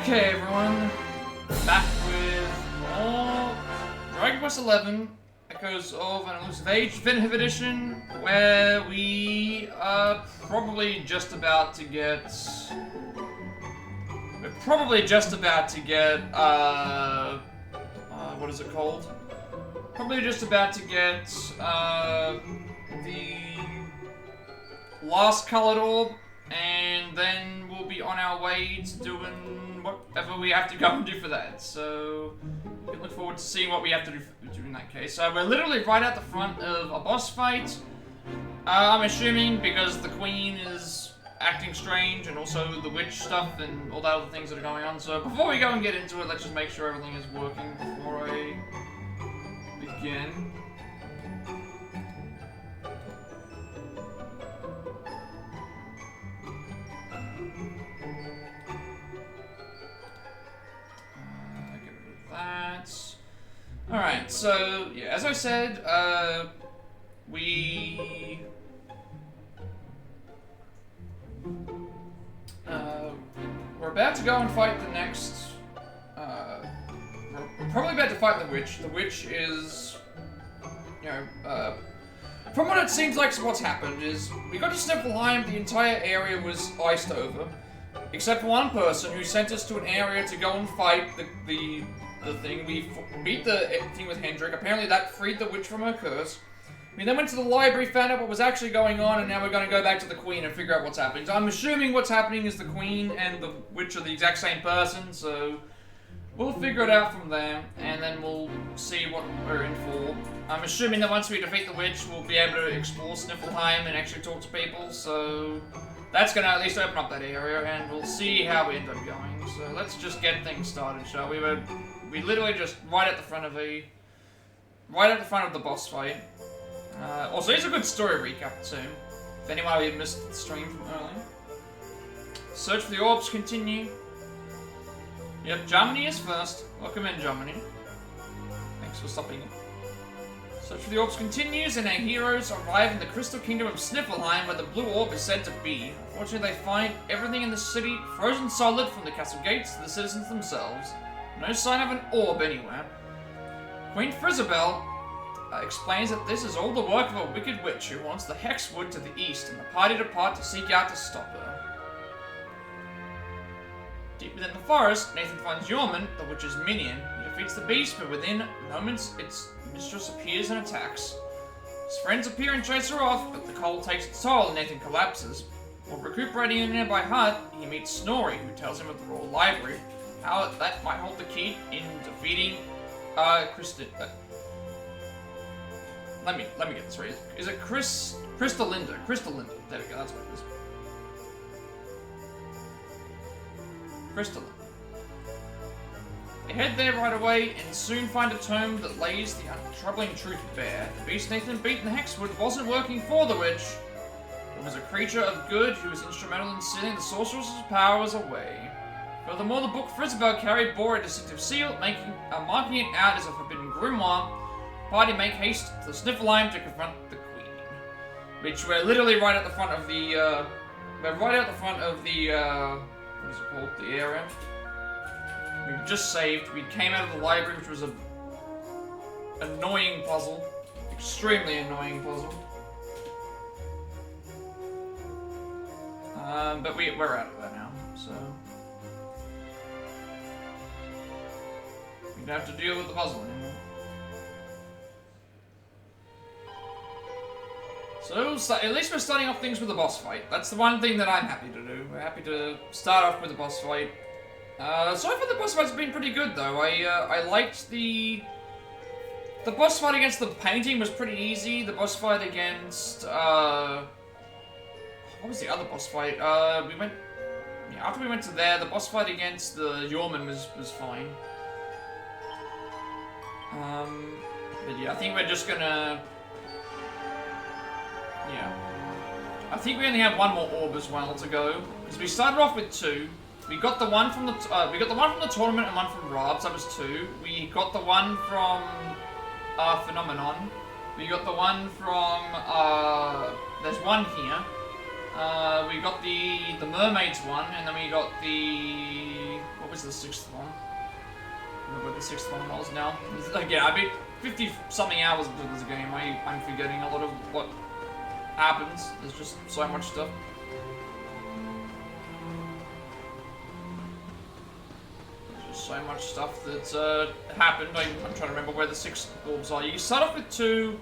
Okay, everyone, back with more Dragon Quest XI, Echoes of an Elusive Age Definitive Edition, where we are probably just about to get... what is it called? Probably just about to get, the last colored orb, and then we'll be on our way to doing whatever we have to go and do for that. So, we can look forward to seeing what we have to do in that case. So, we're literally right at the front of a boss fight. I'm assuming because the queen is acting strange, and also the witch stuff, and all the other things that are going on. So, before we go and get into it, let's just make sure everything is working before I begin. Alright, so, yeah, as I said, we're about to go and fight the next, we're probably about to fight the witch. The witch is, you know, from what it seems like what's happened is, we got to Sniflheim, the entire area was iced over, except for one person who sent us to an area to go and fight the thing. We beat the thing with Hendrik. Apparently that freed the witch from her curse. We then went to the library, found out what was actually going on, and now we're going to go back to the queen and figure out what's happening. So I'm assuming what's happening is the queen and the witch are the exact same person, so we'll figure it out from there, and then we'll see what we're in for. I'm assuming that once we defeat the witch, we'll be able to explore Sniflheim and actually talk to people, so that's going to at least open up that area, and we'll see how we end up going. So let's just get things started, shall we? We literally just right at the front of the boss fight. Also, here's a good story recap too. If anyone missed the stream from earlier. Search for the orbs continue. Yep, Germany is first. Welcome in, Germany. Thanks for stopping. Search for the orbs continues, and our heroes arrive in the crystal kingdom of Sniflheim, where the blue orb is said to be. Unfortunately, they find everything in the city frozen solid, from the castle gates to the citizens themselves. No sign of an orb anywhere. Queen Frizzabel explains that this is all the work of a wicked witch who wants the Hexwood to the east, and the party depart to seek out to stop her. Deep within the forest, Nathan finds Yorman, the witch's minion. He defeats the beast, but within moments its mistress appears and attacks. His friends appear and chase her off, but the cold takes its toll and Nathan collapses. While recuperating in a nearby hut, he meets Snorri, who tells him of the royal library, how that might hold the key in defeating let me get this right. Is it Crystalinda? Crystalinda. There we go, that's what it is. Crystalinda. They head there right away and soon find a tome that lays the troubling truth bare. The beast Nathan beat in the Hexwood wasn't working for the witch. It was a creature of good who was instrumental in sealing the sorceress's powers away. Furthermore, the book Frizzabel carried bore a distinctive seal, marking it out as a forbidden grimoire. Party make haste to Sniflheim to confront the queen. Which we're literally right at the front of the, what is it called? The area. We've just saved. We came out of the library, which was a annoying puzzle. Extremely annoying puzzle. But we're out of that now, so we don't have to deal with the puzzle anymore. So, at least we're starting off things with a boss fight. That's the one thing that I'm happy to do. We're happy to start off with a boss fight. So far the boss fight's been pretty good though. I liked the boss fight against the painting was pretty easy. The boss fight against, what was the other boss fight? After we went to there, the boss fight against the Yorman was fine. But yeah, I think we're just gonna... Yeah. I think we only have one more orb as well to go. Because we started off with two. We got the one from the tournament and one from Rob's. That was two. We got the one from Phenomenon. We got the one from there's one here. We got the mermaids one, and then we got the is the 6th one? I don't know what the 6th one was now. Again, I beat 50-something hours into this game. I'm forgetting a lot of what happens. There's just so much stuff. There's just so much stuff that's happened. I'm trying to remember where the 6 orbs are. You start off with 2.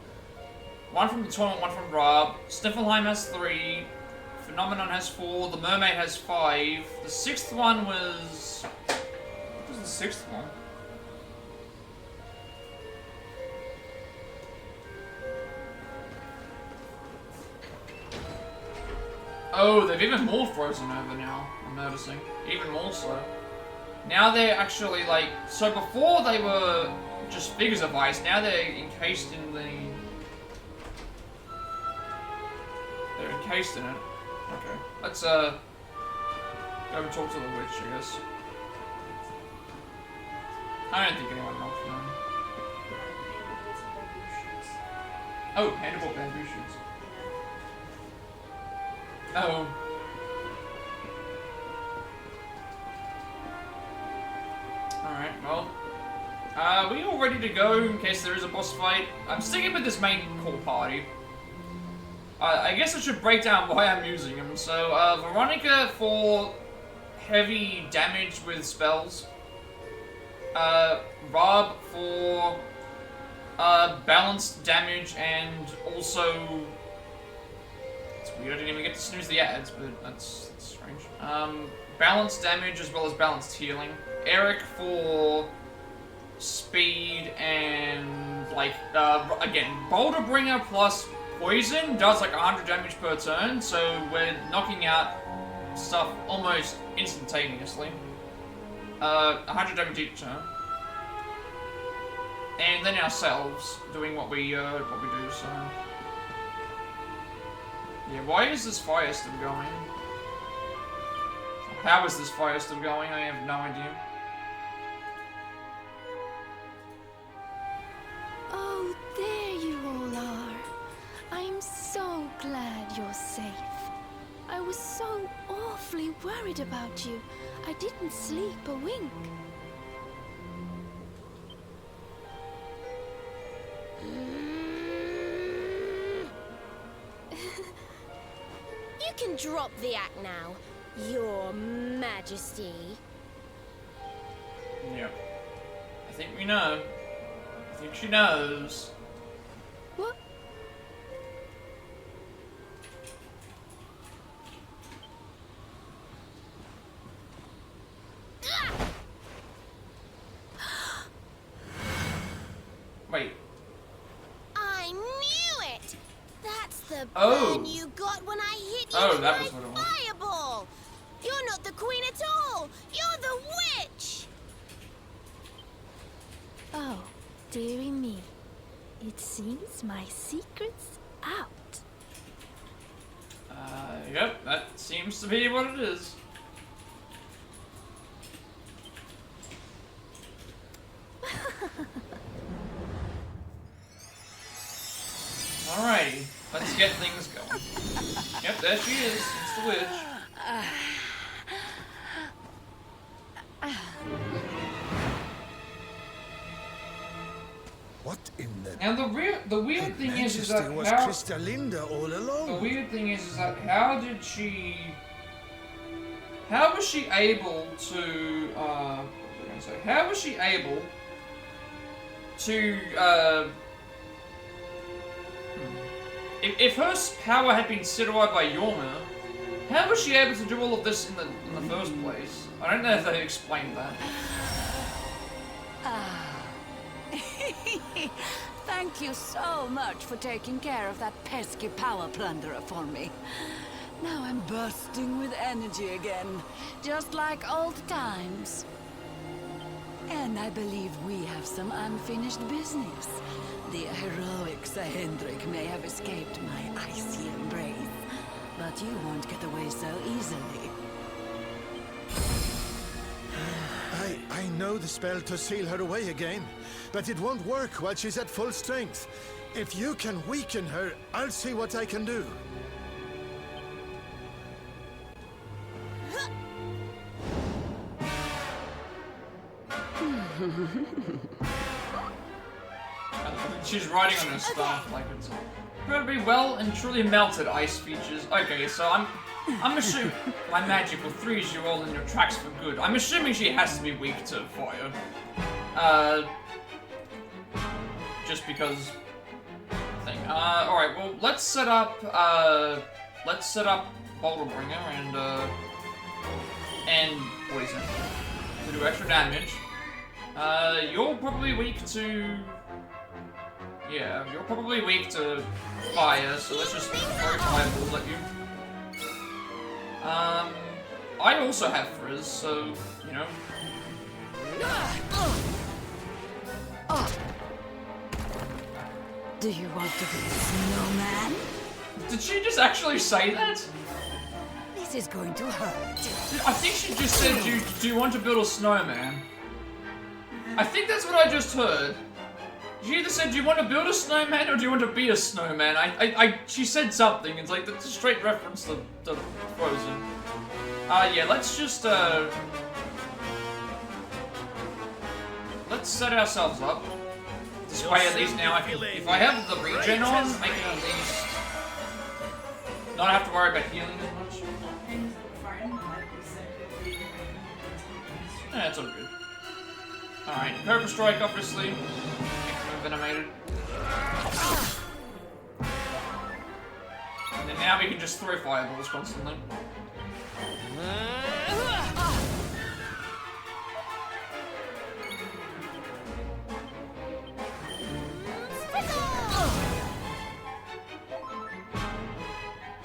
1 from the tournament, 1 from Rob. Sniflheim has 3. Phenomenon has 4. The Mermaid has 5. The 6th one was... What was the 6th one? Oh, they've even more frozen over now, I'm noticing. Even more so. Now they're actually like... So before they were just figures of ice, now they're encased in the... They're encased in it. Okay. Let's, go and talk to the witch, I guess. I don't think anyone else knows. Oh, handable bamboo shoots. Oh. Alright, well. Are we all ready to go in case there is a boss fight? I'm sticking with this main core party. I guess I should break down why I'm using them. So, Veronica for heavy damage with spells. Rob for balanced damage and also... It's weird, I didn't even get to snooze the ads, but that's strange. Balanced damage as well as balanced healing. Eric for speed and, like, again, Boulder Bringer plus Poison does like 100 damage per turn, so we're knocking out stuff almost instantaneously. 100 damage each turn. And then ourselves doing what we do, so... Yeah, why is this fire still going? How is this fire still going? I have no idea. Oh, there you all are. I'm so glad you're safe. I was so awfully worried about you. I didn't sleep a wink. You can drop the act now, Your Majesty. Yep. I think we know. I think she knows. What? Wait. I knew it! That's the Oh. burn you got when I hit you Oh, with that my was what it was. fireball! You're not the queen at all! You're the witch! Oh, dearie me. It seems my secret's out. Yep, that seems to be what it is. Alrighty, let's get things going. Yep, there she is. It's the witch. What in the... Now the weird thing is that was how Crystalinda all along. the weird thing is that how was she able to what was I going to say? How was she able to if her power had been set away by Yorma, how was she able to do all of this in the first place? I don't know if they explained that. Thank you so much for taking care of that pesky power plunderer for me. Now I'm bursting with energy again, just like old times. And I believe we have some unfinished business. The heroic Sir Hendrik may have escaped my icy embrace, but you won't get away so easily. I know the spell to seal her away again, but it won't work while she's at full strength. If you can weaken her, I'll see what I can do. She's riding on her staff like it's going to be well and truly melted ice features. Okay, so I'm assuming my magic will freeze you all in your tracks for good. I'm assuming she has to be weak to fire. Just because thing. Alright, well let's set up Boulder Bringer and poison to do extra damage. You're probably weak to... Yeah, you're probably weak to fire, so let's just throw fireballs at you. I also have frizz, so, you know. Do you want to be a snowman? Did she just actually say that? This is going to hurt. I think she just said, do you want to build a snowman? I think that's what I just heard. She either said, do you want to build a snowman or do you want to be a snowman? She said something. It's like, that's a straight reference to Frozen. Yeah, let's just, let's set ourselves up. This way, at least now, if I have the regen on, I can at least not have to worry about healing as much. Yeah, it's all good. Alright, Purple Strike, obviously. Venomated. And then now we can just throw fireballs constantly.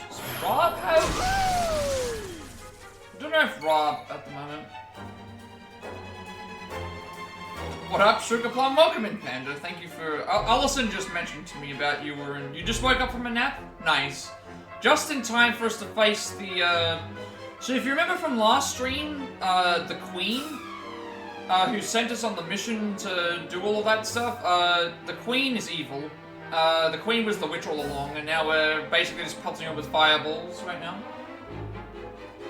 Does Rob have... I don't know if Rob at the moment. What up, Sugar Plum? Welcome in, Panda. Thank you for... Allison just mentioned to me about you were in... You just woke up from a nap? Nice. Just in time for us to face the, So if you remember from last stream, the Queen, who sent us on the mission to do all of that stuff, the Queen is evil. The Queen was the witch all along, and now we're basically just pelting her with fireballs right now.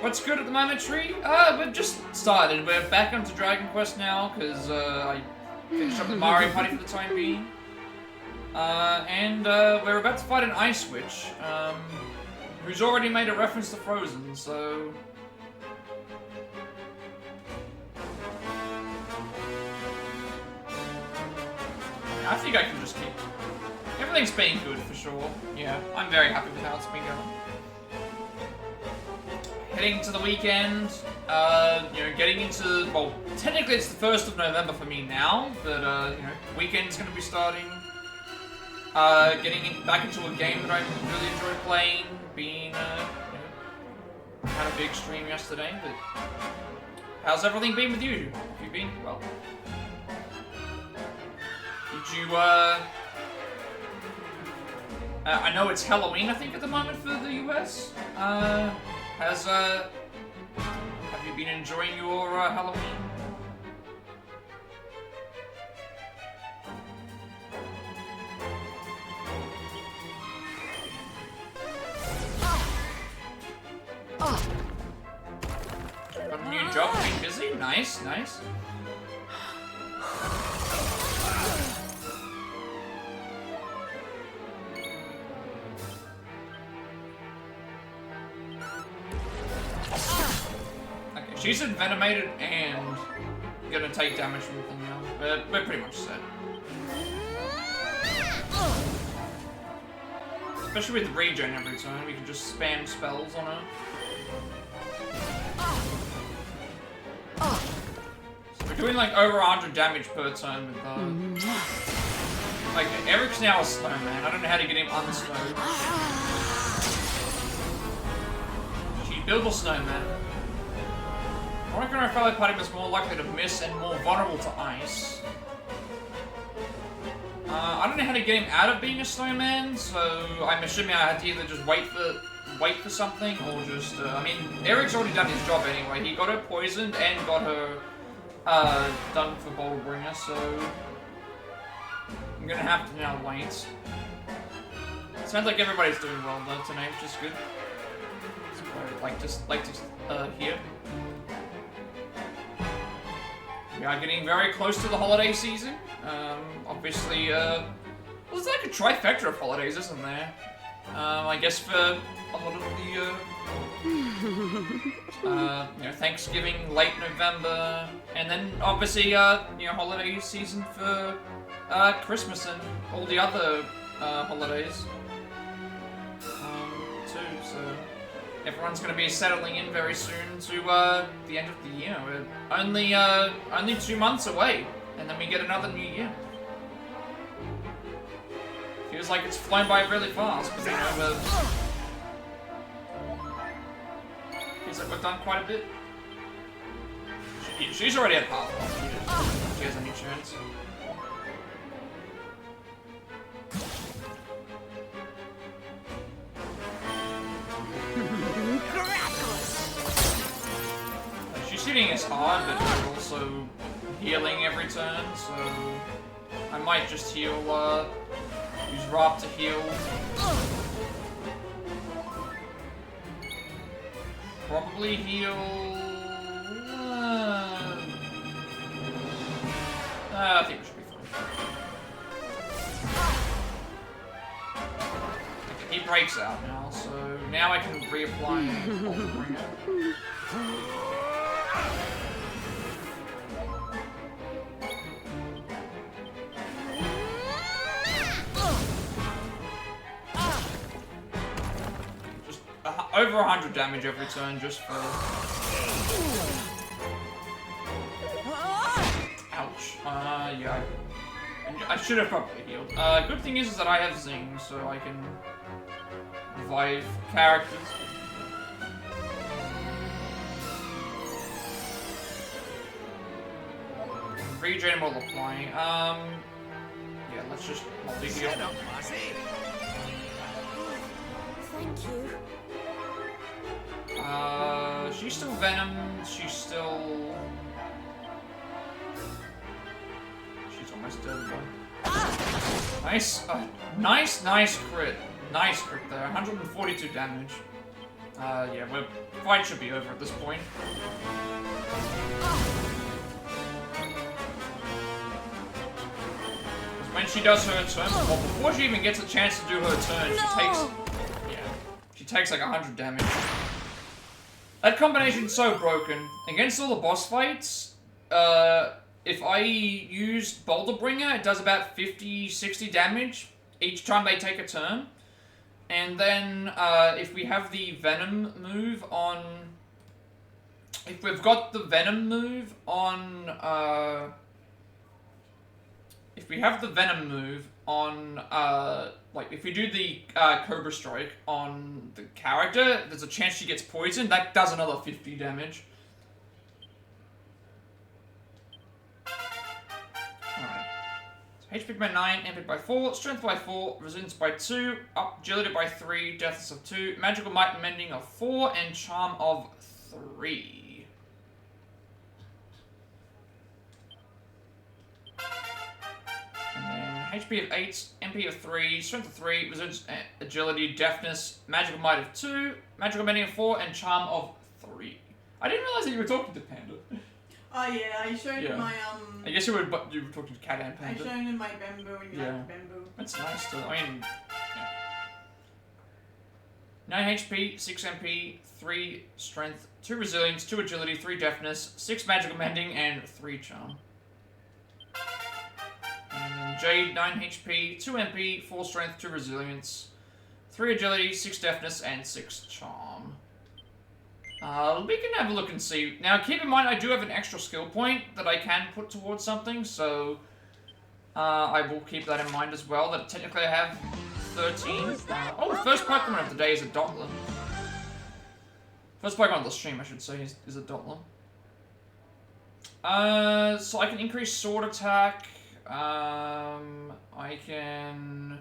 What's good at the moment, Tree? We've just started. We're back onto Dragon Quest now, because I finished up the Mario Party for the time being. And we're about to fight an Ice Witch, who's already made a reference to Frozen, so... I think I can just keep... Everything's been good, for sure. Yeah, I'm very happy with how it's been going. Heading to the weekend, you know, getting into, well, technically it's the 1st of November for me now, but, you know, weekend's gonna be starting. Getting back into a game that I really enjoy playing, being, you know, had a big stream yesterday, but how's everything been with you? Have you been, well? Did you, I know it's Halloween, I think, at the moment for the US. Have you been enjoying your Halloween? Got a new job, been busy? Nice, nice. Okay, she's envenomated and gonna take damage from the thing now. We're pretty much set. Especially with regen every turn, we can just spam spells on her. So we're doing like over 100 damage per turn with like, Eric's now a snowman. I don't know how to get him unsnowed. She built a snowman. I reckon our fellow party was more likely to miss and more vulnerable to ice. I don't know how to get him out of being a snowman, so I'm assuming I had to either just wait for something, or just, I mean, Eric's already done his job anyway. He got her poisoned and got her, done for Boulder Bringer, so I'm gonna have to now wait. Sounds like everybody's doing well though tonight, which is good. So, like to hear. We are getting very close to the holiday season. Obviously, well, it's like a trifecta of holidays, isn't there? I guess for a lot of the, Thanksgiving, late November, and then obviously, holiday season for Christmas and all the other holidays too. So everyone's going to be settling in very soon to the end of the year. We're only 2 months away, and then we get another new year. Feels like it's flown by really fast, but feels like we've done quite a bit. She's already at half. She has any chance. She's hitting us hard, but she's also healing every turn, so I might just heal, use Rob to heal. Probably heal... I think we should be fine. Okay, he breaks out now, so now I can reapply Orbbringer. Over 100 damage every turn, just for... Ouch. Yeah. I should have probably healed. Good thing is that I have Zing, so I can revive characters. Regen while applying. Yeah, let's just multi-heal. Thank you. She's still Venom, she's almost dead, though. Nice crit. Nice crit there, 142 damage. Yeah, fight should be over at this point. When she does her turn, well, before she even gets a chance to do her turn, she takes like 100 damage. That combination's so broken. Against all the boss fights, if I use Boulderbringer, it does about 50-60 damage each time they take a turn. And then, if we have the Venom move on... If we've got the Venom move on, if we have the Venom move on, like, if we do the Cobra Strike on the character, there's a chance she gets poisoned. That does another 50 damage. Alright. So HP by 9, MP by 4, Strength by 4, Resilience by 2, Agility by 3, Deafness of 2, Magical Might and Mending of 4, and Charm of 3. HP of 8, MP of 3, Strength of 3, Resilience, Agility, Deafness, Magical Might of 2, Magical Mending of 4, and Charm of 3. I didn't realize that you were talking to Panda. Oh yeah, I showed my I guess you were talking to Cat and Panda. I showed him my bamboo and you like bamboo. That's nice to, I mean, yeah. 9 HP, 6 MP, 3 Strength, 2 Resilience, 2 Agility, 3 Deafness, 6 Magical Mending, and 3 Charm. Jade, 9 HP, 2 MP, 4 Strength, 2 Resilience, 3 Agility, 6 Deafness, and 6 Charm. We can have a look and see. Now, keep in mind, I do have an extra skill point that I can put towards something, so I will keep that in mind as well, that technically I have 13. The first Pokemon of the day is a Dottler. First Pokemon of the stream, I should say, is a Dottler. So I can increase Sword Attack. I can...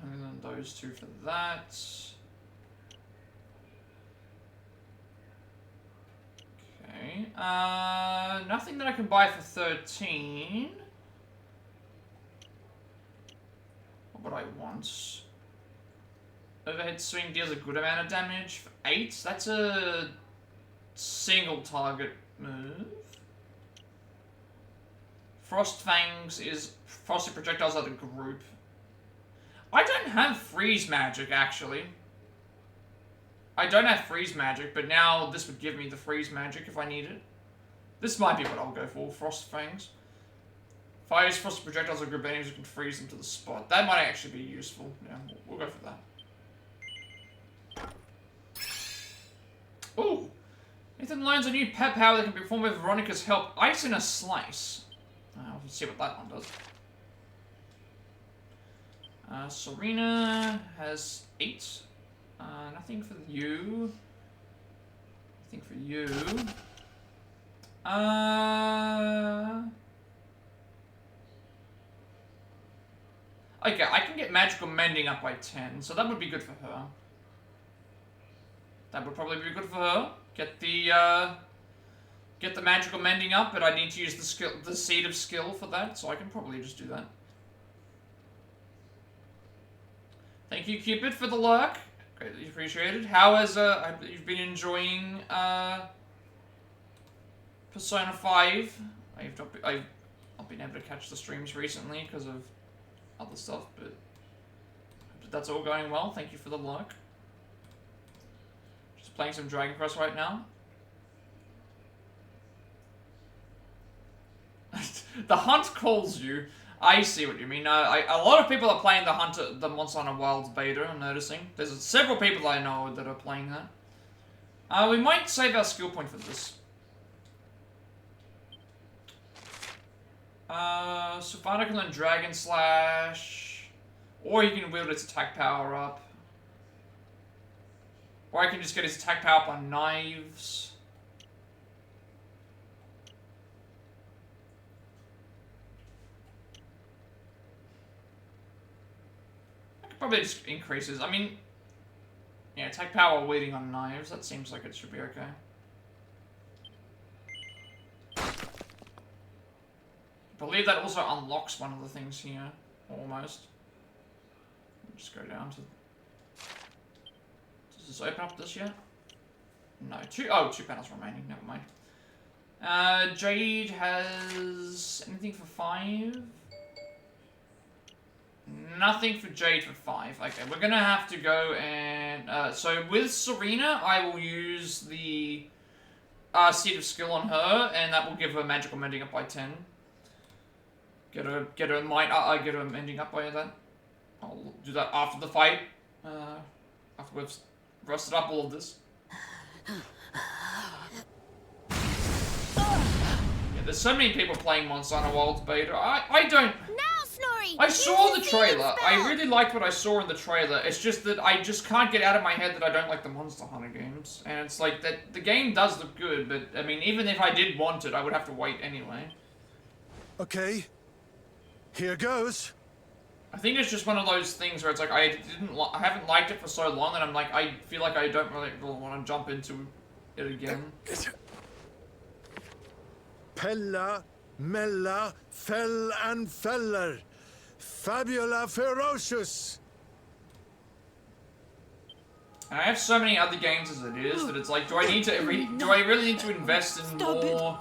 And then those two for that. Okay. Nothing that I can buy for 13. What would I want? Overhead swing deals a good amount of damage. For 8, that's a single target move. Frost Fangs is frosty projectiles are the group. I don't have freeze magic, actually. I don't have freeze magic, but now this would give me the freeze magic if I need it. This might be what I'll go for, Frost Fangs. Fires frosty projectiles are group enemies who can freeze them to the spot. That might actually be useful. Yeah, we'll go for that. Ooh! Nathan learns a new pet power that can be performed with Veronica's help. Ice in a Slice. Let's see what that one does. Serena has 8. Nothing for you. Nothing for you. Okay, I can get magical mending up by 10, so that would be good for her. That would probably be good for her. Get the magical mending up, but I need to use the seed of skill for that, so I can probably just do that. Thank you, Cupid, for the lurk. Greatly appreciated. How has you've been enjoying Persona 5? I've not been able to catch the streams recently because of other stuff, but that's all going well. Thank you for the lurk. Just playing some Dragon Quest right now. The hunt calls you. I see what you mean. A lot of people are playing the Monster Hunter Wilds beta, I'm noticing. There's several people I know that are playing that. We might save our skill point for this. Sylvanas can learn Dragon Slash. Or you can wield its attack power up. Or I can just get his attack power up on knives. Probably just increases. I mean, yeah, attack power waiting on knives. That seems like it should be okay. I believe that also unlocks one of the things here, almost. Just go down to... Does this open up this yet? No, 2 panels remaining, never mind. Jade has anything for 5? Nothing for Jade for 5. Okay, we're gonna have to go and... so with Serena, I will use the Seed of Skill on her, and that will give her magical mending up by 10. Get her mending up by that. I'll do that after the fight. After we've rusted up all of this. Yeah, there's so many people playing Monster Hunter Wilds beta. I don't... I saw the trailer. I really liked what I saw in the trailer. It's just that I just can't get out of my head that I don't like the Monster Hunter games. And it's like that the game does look good, but I mean, even if I did want it, I would have to wait anyway. Okay. Here goes. I think it's just one of those things where it's like I haven't liked it for so long that I'm like I feel like I don't really want to jump into it again. Pella, Mella, Fell and Feller. Fabula Ferocious. And I have so many other games as it is that it's like, do I really need to invest in more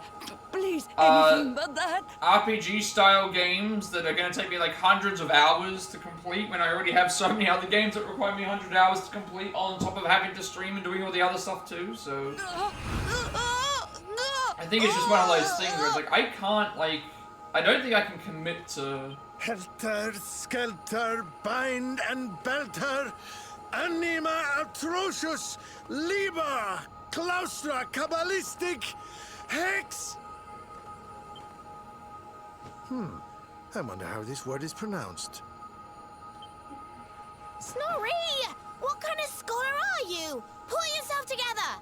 Please, anything but that. RPG style games that are going to take me like hundreds of hours to complete when I already have so many other games that require me 100 hours to complete on top of having to stream and doing all the other stuff too, so... I think it's just one of those things where it's like, I can't, like... I don't think I can commit to... Helter, Skelter, Bind and Belter, Anima Atrocious, Liber, Claustra, Kabbalistic, Hex... I wonder how this word is pronounced. Snorri! What kind of scholar are you? Pull yourself together!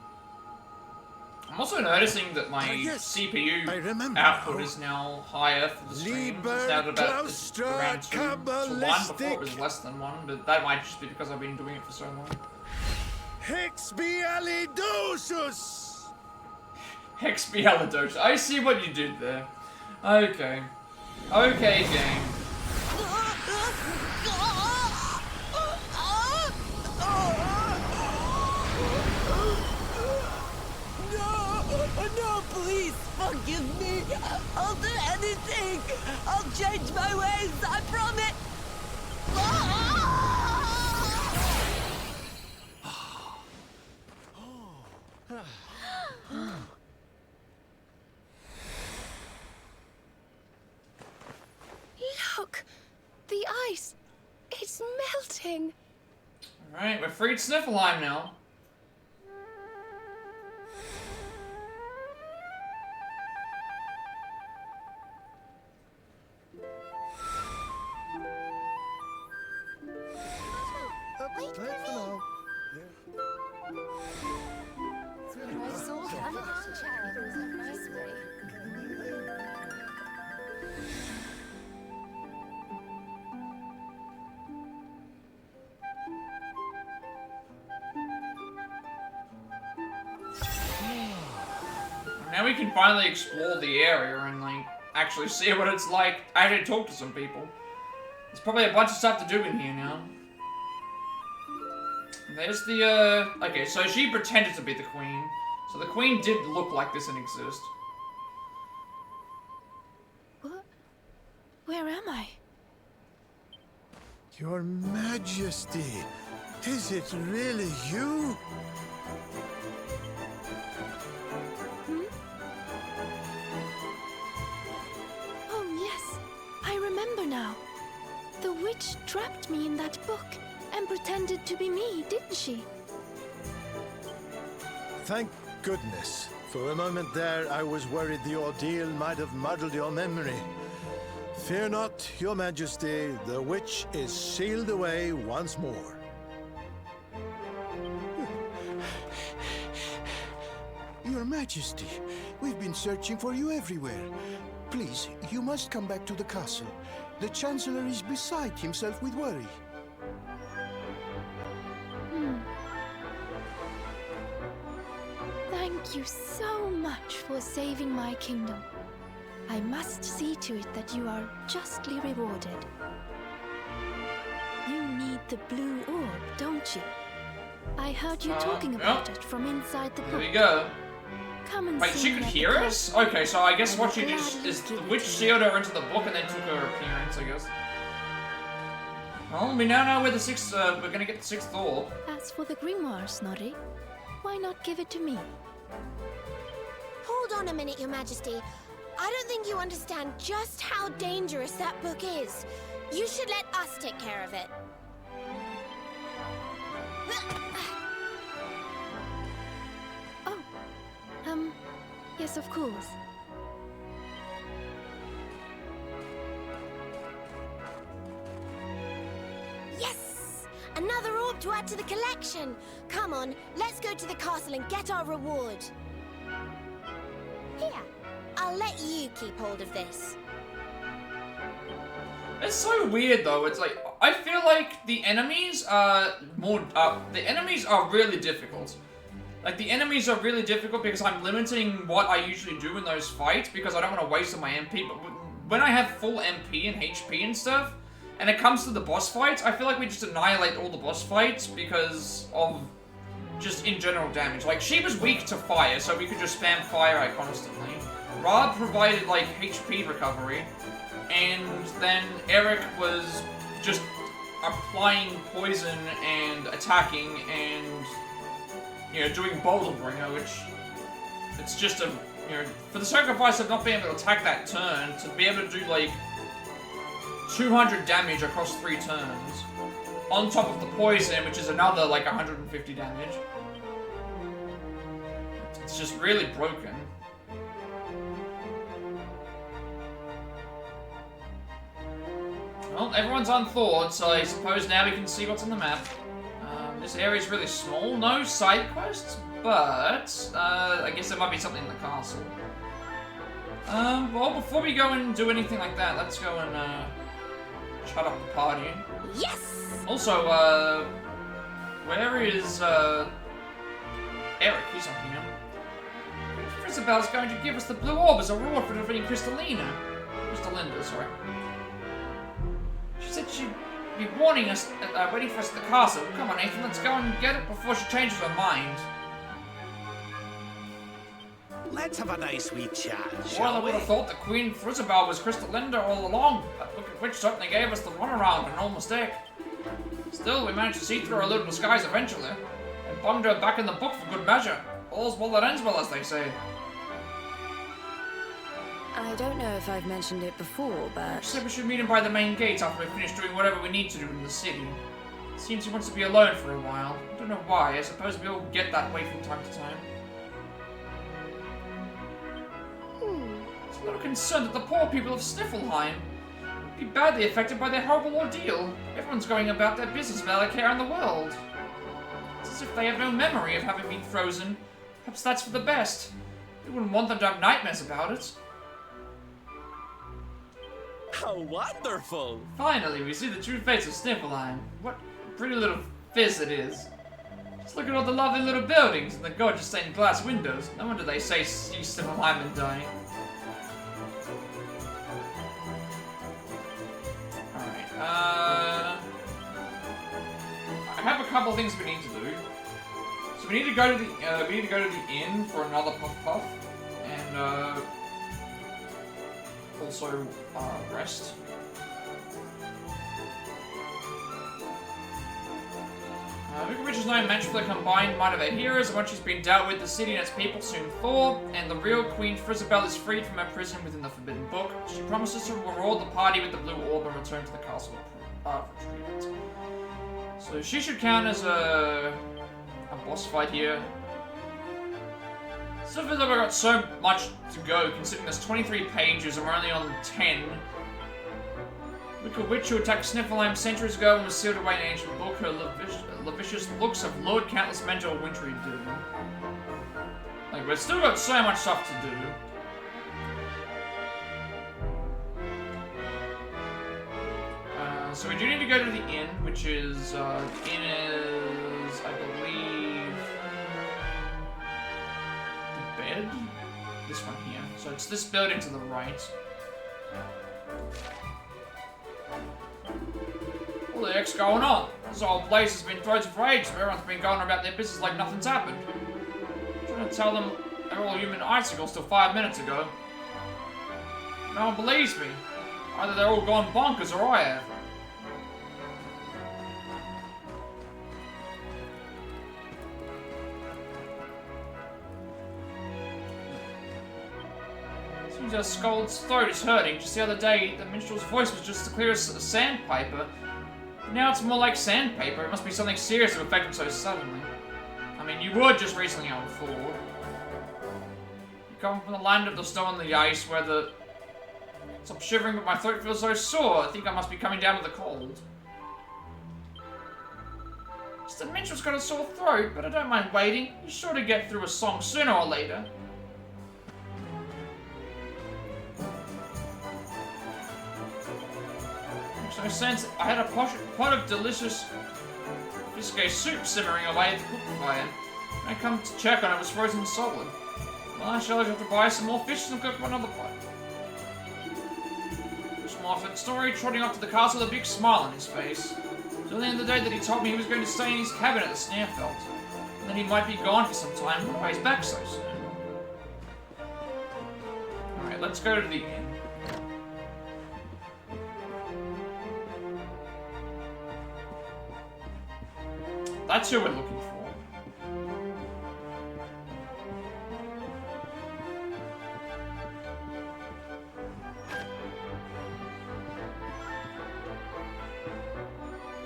I'm also noticing that my yes, CPU now. output is now higher for the streams. It's now at about around 2 to 1. Before it was less than 1, but that might just be because I've been doing it for so long. Hexbialidosus! Hexbialidosus. I see what you did there. Okay. Okay, game. No! Please forgive me. I'll do anything. I'll change my ways, I promise. Look! The ice! It's melting! Alright, we're freed Sniflheim now. Wait for me. I saw the Untitled Chapter was a nice break. Now we can finally explore the area and, like, actually see what it's like. Actually talk to some people. There's probably a bunch of stuff to do in here now. There's the, okay, so she pretended to be the queen. So the queen did look like this and exist. What? Where am I? Your Majesty, is it really you? Oh, yes. I remember now. The witch trapped me in that book and pretended to be me, didn't she? Thank goodness. For a moment there, I was worried the ordeal might have muddled your memory. Fear not, Your Majesty. The witch is sealed away once more. Your Majesty, we've been searching for you everywhere. Please, you must come back to the castle. The Chancellor is beside himself with worry. Thank you so much for saving my kingdom. I must see to it that you are justly rewarded. You need the blue orb, don't you? I heard you talking about it from inside the book. There we go. Come and Wait, see she me could at the hear us? castle. Okay, so I guess I what will she did gladly is the give it witch to you. sealed her into the book and then took her appearance, I guess. Well, we now know where the sixth, we're gonna get the sixth orb. As for the grimoire, Snorri, why not give it to me? Hold on a minute, Your Majesty. I don't think you understand just how dangerous that book is. You should let us take care of it. Oh, yes, of course. Yes! Another orb to add to the collection. Come on, let's go to the castle and get our reward. Here, I'll let you keep hold of this. It's so weird though, it's like, I feel like the enemies are really difficult. Like, the enemies are really difficult because I'm limiting what I usually do in those fights because I don't want to waste on my MP, but when I have full MP and HP and stuff, and it comes to the boss fights, I feel like we just annihilate all the boss fights because of just in general damage. Like, she was weak to fire, so we could just spam fire at constantly. Rob provided, like, HP recovery, and then Eric was just applying poison and attacking and, you know, doing Boulder Bringer, which it's just a, you know, for the sacrifice of not being able to attack that turn, to be able to do, like, 200 damage across 3 turns, on top of the poison, which is another, like, 150 damage. It's just really broken. Well, everyone's unthawed, so I suppose now we can see what's on the map. This area is really small, no side quests, but I guess there might be something in the castle. Well, before we go and do anything like that, let's go and shut up the party. Yes! Also, where is Eric? He's not here. Isabel's going to give us the blue orb as a reward for defeating Crystalina, sorry. She said she'd be warning us, waiting for us at the castle. Come on, Nathan, let's go and get it before she changes her mind. let's have a nice wee chat, Well, I shall would we? have thought that Queen Frizzabelle was Crystal Linda all along. That look at which certainly gave us the runaround and no mistake. Still, we managed to see through her little disguise eventually, and bunged her back in the book for good measure. All's well that ends well, as they say. I don't know if I've mentioned it before, but... She said we should meet him by the main gates after we finish doing whatever we need to do in the city. It seems he wants to be alone for a while. I don't know why. I suppose we all get that way from time to time. He's a little concerned that the poor people of Sniflheim would be badly affected by their horrible ordeal. Everyone's going about their business without a care in the world. It's as if they have no memory of having been frozen. Perhaps that's for the best. We wouldn't want them to have nightmares about it. How wonderful! Finally, we see the true face of Sniflheim. What pretty little fizz it is. Just look at all the lovely little buildings and the gorgeous stained glass windows. No wonder they say see Sniflheim and die. Alright, I have a couple things we need to do. So we need to go to the inn for another puff and also rest. Yggdrasil is no match for the combined might of our heroes, and once she's been dealt with, the city and its people soon thaw, and the real Queen Frizzabelle is freed from her prison within the Forbidden Book. She promises to reward the party with the blue orb and return to the castle for treatment. So she should count as a boss fight here. So feels like I've got so much to go, considering there's 23 pages and we're only on 10. Look at witch who attacked Sniflheim centuries ago and was sealed away in an ancient book. Her lascivious looks have lured countless men to a wintry doom. Like, we've still got so much stuff to do. So we do need to go to the inn, which is, the inn is, I believe, the bed? This one here. So it's this building to the right. What the heck's going on? This whole place has been frozen for ages, but everyone's been going about their business like nothing's happened. I'm trying to tell them they're all human icicles till 5 minutes ago. No one believes me. Either they're all gone bonkers or I have. Seems our Scold's throat is hurting. Just the other day, the minstrel's voice was just as clear as a sandpaper. Now it's more like sandpaper. It must be something serious to affect him so suddenly. I mean, you were just recently on Ford. You come from the land of the snow and the ice, where the... Stop shivering, but my throat feels so sore. I think I must be coming down with a cold. Mr. Minstrel's got a sore throat, but I don't mind waiting. He's sure to get through a song sooner or later. No sense. I had a pot of delicious biscuit soup simmering away at the cook fire. When I come to check on it, it was frozen solid. Well, I shall have to buy some more fish and cook another pot. Small for the story, trotting off to the castle with a big smile on his face. It was only the other day that he told me he was going to stay in his cabin at the Sniflheim, and then he might be gone for some time. Why he's back so soon? Alright, let's go to the inn. That's who we're looking for.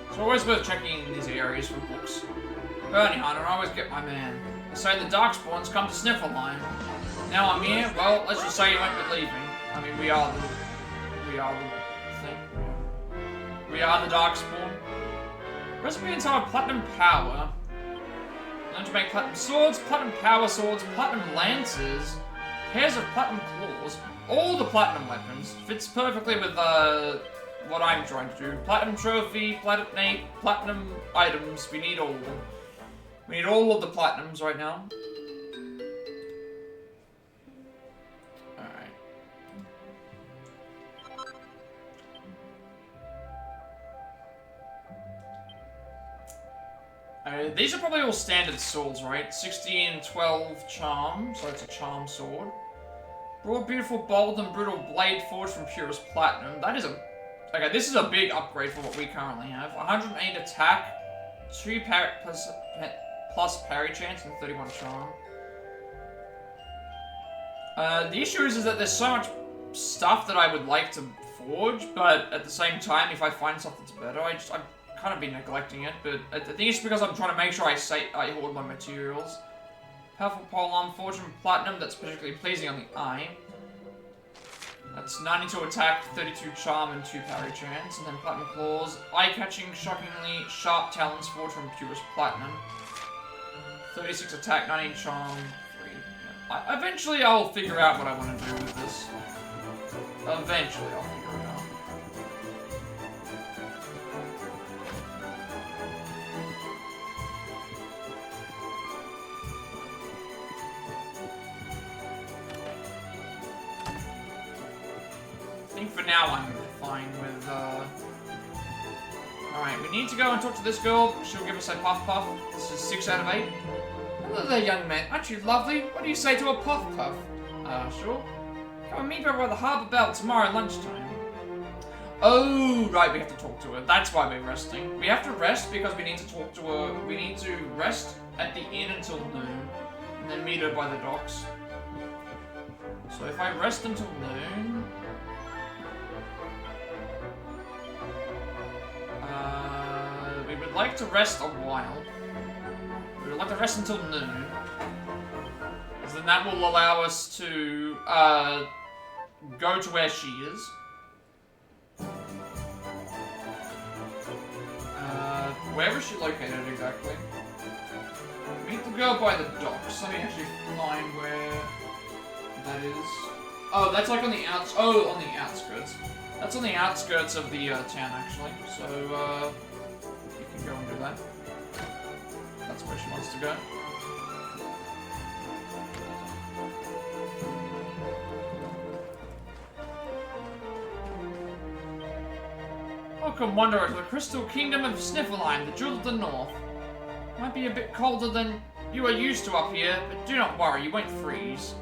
It's always worth checking in these areas for books. Bounty hunter, I always get my man. They say the Darkspawns come to Sniflheim. Now I'm here, well, let's just say you won't be leaving. I mean, we are the thing. We are the Darkspawn. Recipe entitled Platinum Power. Learn to make platinum swords, platinum power swords, platinum lances, pairs of platinum claws, all the platinum weapons. Fits perfectly with what I'm trying to do. Platinum trophy, platinum items. We need all of them. We need all of the platinums right now. Alright. These are probably all standard swords, right? 16, 12 charm, so it's a charm sword. Broad, beautiful, bold, and brutal blade forged from purest platinum. That is a... Okay, this is a big upgrade for what we currently have. 108 attack, 2 plus parry chance, and 31 charm. The issue is that there's so much stuff that I would like to forge, but at the same time, if I find something that's better, I've kind of been neglecting it, but I think it's because I'm trying to make sure I hoard my materials. Powerful polearm forged from platinum that's particularly pleasing on the eye. That's 92 attack, 32 charm, and 2 parry chance. And then platinum claws, eye-catching, shockingly sharp talons forged from purest platinum. 36 attack, 19 charm, 3. Yeah. Eventually I'll figure out what I want to do with this. Eventually I'll figure it out. I think for now I'm fine with, Alright, we need to go and talk to this girl. She'll give us a puff puff. This is 6 out of 8. Hello there, young man. Aren't you lovely? What do you say to a puff puff? Sure. Come and meet her by the harbour bell tomorrow lunchtime. Oh, right, we have to talk to her. That's why we're resting. We have to rest because we need to talk to her. We need to rest at the inn until noon. And then meet her by the docks. So if I rest until noon... we would like to rest a while. We would like to rest until noon. Because then that will allow us to go to where she is. Where is she located exactly? Meet the girl by the docks. Let me actually find where that is. Oh, that's like on the outs. Oh, on the outskirts. That's on the outskirts of the town, actually. So, you can go and do that. That's where she wants to go. Welcome, wanderer, to the crystal kingdom of Sniflheim, the jewel of the north. Might be a bit colder than you are used to up here, but do not worry, you won't freeze.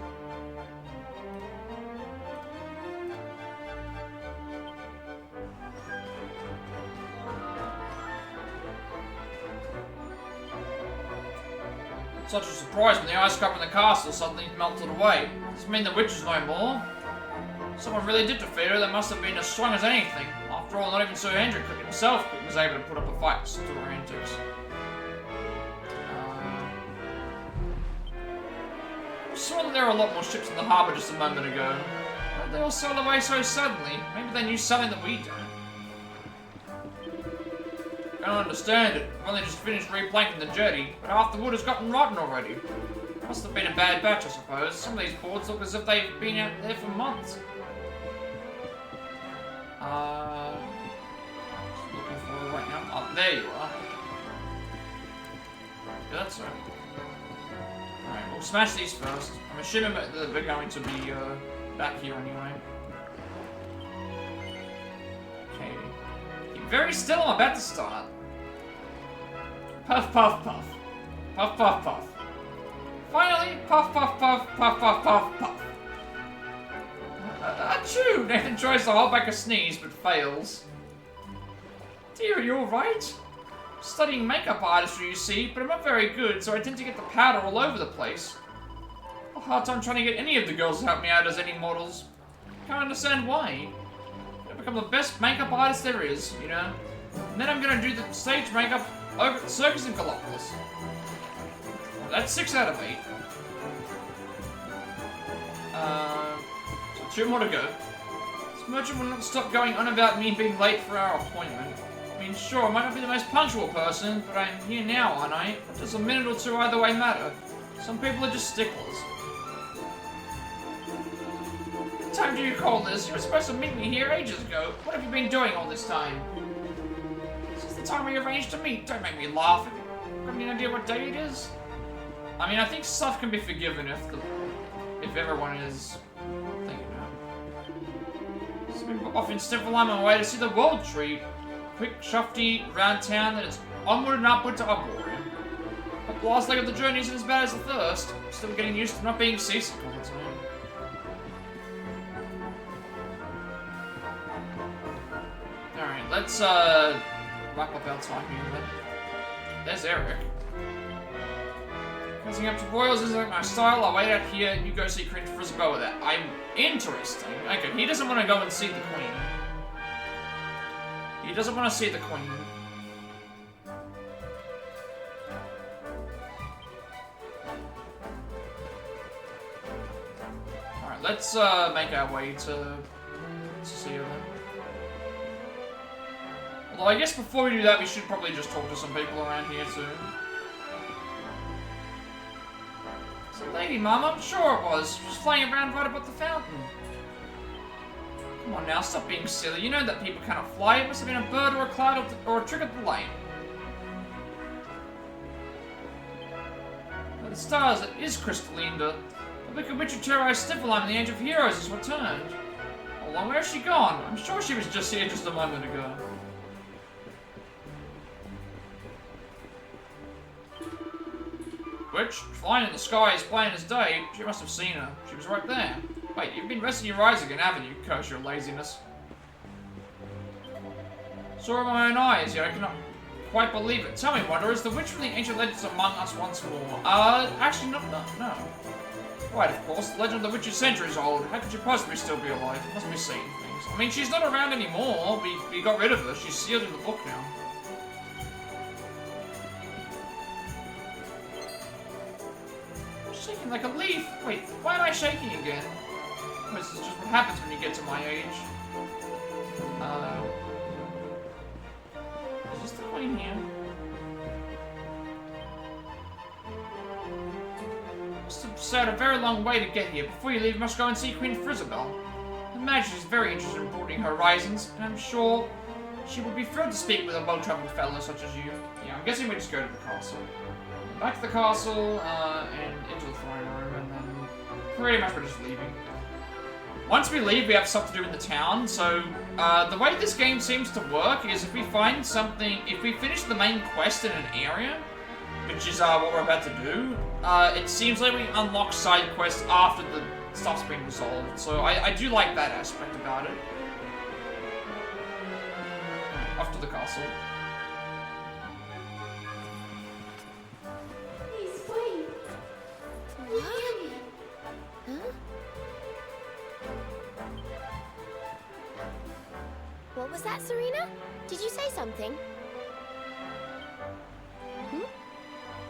Such a surprise when the ice cap in the castle suddenly melted away. Does it mean the witch is no more? Someone really did defeat her. They must have been as strong as anything. After all, not even Sir Andrew himself was able to put up a fight to her antics. I saw that there were a lot more ships in the harbour just a moment ago. But they all sailed away so suddenly. Maybe they knew something that we don't. I don't understand it. I've only just finished replanking the jetty, but half the wood has gotten rotten already. Must have been a bad batch, I suppose. Some of these boards look as if they've been out there for months. Just looking for her right now. Oh, there you are. Yeah, that's her. Alright, we'll smash these first. I'm assuming that we're going to be back here anyway. Okay. Keep very still, I'm about to start. Puff, puff, puff. Puff, puff, puff. Finally, puff, puff, puff, puff, puff, puff, puff. Achoo! Nathan tries to hold back a sneeze, but fails. Dear, are you alright? Studying makeup artistry, you see, but I'm not very good, so I tend to get the powder all over the place. A hard time trying to get any of the girls to help me out as any models. Can't understand why. I've become the best makeup artist there is, you know. And then I'm gonna do the stage makeup over at the circus in Galapagos. That's 6 out of 8. So 2 more to go. This merchant will not stop going on about me being late for our appointment. I mean, sure, I might not be the most punctual person, but I'm here now, aren't I? Does a minute or two either way matter? Some people are just sticklers. What time do you call this? You were supposed to meet me here ages ago. What have you been doing all this time? This is the time we arranged to meet. Don't make me laugh. Have you got any idea what day it is? I mean, I think stuff can be forgiven if everyone is thinking about it. So we're off in Sniflheim on my way to see the World Tree. Quick, shufty, round town, then it's onward and upward to Arboreum. The last leg of the journey isn't as bad as the first. Still getting used to not being seasick all the time. Alright, let's wrap up our time here then. There's Eric. Catching up to royals isn't like my style. I'll wait out here and you go see Queen Frisbee with that. I'm interesting. Okay, he doesn't want to go and see the Queen. He doesn't want to see the Queen. Alright, let's make our way to see her then. Although I guess before we do that, we should probably just talk to some people around here too. It's a lady, Mum. I'm sure it was. She was flying around right above the fountain. Come on now, stop being silly. You know that people cannot fly. It must have been a bird or a cloud or a trick of the light. The stars, it is Crystallinda. The wicked witch who terrorized Sniflheim in the Age of Heroes has returned. Hold on, where has she gone? I'm sure she was just here just a moment ago. Witch, flying in the sky as plain as day. She must have seen her. She was right there. Wait, you've been resting your eyes again, haven't you? Curse your laziness. Saw her with my own eyes, yet I cannot quite believe it. Tell me, Wanderer, is the witch from the ancient legends among us once more? Actually, no. Right, of course. The legend of the witch is centuries old. How could you possibly still be alive? You must be seeing things. I mean, she's not around anymore. We got rid of her. She's sealed in the book now. Shaking like a leaf. Wait, why am I shaking again? Oh, this is just what happens when you get to my age. Is this the Queen here? Must have sailed a very long way to get here. Before you leave, you must go and see Queen Frisbee. Her Majesty is very interested in broadening her horizons, and I'm sure she would be thrilled to speak with a well-traveled fellow such as you. Yeah, I'm guessing we just go to the castle. Back to the castle, and into the throne room, and then pretty much we're just leaving. Once we leave, we have stuff to do in the town, so the way this game seems to work is if we find something, if we finish the main quest in an area, which is what we're about to do, it seems like we unlock side quests after the stuff's been resolved, so I do like that aspect about it. Off to the castle. What was that, Serena? Did you say something?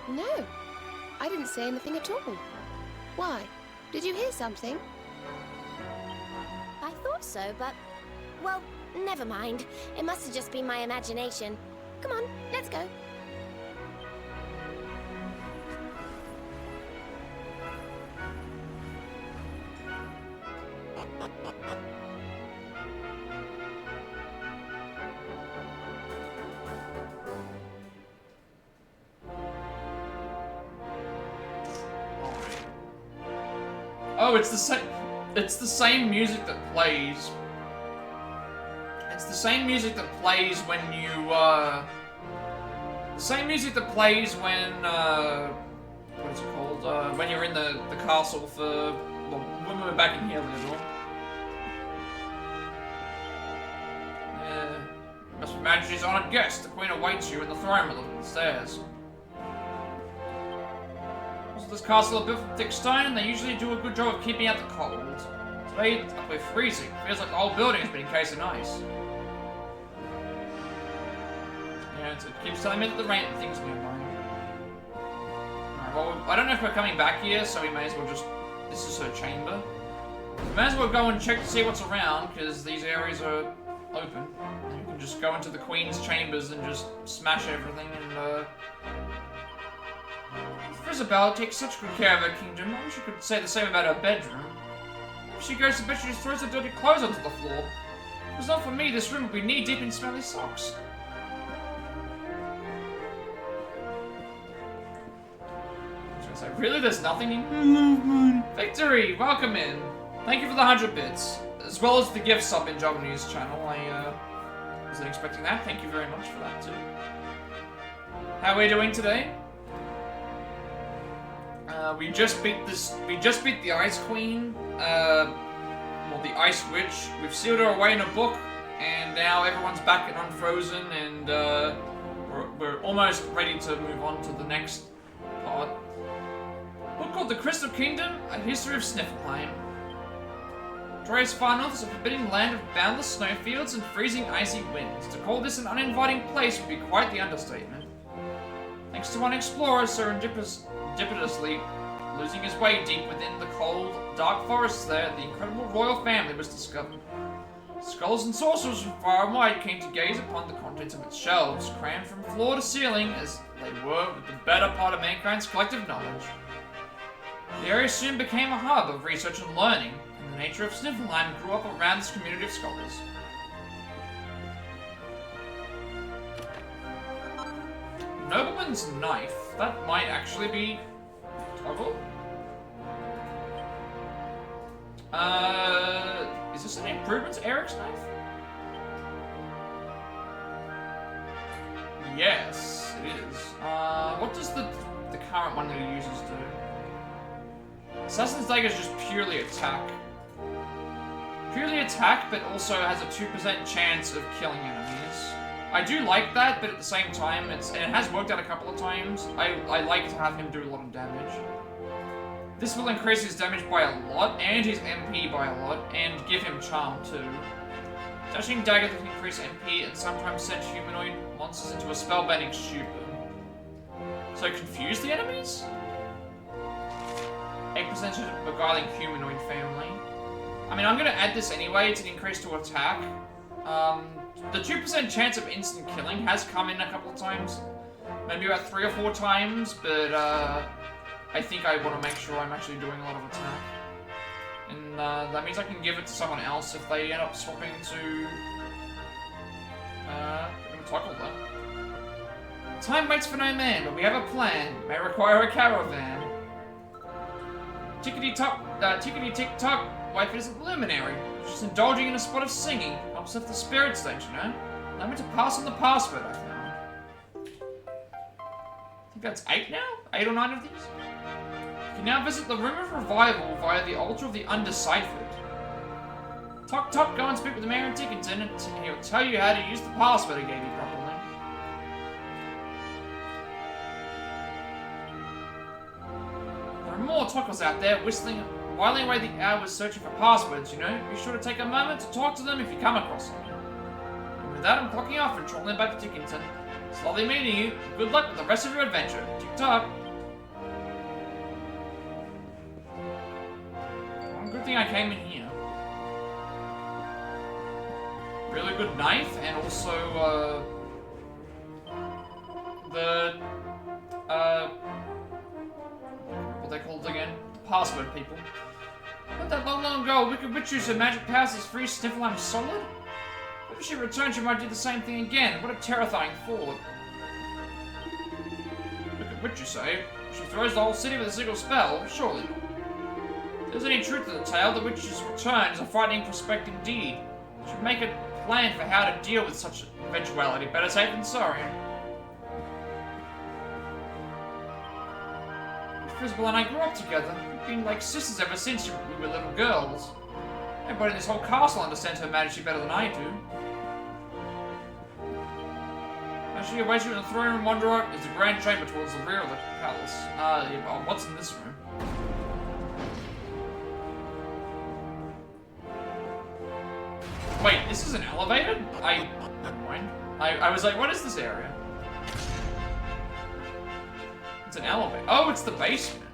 No, I didn't say anything at all. Why? Did you hear something? I thought so, but... well, never mind. It must have just been my imagination. Come on, let's go. Oh, it's the same music that plays. It's the same music that plays when you, the same music that plays when, what is it called? When you're in the castle for, well, when we were back in here a little. Must be Majesty's honored guest. The Queen awaits you in the throne room at the stairs. This castle are built from thick stone, and they usually do a good job of keeping out the cold. Today, we're freezing. Feels like the whole building has been encased in ice. Yeah, it keeps telling me that the thing's nearby. Alright, well, I don't know if we're coming back here, so we may as well just... This is her chamber. We may as well go and check to see what's around, because these areas are open. And you can just go into the Queen's chambers and just smash everything and, Isabel takes such good care of her kingdom. I wish you could say the same about her bedroom. If she goes to bed, she just throws her dirty clothes onto the floor. If it was not for me, this room would be knee-deep in smelly socks. I was like, really? There's nothing in? Victory! Welcome in. Thank you for the 100 bits. As well as the gift sub in Japanese channel. I wasn't expecting that. Thank you very much for that, too. How are we doing today? We just beat the Ice Queen, well, the Ice Witch. We've sealed her away in a book, and now everyone's back and unfrozen, and we're almost ready to move on to the next part. A book called The Crystal Kingdom: A History of Sniflheim. Troy's far north is a forbidding land of boundless snowfields and freezing icy winds. To call this an uninviting place would be quite the understatement. Thanks to one explorer serendipitously losing his way deep within the cold, dark forests there, the incredible royal family was discovered. Scholars and sorcerers from far and wide came to gaze upon the contents of its shelves, crammed from floor to ceiling as they were with the better part of mankind's collective knowledge. The area soon became a hub of research and learning, and the nature of Sniflheim grew up around this community of scholars. Nobleman's knife. That might actually be toggle. Is this an improvement to Eric's knife? Yes, it is. What does the current one that he uses do? Assassin's Dagger is just purely attack. Purely attack, but also has a 2% chance of killing enemies. I do like that, but at the same time, and it has worked out a couple of times, I like to have him do a lot of damage. This will increase his damage by a lot, and his MP by a lot, and give him charm too. Dashing dagger that can increase MP and sometimes send humanoid monsters into a spellbending stupor. So confuse the enemies? 8% beguiling humanoid family. I mean, I'm gonna add this anyway to increase to attack. The 2% chance of instant killing has come in a couple of times. Maybe about 3 or 4 times, but I think I want to make sure I'm actually doing a lot of attack. And that means I can give it to someone else if they end up swapping to... toggle that. Time waits for no man, but we have a plan. May require a caravan. Tickety-tick-tock, wife isn't luminary. She's indulging in a spot of singing. Helps lift the spirits, don't you know? Allow me to pass on the password I found. I think that's 8 now? 8 or 9 of these? You can now visit the Room of Revival via the Altar of the Undeciphered. Tock, go and speak with the Mayor in Tickenton, and he'll tell you how to use the password I gave you properly. There are more talkers out there whiling away the hours searching for passwords, you know. Be sure to take a moment to talk to them if you come across them. And with that, I'm clocking off and trolling back to Tickenton. It's lovely meeting you. Good luck with the rest of your adventure. Tick-tock. Well, good thing I came in here. Really good knife, and also, what they called again? The password people. Not that long ago, a wicked witch used her magic powers to freeze Sniflheim solid? But if she returns, she might do the same thing again. What a terrifying thought. Wicked witch, you say? She throws the whole city with a single spell? Surely not. If there's any truth to the tale, the witch's return is a frightening prospect indeed. She should make a plan for how to deal with such an eventuality. Better safe than sorry. Crucible and I grew up together. We've been like sisters ever since we were little girls. Everybody in this whole castle understands Her Majesty better than I do. As she awaits you in the throne room, Wanderer is the grand chamber towards the rear of the palace. Yeah, well, what's in this room? Wait, this is an elevator? Never mind. I was like, what is this area? It's an elevator. Oh, it's the basement.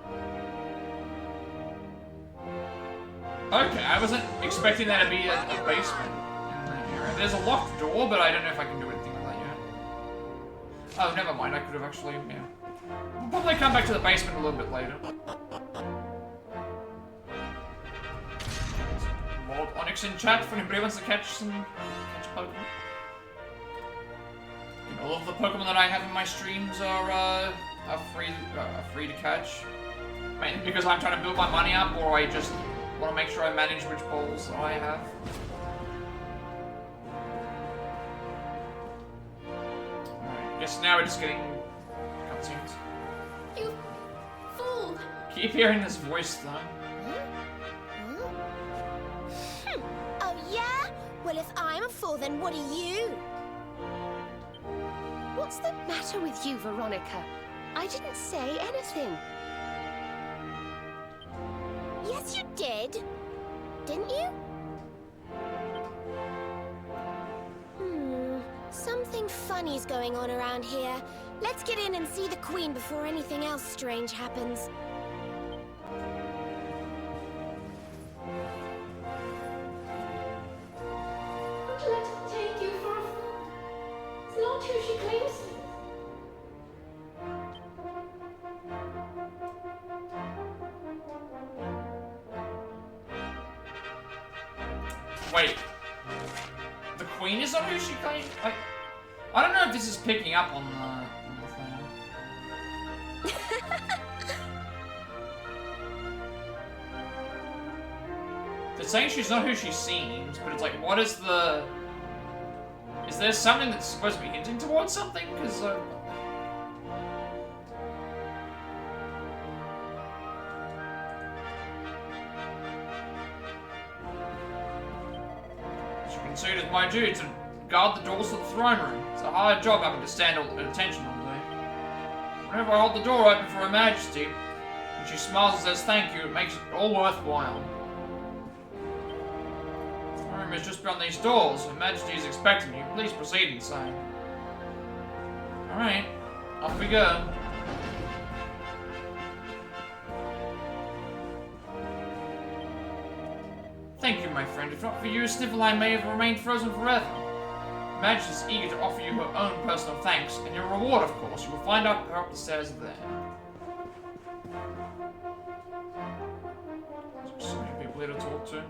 Okay, I wasn't expecting that to be a basement in that area. There's a locked door, but I don't know if I can do anything with that yet. Oh, never mind. I could have actually, yeah. We'll probably come back to the basement a little bit later. Lord Onyx in chat for anybody who wants to catch Pokemon. And all of the Pokemon that I have in my streams are free to catch. Mainly because I'm trying to build my money up, or I just want to make sure I manage which balls I have. Alright, I guess now we're just getting cutscenes. You fool! Keep hearing this voice, though. Oh, yeah? Well, if I'm a fool, then what are you? What's the matter with you, Veronica? I didn't say anything. Yes, you did. Didn't you? Something funny's going on around here. Let's get in and see the Queen before anything else strange happens. Don't let her take you for a fool. It's not who she claims to be. Wait. The Queen is not who she claims? I don't know if this is picking up on the thing. They're saying she's not who she seems, but it's like, what is the... Is there something that's supposed to be hinting towards something? Because, as you can see, it is my duty to guard the doors to the throne room. It's a hard job having to stand all attention all day. Whenever I hold the door open for Her Majesty, and she smiles and says thank you, it makes it all worthwhile. The throne room is just beyond these doors. Her Majesty is expecting you. Please proceed inside. Alright, off we go. Thank you, my friend. If not for you, Sniflheim may have remained frozen forever. Her Majesty is eager to offer you her own personal thanks, and your reward, of course. You will find her up the stairs there. There's so many people here to talk to.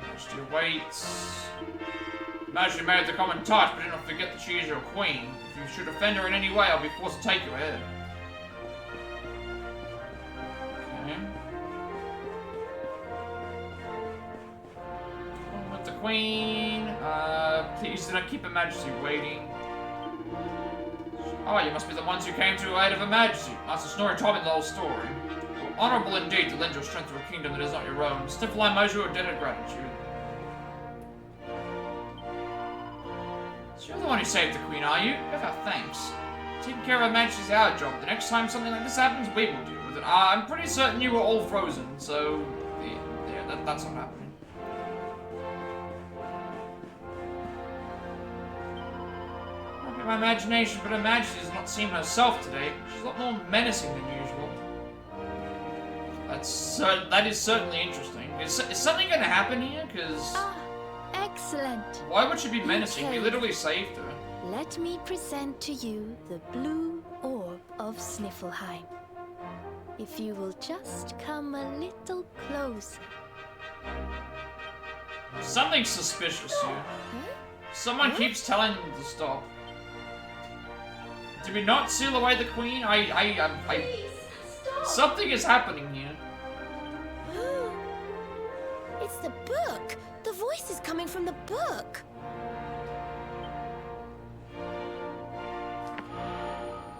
Majesty awaits. Majesty made the common touch, but do not forget that she is your queen. If you should offend her in any way, I'll be forced to take your head. Okay. With the Queen. Please do not keep Her Majesty waiting. Oh, you must be the ones who came to the aid of Her Majesty. Master Snorri told me the whole story. Well, honorable indeed to lend your strength to a kingdom that is not your own. Sniflheim owes you a debt of gratitude. So you're the one who saved the Queen, are you? You have our thanks. Taking care of Her Majesty is our job. The next time something like this happens, we will deal with it. I'm pretty certain you were all frozen, so... Yeah, that's not happening. Might be my imagination, but Her Majesty does not seem herself today. She's a lot more menacing than usual. That is certainly interesting. Is something going to happen here? Because... Excellent. Why would she be menacing? Okay. We literally saved her. Let me present to you the blue orb of Sniflheim. If you will just come a little closer. Something's suspicious here. Huh? Someone keeps telling them to stop. Did we not seal away the Queen? Please, stop. Something is happening here. It's the book. The voice is coming from the book.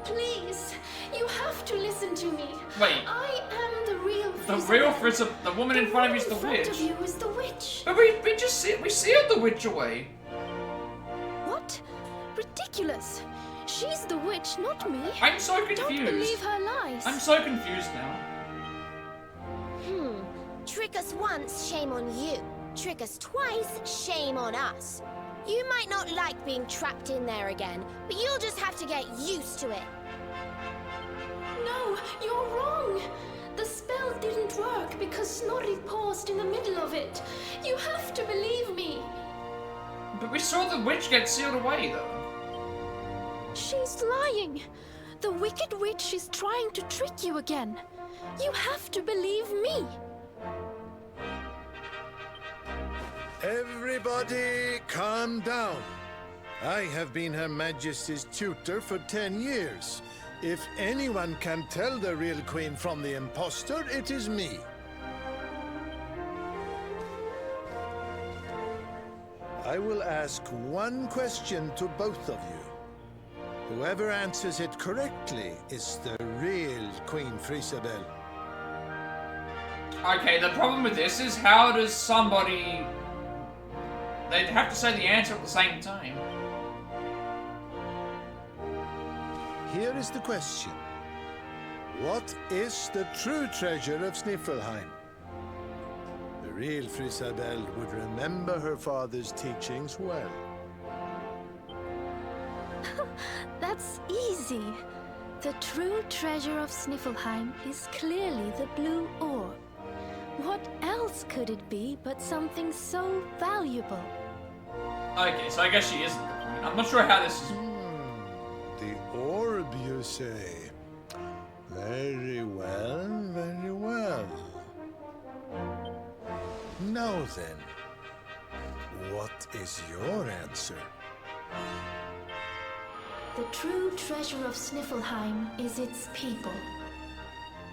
Please, you have to listen to me. Wait. I am the real The Frizz. real Frizz, the woman in front of you is the in front witch. of you is the witch. But we sealed the witch away. What? Ridiculous. She's the witch, not me. I'm so Don't confused. believe her lies. I'm so confused now. Trick us once, shame on you. Trick us twice, shame on us. You might not like being trapped in there again, but you'll just have to get used to it. No, you're wrong. The spell didn't work because Snorri paused in the middle of it. You have to believe me. But we saw the witch get sealed away, though. She's lying. The wicked witch is trying to trick you again. You have to believe me. Everybody, calm down. I have been Her Majesty's tutor for 10 years. If anyone can tell the real Queen from the impostor, it is me. I will ask one question to both of you. Whoever answers it correctly is the real Queen Frisabel. Okay, the problem with this is how does somebody... They'd have to say the answer at the same time. Here is the question. What is the true treasure of Sniflheim? The real Frisabel would remember her father's teachings well. That's easy. The true treasure of Sniflheim is clearly the blue orb. What else could it be but something so valuable? Okay, so I guess she isn't the queen. I'm not sure how this is... The orb, you say? Very well, very well. Now then, what is your answer? The true treasure of Sniflheim is its people.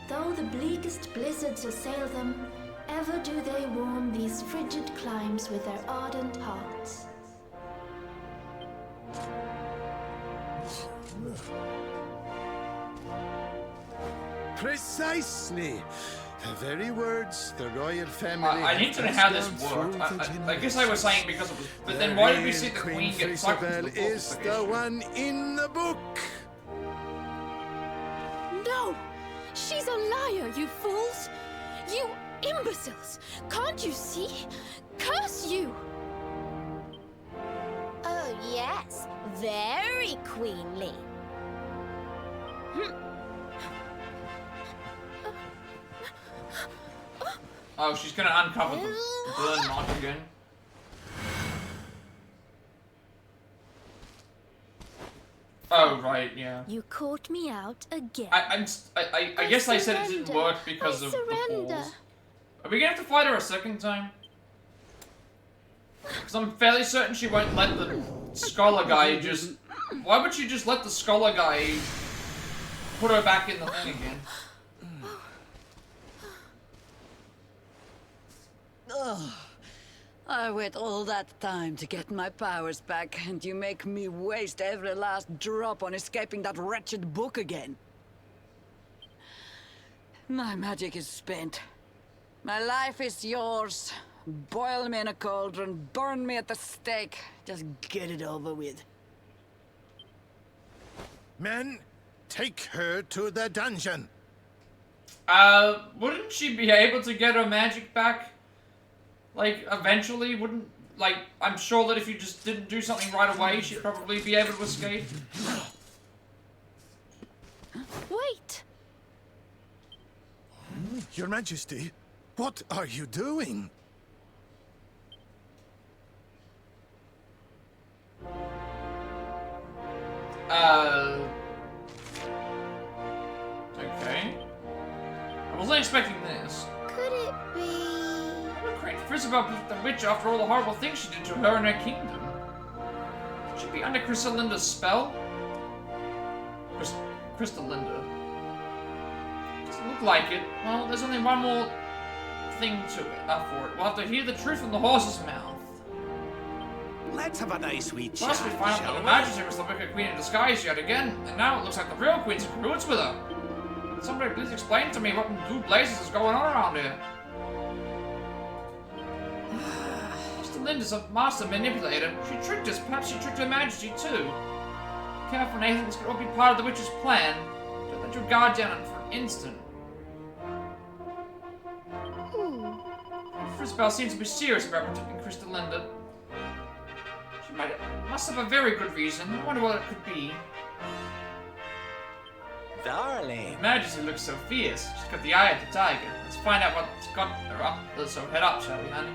Though the bleakest blizzards assail them, ever do they warm these frigid climes with their ardent hearts. Precisely! The very words the royal family... I need to know how this worked. I guess I was saying because it was... But then why did we see the queen get sucked into the book? Is the one in the book! No! She's a liar, you fools! You imbeciles! Can't you see? Curse you! Oh, yes. Very queenly. Oh, she's gonna uncover the burn mark again. Oh, right, yeah. You caught me out again. I guess I said it didn't work because of the balls. Are we gonna have to fight her a second time? Because I'm fairly certain she won't let the scholar guy just... Why would she just let the scholar guy put her back in the thing again? Ugh. I wait all that time to get my powers back, and you make me waste every last drop on escaping that wretched book again. My magic is spent. My life is yours. Boil me in a cauldron, burn me at the stake. Just get it over with. Men, take her to the dungeon. Wouldn't she be able to get her magic back? Like, eventually, wouldn't... Like, I'm sure that if you just didn't do something right away, she'd probably be able to escape. Wait! Your Majesty, what are you doing? Okay. I wasn't expecting this. Could it be... Great Frisabel the witch after all the horrible things she did to her and her kingdom. Could she be under Chrysalinda's spell? Chrysalinda. Doesn't look like it. Well, there's only one more thing to it, for it. We'll have to hear the truth from the horse's mouth. Let's have a nice wee chat, First we find out that shall the we? Majesty was the wicked queen in disguise yet again, and now it looks like the real queen's in cahoots with her. Can somebody please explain to me what in two blazes is going on around here? Linda's a master manipulator. She tricked us. Perhaps she tricked Her Majesty too. Careful, Nathan. This could all be part of the witch's plan. Don't let your guard down for an instant. Frisabel seems to be serious about protecting Chrysalinda. She must have a very good reason. I wonder what it could be. Darling. Her Majesty looks so fierce. She's got the eye of the tiger. Let's find out what's got her up. So head up, shall we, honey?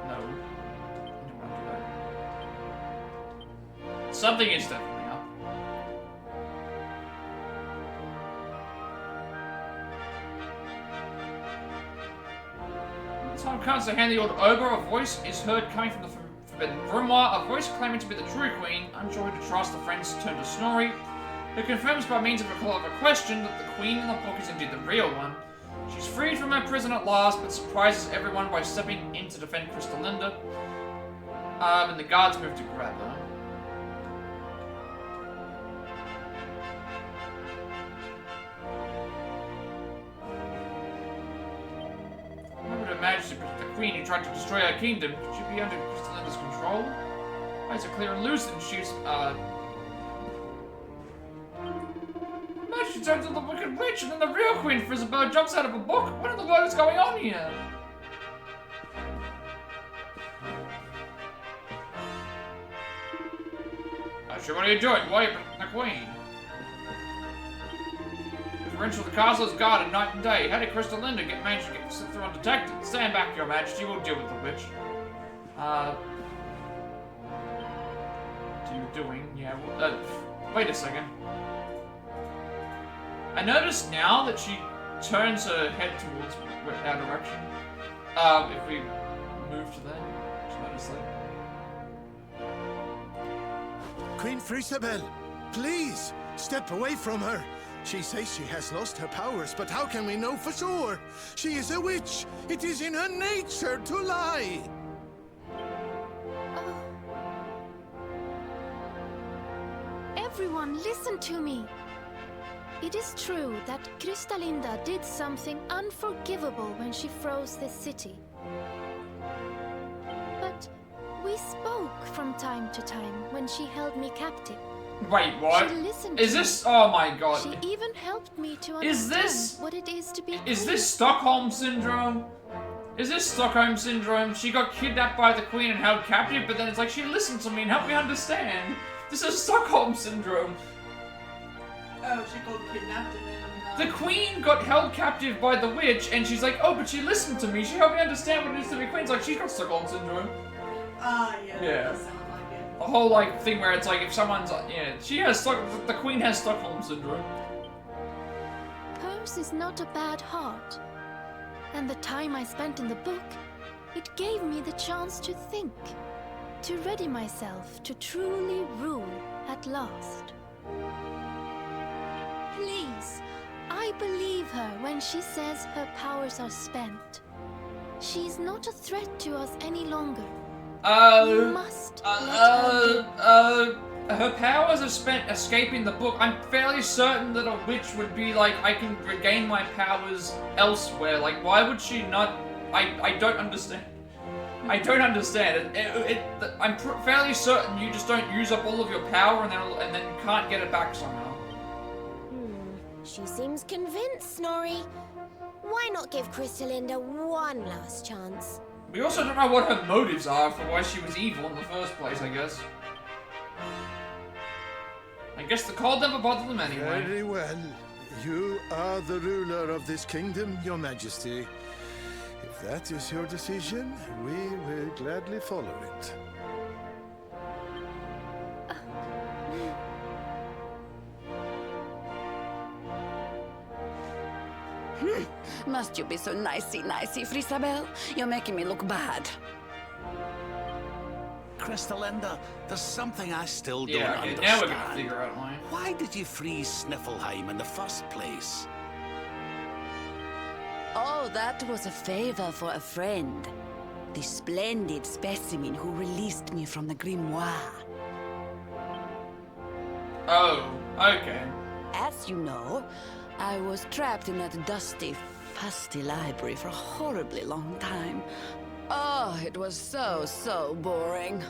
No. I don't want to do that. Something is definitely up. Time comes to hand the old ogre. A voice is heard coming from the forbidden grimoire. A voice claiming to be the true queen. Unsure who to trust, the friends turn to Snorri, who confirms by means of a call of a question that the queen in the book is indeed the real one. She's freed from her prison at last, but surprises everyone by stepping in to defend Chrysalinda. And the guards moved to grab her. Remember to Majesty, but the Queen who tried to destroy our kingdom, could she be under Crystallinda's control? Why is it clear and lucid? She's, Majesty turns into the Wicked Witch, and then the real Queen Frizzabird jumps out of a book. What in the world is going on here? What are you doing? Why are you protecting the Queen? The wrench of the castle is guarded night and day. How did Crystallinda manage to get slip through undetected? Stand back, Your Majesty. We'll deal with the witch. What are you doing? Yeah, well, wait a second. I noticed now that she turns her head towards our direction. If we move to there, just notice that. Queen Frizzabel, please, step away from her. She says she has lost her powers, but how can we know for sure? She is a witch. It is in her nature to lie. Everyone, listen to me. It is true that Crystallinda did something unforgivable when she froze this city. But we spoke from time to time when she held me captive. Wait, what? She listened is to this? me. Oh my god. She even helped me to Is understand this? what it is to be Is queen. this Stockholm Syndrome? Is this Stockholm Syndrome? She got kidnapped by the Queen and held captive, but then it's like she listened to me and helped me understand. This is Stockholm Syndrome. Oh, she got kidnapped and then... The Queen got held captive by the witch, and she's like, oh, but she listened to me. She helped me understand what it is to be queen. It's like, she's got Stockholm Syndrome. Ah, yeah, Yeah. that does sound like it. A whole, like, thing where it's like, if someone's, yeah, she has, the Queen has Stockholm Syndrome. Hers is not a bad heart. And the time I spent in the book, it gave me the chance to think. To ready myself to truly rule at last. Please, I believe her when she says her powers are spent. She's not a threat to us any longer. You must let her her powers are spent escaping the book. I'm fairly certain that a witch would be like, I can regain my powers elsewhere. Like, why would she not? I don't understand. I don't understand. I'm fairly certain you just don't use up all of your power and then you can't get it back somehow. She seems convinced, Snorri. Why not give Crystallinda one last chance? We also don't know what her motives are for why she was evil in the first place, I guess. I guess the cold never bothered them anyway. Very well. You are the ruler of this kingdom, Your Majesty. If that is your decision, we will gladly follow it. Must you be so nicey, Frizzabel? You're making me look bad. Crystallinda, there's something I still don't Yeah, okay, understand. now we're gonna figure out why. Why did you freeze Sniflheim in the first place? Oh, that was a favor for a friend. The splendid specimen who released me from the grimoire. Oh, okay. As you know, I was trapped in that dusty, fusty library for a horribly long time. Oh, it was so boring.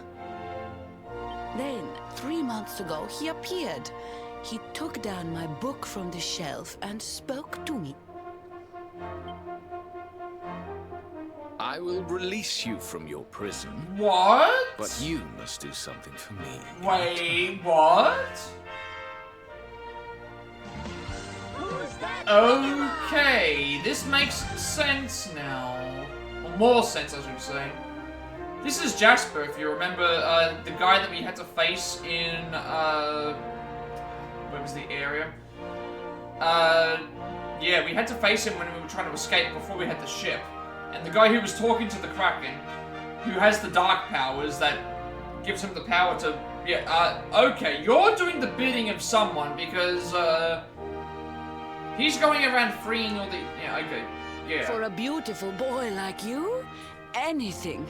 Then, 3 months ago, he appeared. He took down my book from the shelf and spoke to me. I will release you from your prison. What? But you must do something for me. Wait, what? Okay, this makes sense now. Or more sense, I should say. This is Jasper, if you remember, the guy that we had to face in, what was the area? Yeah, we had to face him when we were trying to escape before we had the ship. And the guy who was talking to the Kraken, who has the dark powers that gives him the power to, yeah, okay, you're doing the bidding of someone because, he's going around freeing all the, yeah, okay, yeah. For a beautiful boy like you, anything.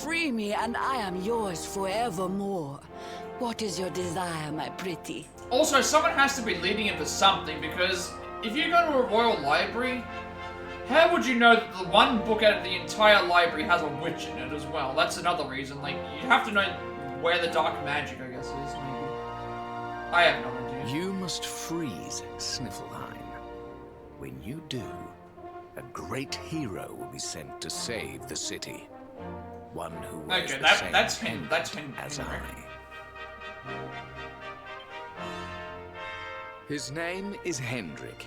Free me and I am yours forevermore. What is your desire, my pretty? Also, someone has to be leading him to something, because if you go to a royal library, how would you know that the one book out of the entire library has a witch in it as well? That's another reason. Like, you have to know where the dark magic, I guess, is, maybe. I have no idea. You must freeze Sniflheim. When you do, a great hero will be sent to save the city. One who wears Okay, the same that's him. That's him. as I. His name is Hendrik,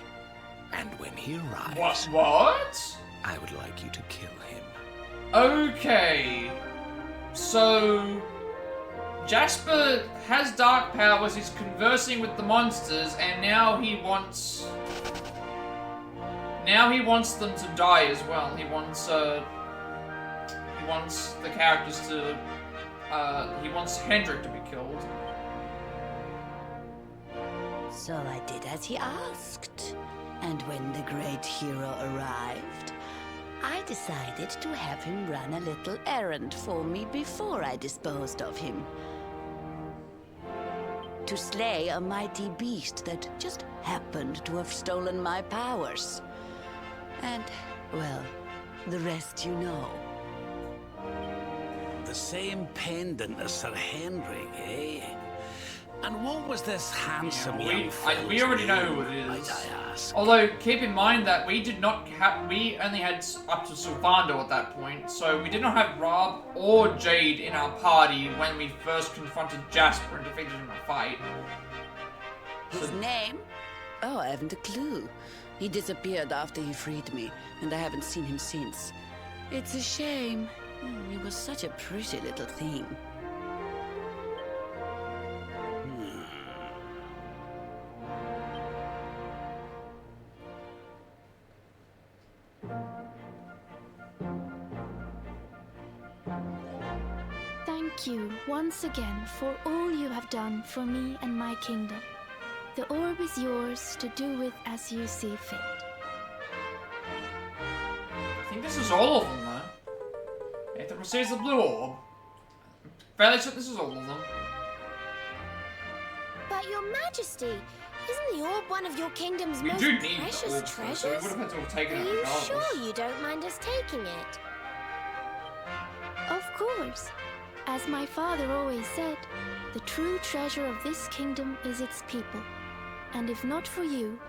and when he arrives, What? I would like you to kill him. Okay. So Jasper has dark powers, he's conversing with the monsters, and now he wants them to die as well. He wants the characters to he wants Hendrik to be killed. So I did as he asked. And when the great hero arrived, I decided to have him run a little errand for me before I disposed of him. To slay a mighty beast that just happened to have stolen my powers. And, well, the rest you know. The same pendant as Sir Hendrik, eh? And what was this handsome young fellow's we already know name, who it is. might I ask? Although, keep in mind that we only had up to Sylvando at that point, so we did not have Rob or Jade in our party when we first confronted Jasper and defeated him in a fight. His name? Oh, I haven't a clue. He disappeared after he freed me, and I haven't seen him since. It's a shame. He was such a pretty little thing. Thank you once again for all you have done for me and my kingdom. The orb is yours to do with as you see fit. I think this is all of them, though. If it receives the blue orb, I'm fairly certain this is all of them. But your majesty, isn't the orb one of your kingdom's We most do need precious orbs, though, so we treasures? would have had to have taken Are it you regardless. sure you don't mind us taking it? Of course. As my father always said, the true treasure of this kingdom is its people. And if not for you,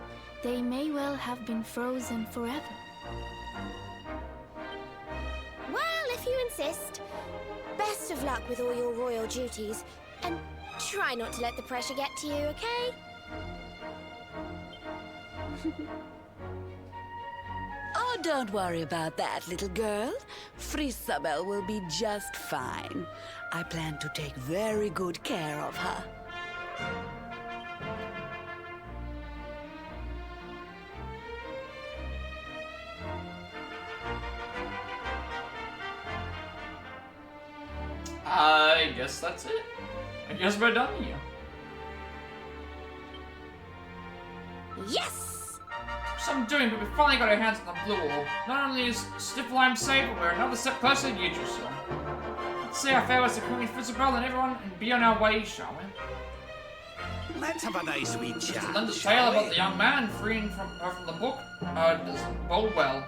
they may well have been frozen forever. Well, if you insist. Best of luck with all your royal duties. And try not to let the pressure get to you, okay? Oh, don't worry about that, little girl. Frisabel will be just fine. I plan to take very good care of her. I guess that's it. I guess we're done here. Yes! Some doing, but we finally got our hands on the blue orb. Not only is Sniflheim safe, but we're another step closer to Yggdrasil. Let's say our farewells to Queen Isabel and everyone and be on our way, shall we? Let's have a nice wee chat. Linda's shall tale we? about the young man freeing from the book doesn't bode well.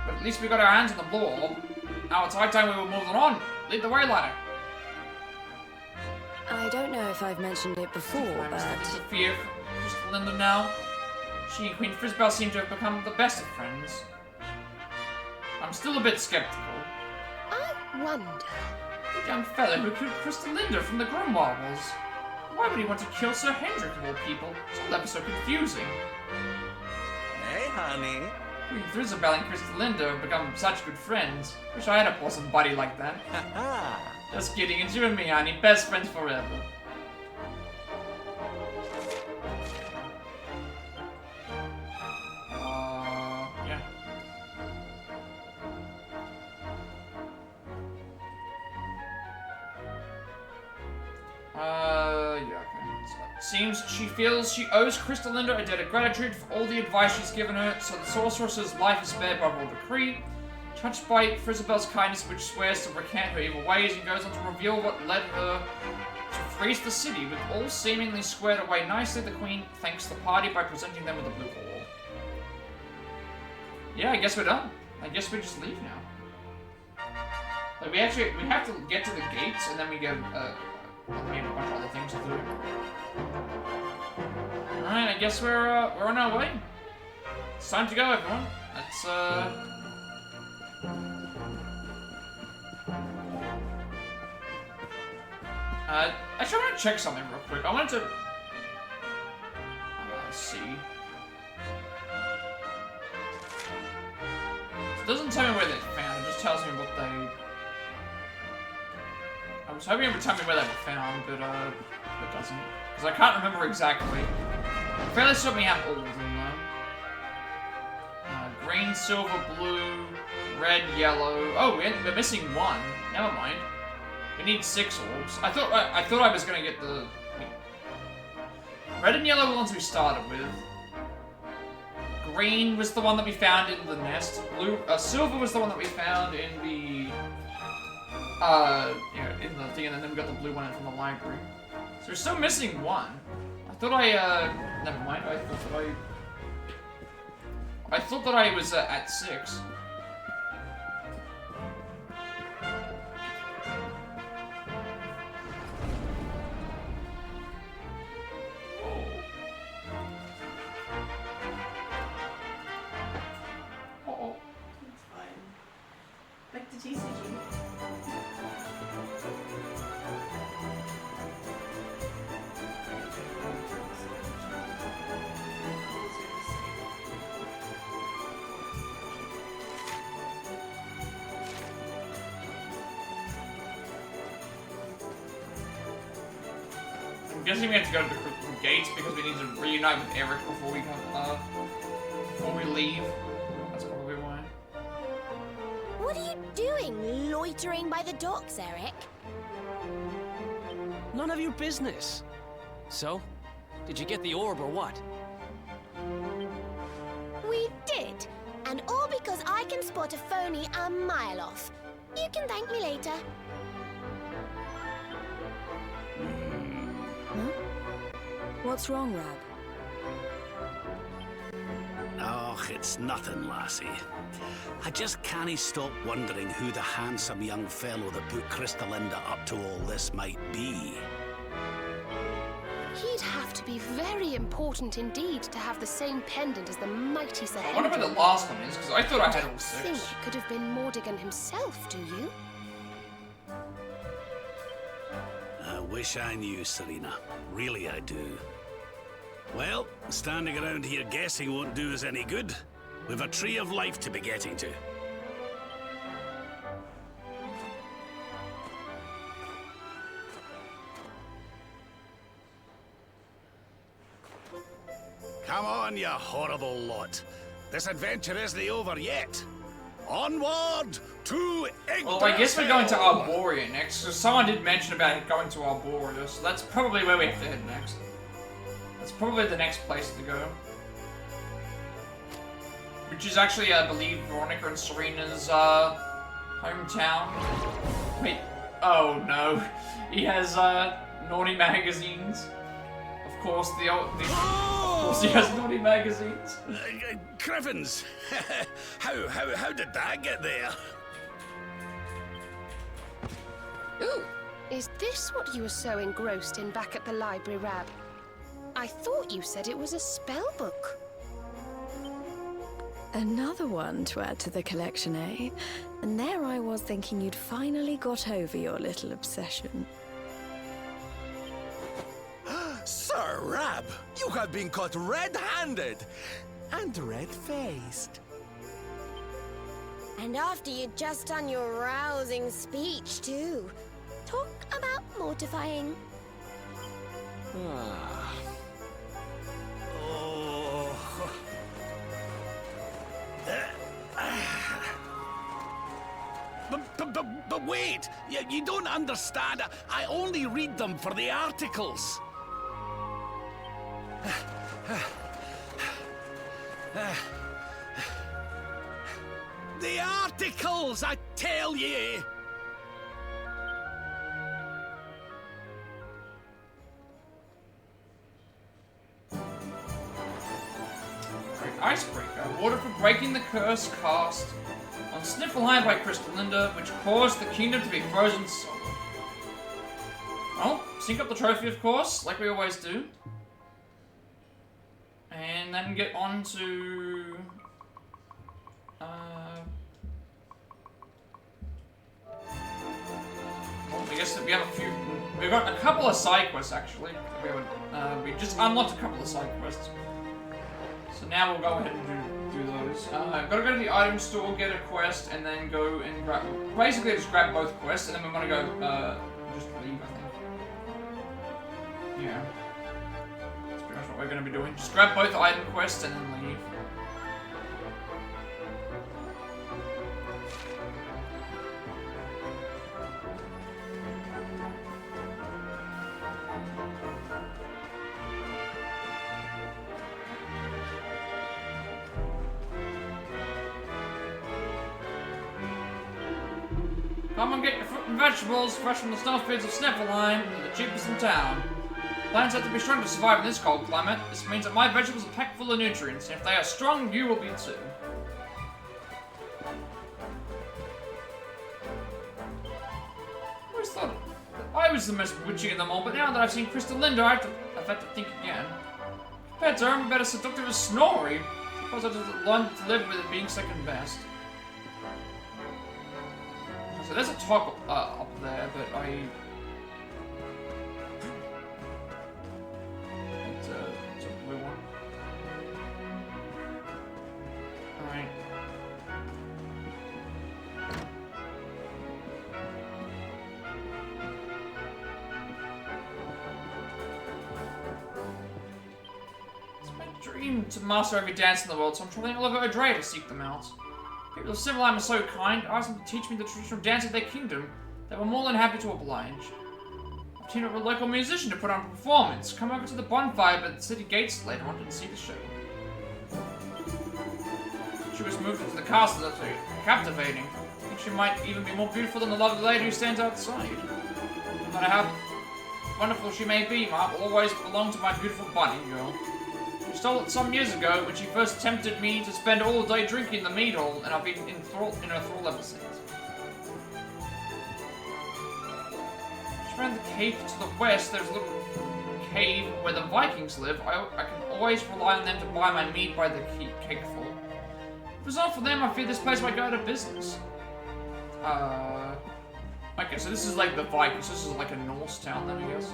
But at least we got our hands on the blue orb. Now it's high time we were moving on. Lead the way, ladder. I don't know if I've mentioned it before, I'm starting but to fear for just Linda now. She and Queen Frisbel seem to have become the best of friends. I'm still a bit skeptical. I wonder. The young fellow who killed Crystalinda from the Grimoires. Why would he want to kill Sir Hendrik of all people? It's all ever so confusing. Hey, honey. Queen Frisbel and Crystalinda have become such good friends. Wish I had a bosom buddy like that. Just kidding, it's you and me, honey. Best friends forever. Yeah. Yeah, okay. So, seems she feels she owes Crystalinda a debt of gratitude for all the advice she's given her, so the sorceress's life is spared by royal decree. Touched by Isabel's kindness, which swears to recant her evil ways and goes on to reveal what led her to freeze the city. With all seemingly squared away nicely, the Queen thanks the party by presenting them with a blue orb. Yeah, I guess we're done. I guess we just leave now. Like, we have to get to the gates, and then we get, a bunch of other things to do. Alright, I guess we're on our way. It's time to go, everyone. Let's, actually, I want to check something real quick. I wanted to... let's see. It doesn't tell me where they're found, it just tells me what they... I was hoping it would tell me where they were found, but, it doesn't. Because I can't remember exactly. I'm fairly certain we have all of them, though. Green, silver, blue, red, yellow... Oh, we're missing one. Never mind. We need 6 orbs. I thought I was gonna get the... Red and yellow were the ones we started with. Green was the one that we found in the nest. Blue, silver was the one that we found in the, in the thing, and then we got the blue one in from the library. So we're still missing one. I thought never mind. I thought that I was at 6. I'm guessing we have to go to the gates because we need to reunite with Eric before we leave. That's probably why. What are you doing, loitering by the docks, Eric? None of your business. So, did you get the orb or what? We did, and all because I can spot a phony a mile off. You can thank me later. What's wrong, Rab? Oh, it's nothing, lassie. I just can't stop wondering who the handsome young fellow that put Crystalinda up to all this might be. He'd have to be very important indeed to have the same pendant as the mighty Sir I wonder where the last one is, because I thought I had all 6. I think it could have been Mordigan himself, do you? I wish I knew, Serena. Really, I do. Well, standing around here guessing won't do us any good. We've a tree of life to be getting to. Come on, you horrible lot. This adventure isn't over yet. Onward to Yggdrasil! Well, I guess we're going to Arborea next, because someone did mention about it going to Arborea, so that's probably where we have to head next. That's probably the next place to go. Which is actually, I believe, Veronica and Serena's, hometown. Wait, oh no. He has, naughty magazines. Of course, of course he has naughty magazines. Crivens! how did that get there? Ooh, is this what you were so engrossed in back at the library, Rab? I thought you said it was a spell book. Another one to add to the collection, eh? And there I was thinking you'd finally got over your little obsession. Sir Rab, you have been caught red-handed and red-faced. And after you'd just done your rousing speech, too. Talk about mortifying. But wait! You don't understand. I only read them for the articles. The articles! tentacles, I tell ye! Icebreaker. Awarded for breaking the curse cast on Sniflheim by Crystalinda, which caused the kingdom to be frozen solid. Well, sync up the trophy, of course, like we always do. And then get on to... well, I guess that we have a few... We've got a couple of side quests, actually. We just unlocked a couple of side quests. So now we'll go ahead and do those. Gotta go to the item store, get a quest, and then go and grab... Basically, just grab both quests, and then we're gonna go, just leave, I think. Yeah. That's pretty much what we're gonna be doing. Just grab both item quests, and then leave. Come and get your fruit and vegetables fresh from the snow fields of Sniflheim. They're the cheapest in town. Plants have to be strong to survive in this cold climate. This means that my vegetables are packed full of nutrients, and if they are strong, you will be too. I always thought I was the most witchy of them all, but now that I've seen Crystalinda, I've had to think again. Compared to her, I'm about as seductive as Snorri. I suppose I just learned to live with it being second best. So there's a top up there, but it's a blue one. Alright. It's my dream to master every dance in the world, so I'm traveling all over Yggdrasil to seek them out. People of Sniflheim are so kind. I asked them to teach me the traditional dance of their kingdom. They were more than happy to oblige. I've teamed up with a local musician to put on a performance. Come over to the bonfire by the city gates later on to see the show. She was moved into the castle. That's captivating. I think she might even be more beautiful than the lovely lady who stands outside. No matter how wonderful she may be, Mark will always belong to my beautiful bunny girl. She stole it some years ago when she first tempted me to spend all day drinking the mead hall, and I've been in her thrall ever since. Just around the cave to the west, there's a little cave where the Vikings live. I can always rely on them to buy my mead by the cakeful. If it was not for them, I fear this place might go out of business. Okay, so this is like the Vikings. This is like a Norse town then, I guess.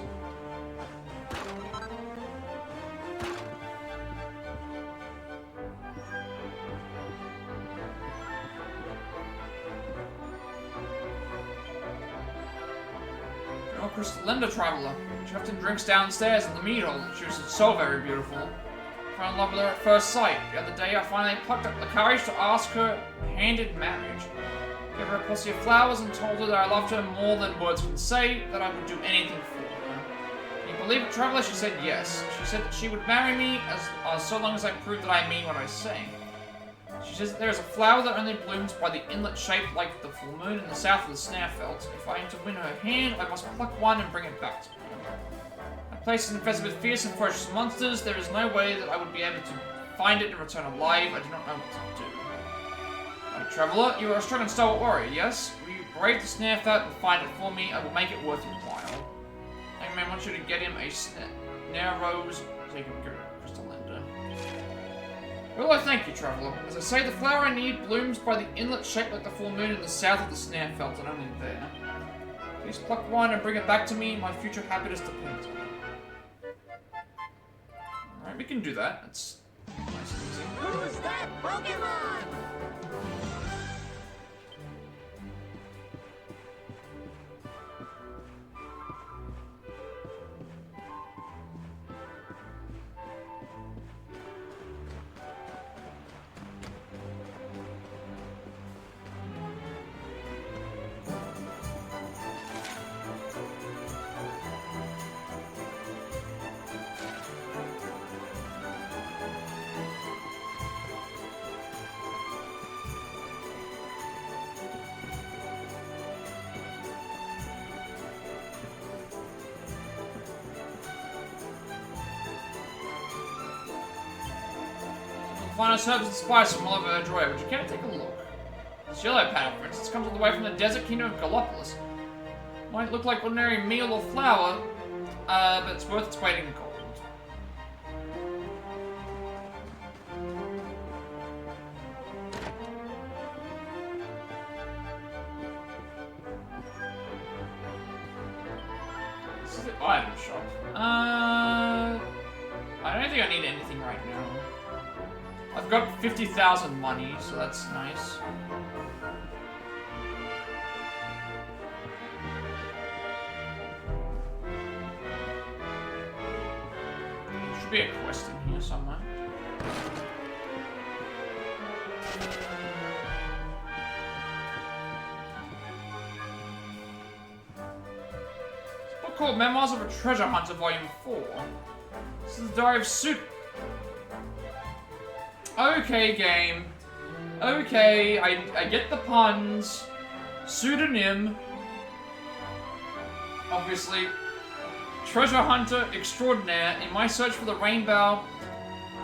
Crystalinda traveler. She often drinks downstairs in the mead hall. She was so very beautiful. I fell in love with her at first sight. The other day I finally plucked up the courage to ask her hand in marriage. Gave her a pussy of flowers and told her that I loved her more than words can say, that I would do anything for her. Can you believe it, traveler? She said yes. She said that she would marry me so long as I proved that I mean what I say. She says that there is a flower that only blooms by the inlet shaped like the full moon in the south of the Snarfelt. If I am to win her hand, I must pluck one and bring it back to her. My place is infested with fierce and ferocious monsters. There is no way that I would be able to find it and return alive. I do not know what to do. Traveler, you are a strong and stalwart warrior, yes? Will you brave the Snarfelt and find it for me? I will make it worth your while. Hangman wants you to get him a snare rose so you can get Crystalinda. Well, I thank you, traveler. As I say, the flower I need blooms by the inlet shaped like the full moon in the south of the Snarfelt, and only there. Please pluck one and bring it back to me. My future happiness depends on it. Alright, we can do that. That's nice and easy. Who's that Pokemon? finest herbs and spices from all over Yggdrasil. Would you care to take a look? This yellow powder, for instance, comes all the way from the desert kingdom of Gallopolis. Might look like ordinary meal or flour, but it's worth its weight in gold. This is the item shop. I don't think I need anything right now. I've got 50,000 money, so that's nice. There should be a quest in here somewhere. It's a book called Memoirs of a Treasure Hunter, Volume 4. This is the Diary of Suit. Okay, game. Okay, I get the puns. Pseudonym. Obviously. Treasure hunter extraordinaire. In my search for the rainbow,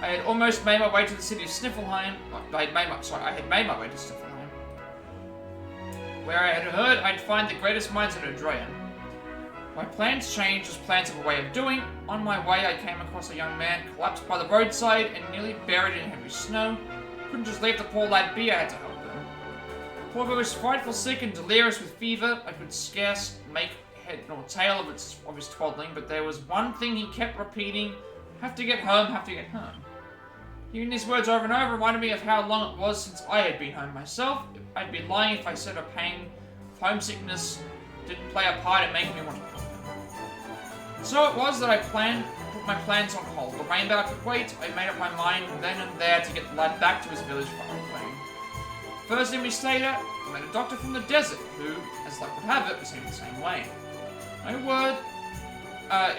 I had almost made my way to the city of Sniflheim. I had made my way to Sniflheim. Where I had heard I'd find the greatest minds in Yggdrasil. My plans changed as plans have a way of doing. On my way, I came across a young man collapsed by the roadside and nearly buried in heavy snow. Couldn't just leave the poor lad be, I had to help him. Poor boy was frightful sick and delirious with fever. I could scarce make head nor tail of his twaddling, but there was one thing he kept repeating: have to get home, have to get home. Hearing these words over and over reminded me of how long it was since I had been home myself. I'd be lying if I said a pang of homesickness didn't play a part in making me want to help him. So it was that I put my plans on hold. The rainbow could wait. I made up my mind then and there to get the lad back to his village far away. First inn we stayed at, I met a doctor from the desert who, as luck would have it, was heading the same way. My word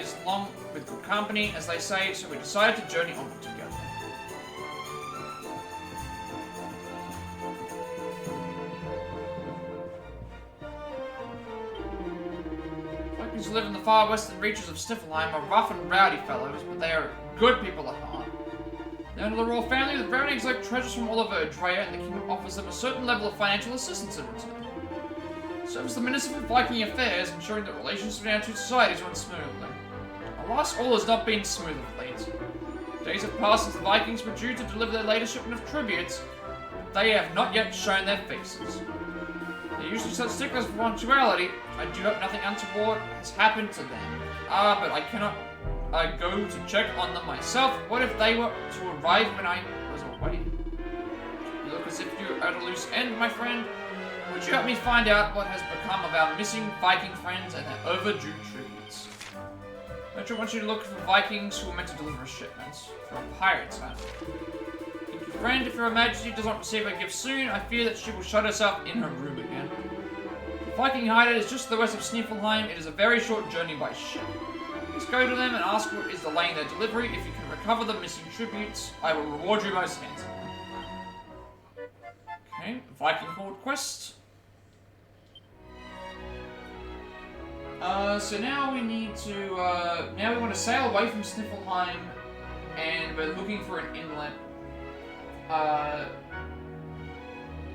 is long with good company, as they say, so we decided to journey onward together. Vikings who live in the far western reaches of Sniflheim are rough and rowdy fellows, but they are good people at heart. They're under the royal family with varying exotic treasures from all over Yggdrasil, and the kingdom offers them a certain level of financial assistance in return. Serves the Minister for Viking Affairs, ensuring that relations between our two societies run smoothly. Alas, all has not been smooth of late. Days have passed since the Vikings were due to deliver their latest shipment of tributes, but they have not yet shown their faces. They're usually such sticklers for punctuality. I do hope nothing untoward has happened to them. But I cannot go to check on them myself. What if they were to arrive when I was away? You look as if you are at a loose end, my friend. Would you help me find out what has become of our missing Viking friends and their overdue tributes? Metro wants you to look for Vikings who were meant to deliver shipments for a pirate's hunt. Thank you, friend. If your majesty does not receive her gift soon, I fear that she will shut herself in her room again. The Viking hideout is just to the west of Sniflheim. It is a very short journey by ship. Please go to them and ask what is delaying their delivery. If you can recover the missing tributes, I will reward you most handsomely. Okay, Viking Horde quest. So now we need to, now we want to sail away from Sniflheim, and we're looking for an inlet.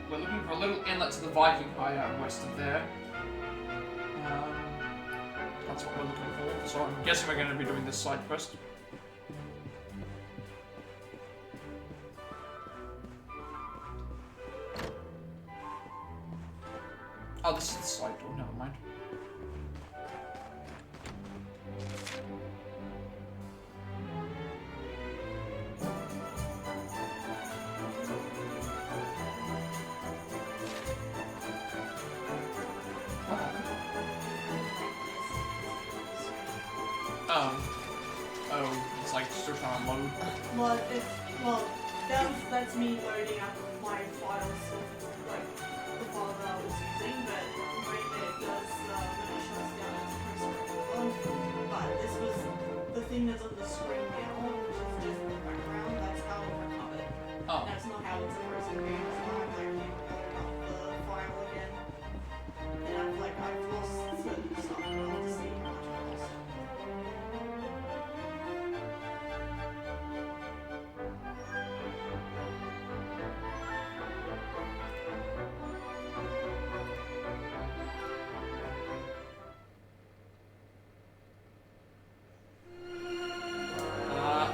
We're looking for a little inlet to the Viking hideout west of there. That's what we're looking for, so I'm guessing we're going to be doing this side quest. Oh, this is the side door, never mind. Oh, it's like still trying to load. Well, that's me loading up my files of like the file that I was using, but right there it does when it shuts down as press. But this was the thing that's on the screen now, which is just the background. That's how I recovered. Oh. That's not how it's supposed to be. So I'm actually loading up the file again, and I've lost certain stuff. I'll have to see how much I lost.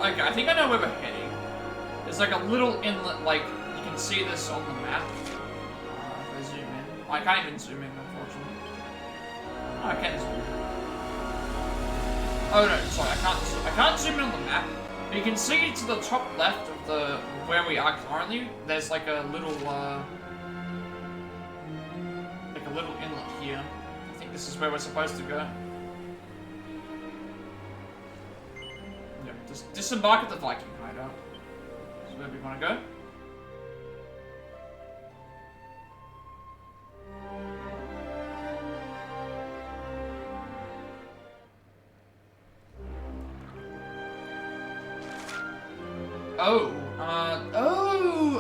Okay, I think I know where we're heading. There's like a little inlet, like, you can see this on the map. If I zoom in. I can't even zoom in, unfortunately. Oh, I can zoom in. Oh no, sorry, I can't zoom in on the map. But you can see to the top left of the where we are currently, there's like a little inlet here. I think this is where we're supposed to go. Yep, just disembark at the Viking hideout. This is where we want to go.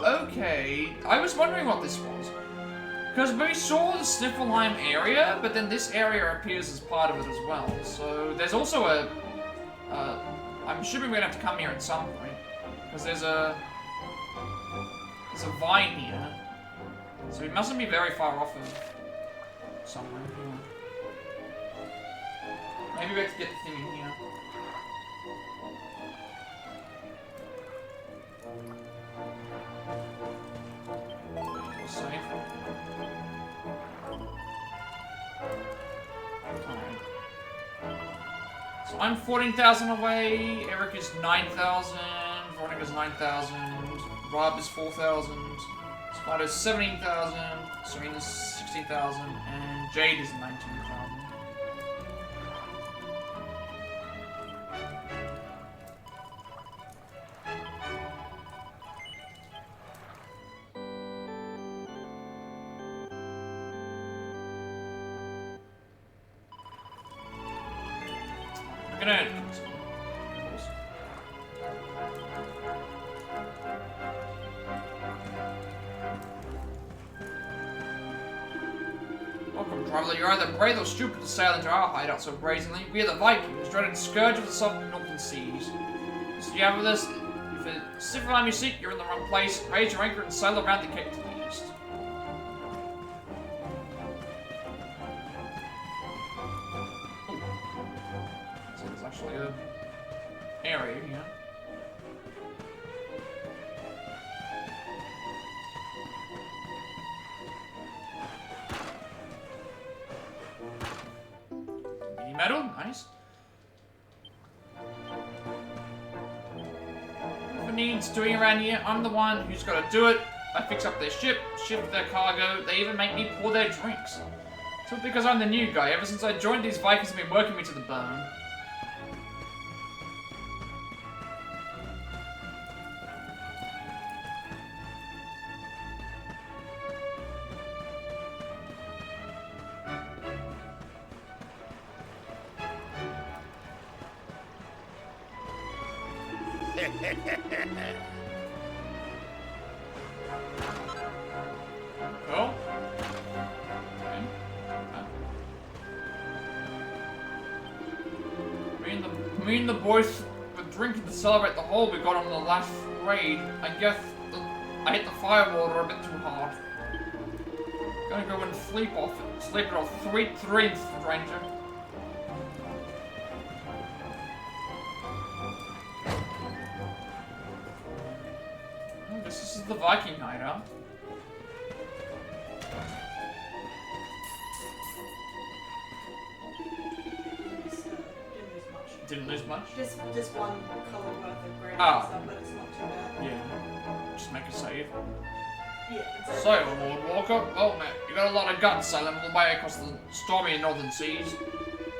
Okay. I was wondering what this was. Because we saw the Sniflheim area, but then this area appears as part of it as well. So there's also a... I'm assuming we're going to have to come here at some point. Because there's a vine here. So we mustn't be very far off of somewhere here. Maybe we have to get the thing in here. Safe. Alright. So I'm 14,000 away, Eric is 9,000, Veronica's 9,000, Rob is 4,000, Spider's 17,000, Serena's 16,000, and Jade is 19,000. Welcome, traveler. You're either brave or stupid to sail into our hideout so brazenly. We are the Vikings, dreaded scourge of the southern northern seas. So you have with us, if the Sniflheim you seek, you're in the wrong place. Raise your anchor and sail around the cape to the east. So there's actually a area here. Metal, nice. If it needs doing around here, I'm the one who's got to do it. I fix up their ship, shift their cargo, they even make me pour their drinks. So because I'm the new guy, ever since I joined these Vikings have been working me to the bone. Oh. Okay. Me and the boys were drinking to celebrate the haul we got on the last raid. I guess I hit the firewater a bit too hard. Gonna go and sleep it off. Sweet dreams, stranger. This is the Viking hideout. Didn't lose much? Just one colour worth of green Ah. stuff, but it's not too bad. Yeah. Just make a save. Yeah, exactly. So, Lord Walker, well, mate, you got a lot of guts sailing all the way across the stormy northern seas.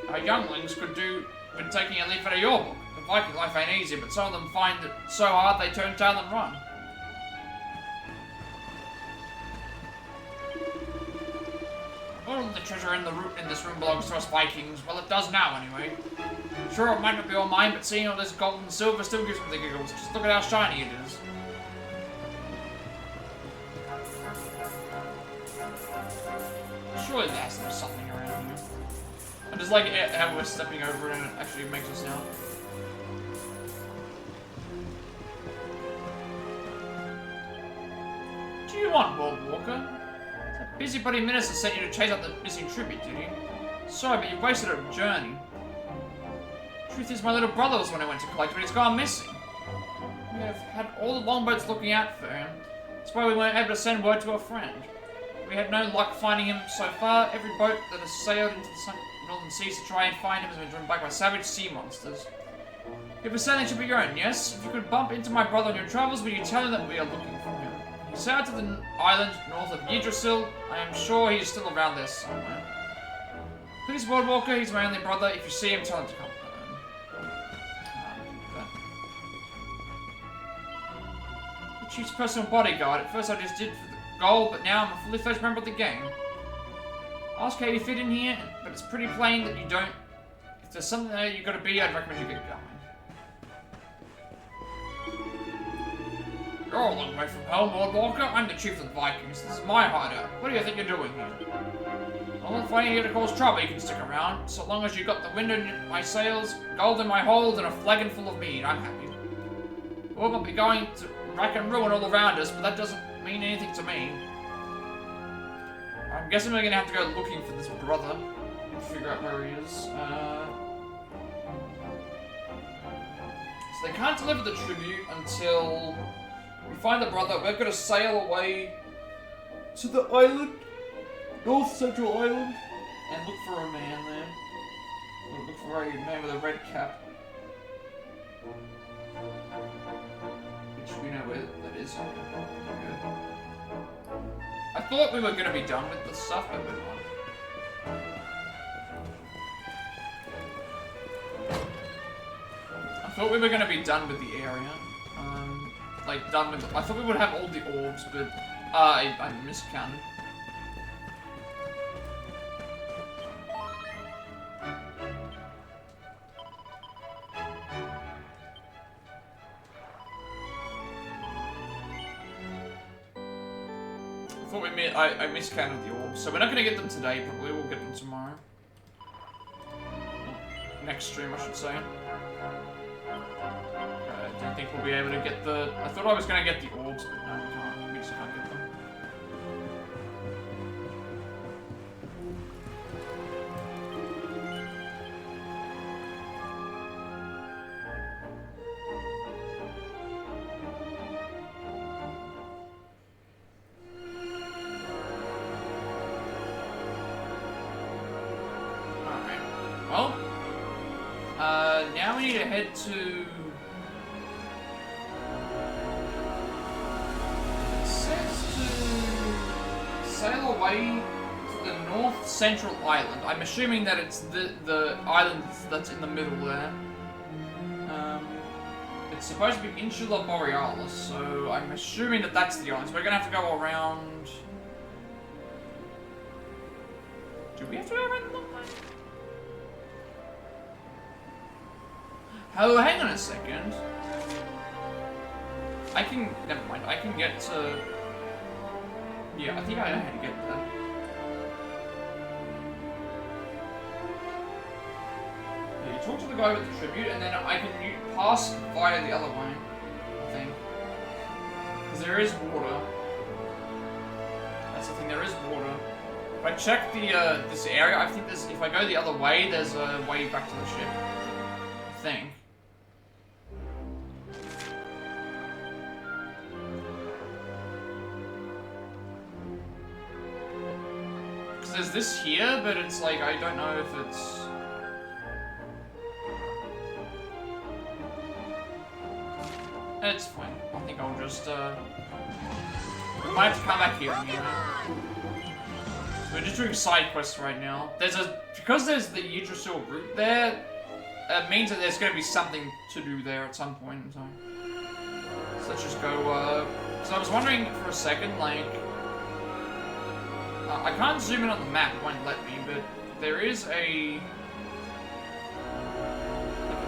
Our younglings could do with taking a leaf out of your book. The Viking life ain't easy, but some of them find it so hard they turn tail and run. All the treasure in this room belongs to us Vikings. Well, it does now, anyway. Sure, it might not be all mine, but seeing all this gold and silver still gives me the giggles. Just look at how shiny it is. Surely there's something around here. I just like how we're stepping over it and it actually makes a sound. What do you want, Lord Walker? That busybody minister sent you to chase out the missing tribute, did he? Sorry, but you've wasted a journey. Truth is, my little brother was when I went to collect, but he's gone missing. We have had all the longboats looking out for him. That's why we weren't able to send word to a friend. We had no luck finding him so far. Every boat that has sailed into the northern seas to try and find him has been driven back by savage sea monsters. Your sailing should be your own, yes? If you could bump into my brother on your travels, will you tell him that we are looking for him? He sailed to the island north of Yggdrasil. I am sure he is still around there somewhere. Please, Boardwalker, he's my only brother. If you see him, tell him to come home. The chief's personal bodyguard. At first I just did for the goal, but now I'm a fully fledged member of the gang. Ask how you fit in here, but it's pretty plain that you don't. If there's something that you gotta be, I'd recommend you get going. You're a long way from home, Lord Walker. I'm the chief of the Vikings. This is my hideout. What do you think you're doing here? Well, if I'm here to cause trouble, you can stick around. So long as you got the wind in my sails, gold in my hold, and a flagon full of mead, I'm happy. We won't be going to rack and ruin all around us, but that doesn't mean anything to me. I'm guessing we're gonna have to go looking for this brother and figure out where he is. So they can't deliver the tribute until we find the brother. We've got to sail away to the island, North Central Island, and look for a man there. We'll look for a man with a red cap. Which we know where that is. Good. I thought we were going to be done with this stuff, but we're not. I thought we were going to be done with the area. Like, done with I thought we would have all the orbs, but I miscounted. I miscounted the orbs, so we're not going to get them today, probably we'll get them tomorrow. Next stream, I should say. I don't think we'll be able to get the... I thought I was going to get the orbs, but no, we can't. We just can't get them. Now we need to head to... It says to sail away to the North Central Island. I'm assuming that it's the island that's in the middle there. It's supposed to be Insula Borealis, so I'm assuming that that's the island. So we're gonna have to go around... Do we have to go around the island? Oh, hang on a second. I can... Never mind. I can get to... Yeah, I think I know how to get there. Yeah, you talk to the guy with the tribute, and then I can pass via the other way, I think. Because there is water. That's the thing, there is water. If I check the this area, I think there's... If I go the other way, there's a way back to the ship. I think. There's this here, but it's like, I don't know if it's... It's fine. I think I'll just, we might have to come back here anyway. We're just doing side quests right now. Because there's the Yggdrasil route there, it means that there's going to be something to do there at some point in time. So let's just go, so I was wondering for a second, like... I can't zoom in on the map, it won't let me, but there is a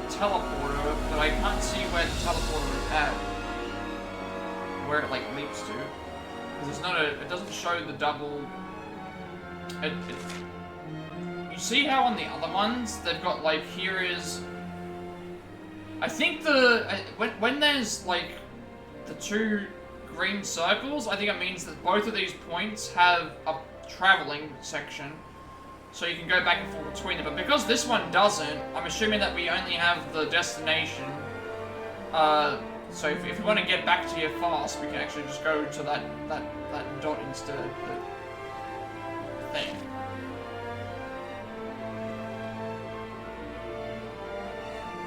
teleporter, but I can't see where the teleporter is at. Where it, like, leaps to. Because it's not it doesn't show the double... You see how on the other ones, they've got, like, here is... I think when there's, like, the two green circles, I think it means that both of these points have a traveling section, so you can go back and forth between them. But because this one doesn't, I'm assuming that we only have the destination So if you want to get back to here fast, we can actually just go to that dot instead. The thing.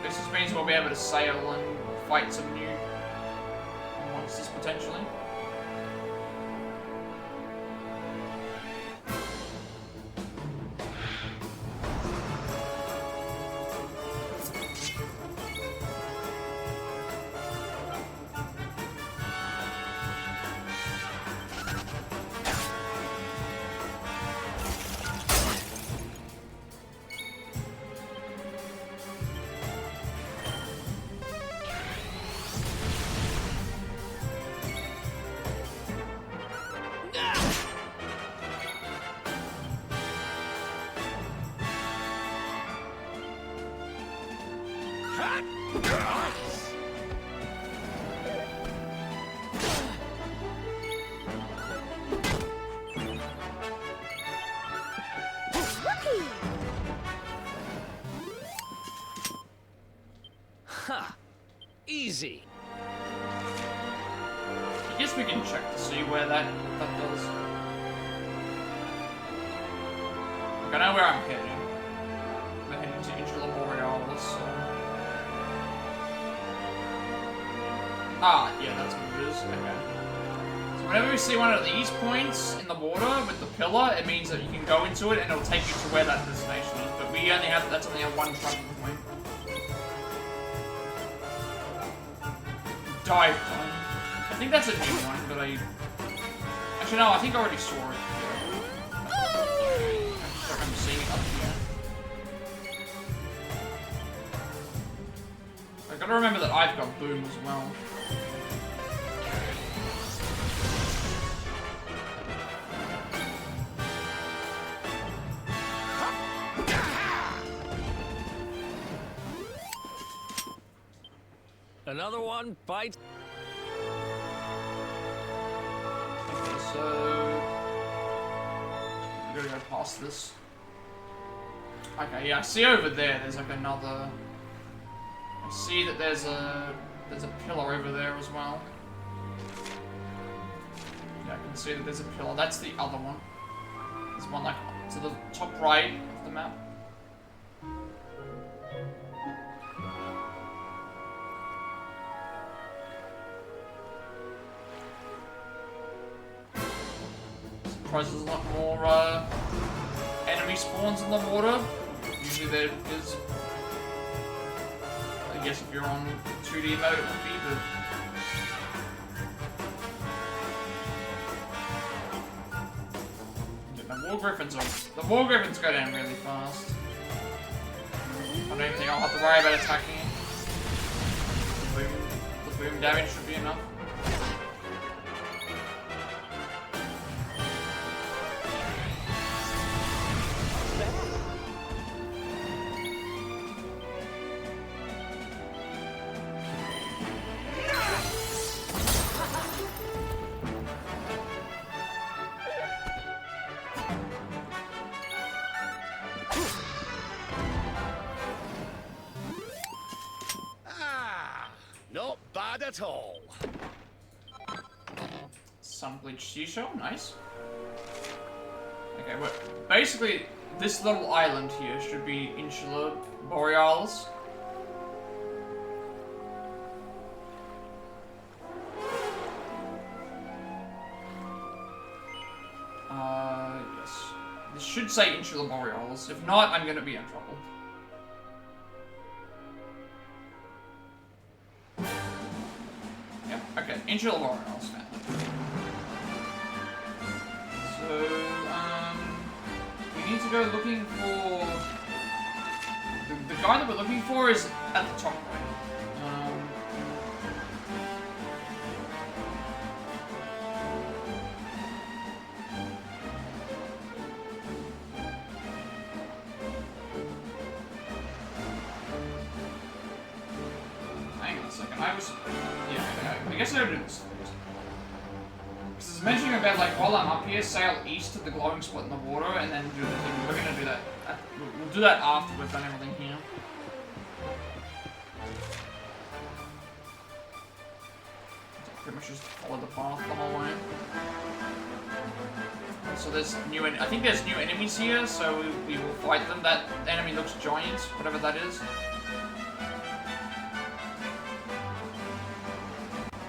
This just means we'll be able to sail and fight some new monsters potentially. Ha! Easy. I guess we can check to see where that does. I know where I'm heading. We're heading to Borealis, so... Ah, yeah, that's what it is. Okay. So whenever we see one of these points in the water with the pillar, it means that you can go into it and it'll take you to where that destination is. But we only have, that's only a one travel point. Dive time. I think that's a new one, but actually no, I think I already saw it. I'm seeing it up here. I gotta remember that I've got boom as well. Another one bites. Okay, so I'm gonna go past this. Okay, yeah, I see over there. There's like another. I see that there's a pillar over there as well. Yeah, I can see that there's a pillar. That's the other one. There's one like to the top right of the map. Surprised there's a lot more enemy spawns in the water. Usually there is. I guess if you're on 2D mode it would be, but the War Griffins go down really fast. I don't think I'll have to worry about attacking it. The boom damage should be enough. At all. Sun-bleached seashell, nice. Okay, well, basically, this little island here should be Insular Borealis. Yes. This should say Insular Borealis. If not, I'm gonna be in trouble. Okay, Insular Borealis now. So, we need to go looking for... The guy that we're looking for is at the top right. Hang on a second, I guess I gotta do this first. Because it's mentioning about, like, while I'm up here, sail east to the glowing spot in the water, and then do the thing. We're gonna do that. We'll do that after we've done everything here. pretty much just follow the path the whole way. So there's I think there's new enemies here, so we will fight them. That enemy looks giant, whatever that is.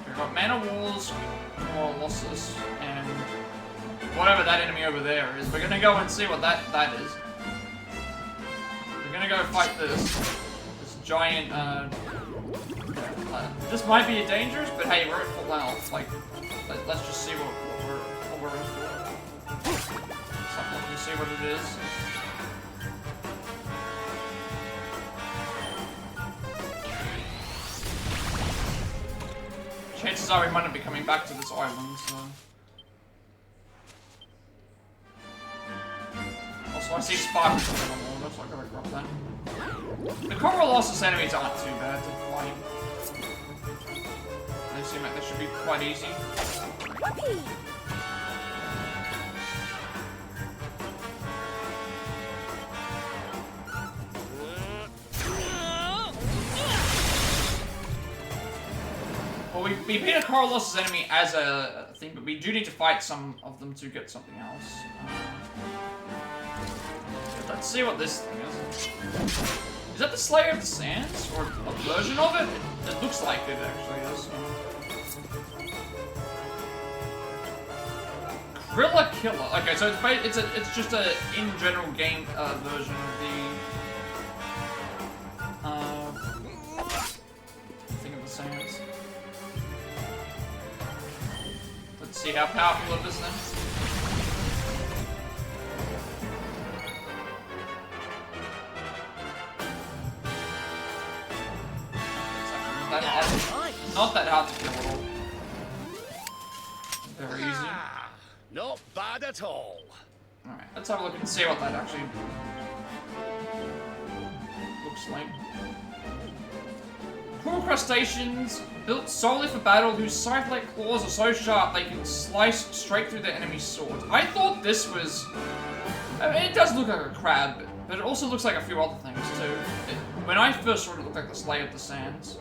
We've got mana walls, Colossus, and whatever that enemy over there is. We're gonna go and see what that is. We're gonna go fight this giant, this might be dangerous, but hey, we're at full health. Like, let's just see what we're in for. Let's look and see what it is. Chances are we might not be coming back to this island, so... Also, I see sparkles on the wall, so I gotta grab that. The Colossus enemies aren't too bad to fight. They seem like they should be quite easy. Well, we beat a Colossus enemy as a thing, but we do need to fight some of them to get something else. Let's see what this thing is. Is that the Slayer of the Sands? Or a version of it? It looks like it actually is. Krilla Killer. Okay, so it's just a in general game version of the thing of the Sands. Let's see how powerful it is then. Not that hard to kill at all. Very easy. Not bad at all. Alright, let's have a look and see what that actually looks like. Cruel crustaceans, built solely for battle, whose scythe-like claws are so sharp they can slice straight through the enemy's sword. I thought this was... I mean, it does look like a crab, but it also looks like a few other things too. When I first saw it, it looked like the Slayer of the Sands.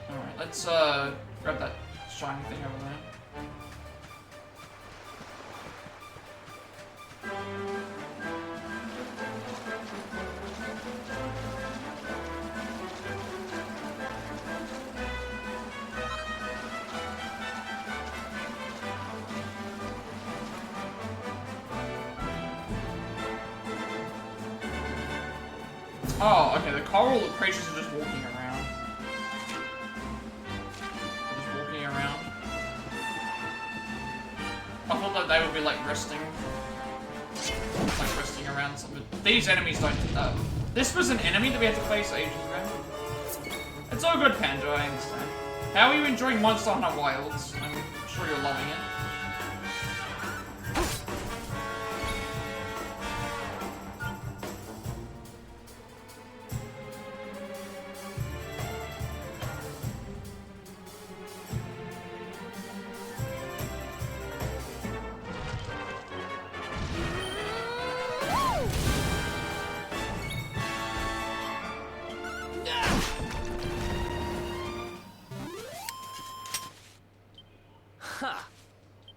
Alright, let's grab that shiny thing over there. Oh, okay, the coral creatures are just walking around. They're just walking around. I thought that they would be like resting. Like resting around something. These enemies don't... this was an enemy that we had to face ages ago. It's all good, Panda, I understand. How are you enjoying Monster Hunter Wilds? I'm sure you're loving it.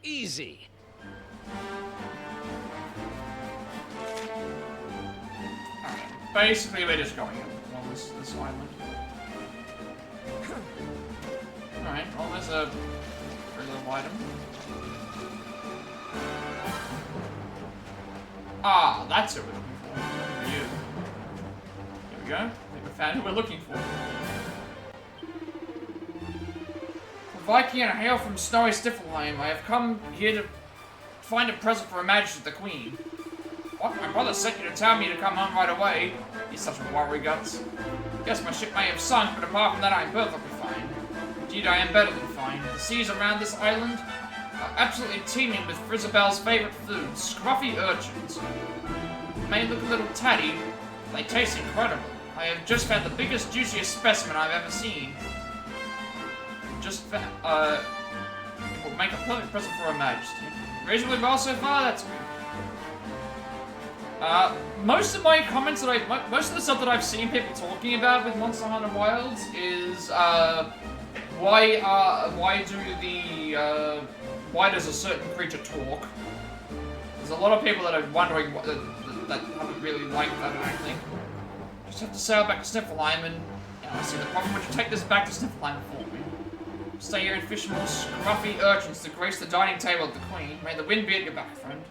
Easy. Alright, basically we're just going along this island. Alright, well there's a pretty little item. Ah, that's what we're looking for. For you. Here we go. I think we found who we're looking for. Viking and hail from snowy Sniflheim. I have come here to find a present for Her Majesty the Queen. What? My brother sent you to tell me to come home right away. He's such a worry guts. Guess my ship may have sunk, but apart from that I am perfectly fine. Indeed, I am better than fine. The seas around this island are absolutely teeming with Frizzabel's favorite food, scruffy urchins. They may look a little tatty, but they taste incredible. I have just found the biggest, juiciest specimen I've ever seen. It will make a perfect present for Her Majesty. Reasonably well so far, that's good. Most of my comments that most of the stuff that I've seen people talking about with Monster Hunter Wilds is, why does a certain creature talk? There's a lot of people that are wondering what, that haven't really liked that, I don't think. Just have to sail back to Sniflheim and, I see the problem. Would you take this back to Sniflheim for me? Stay here and fish more scruffy urchins to grace the dining table of the Queen. May the wind be at your back, friend.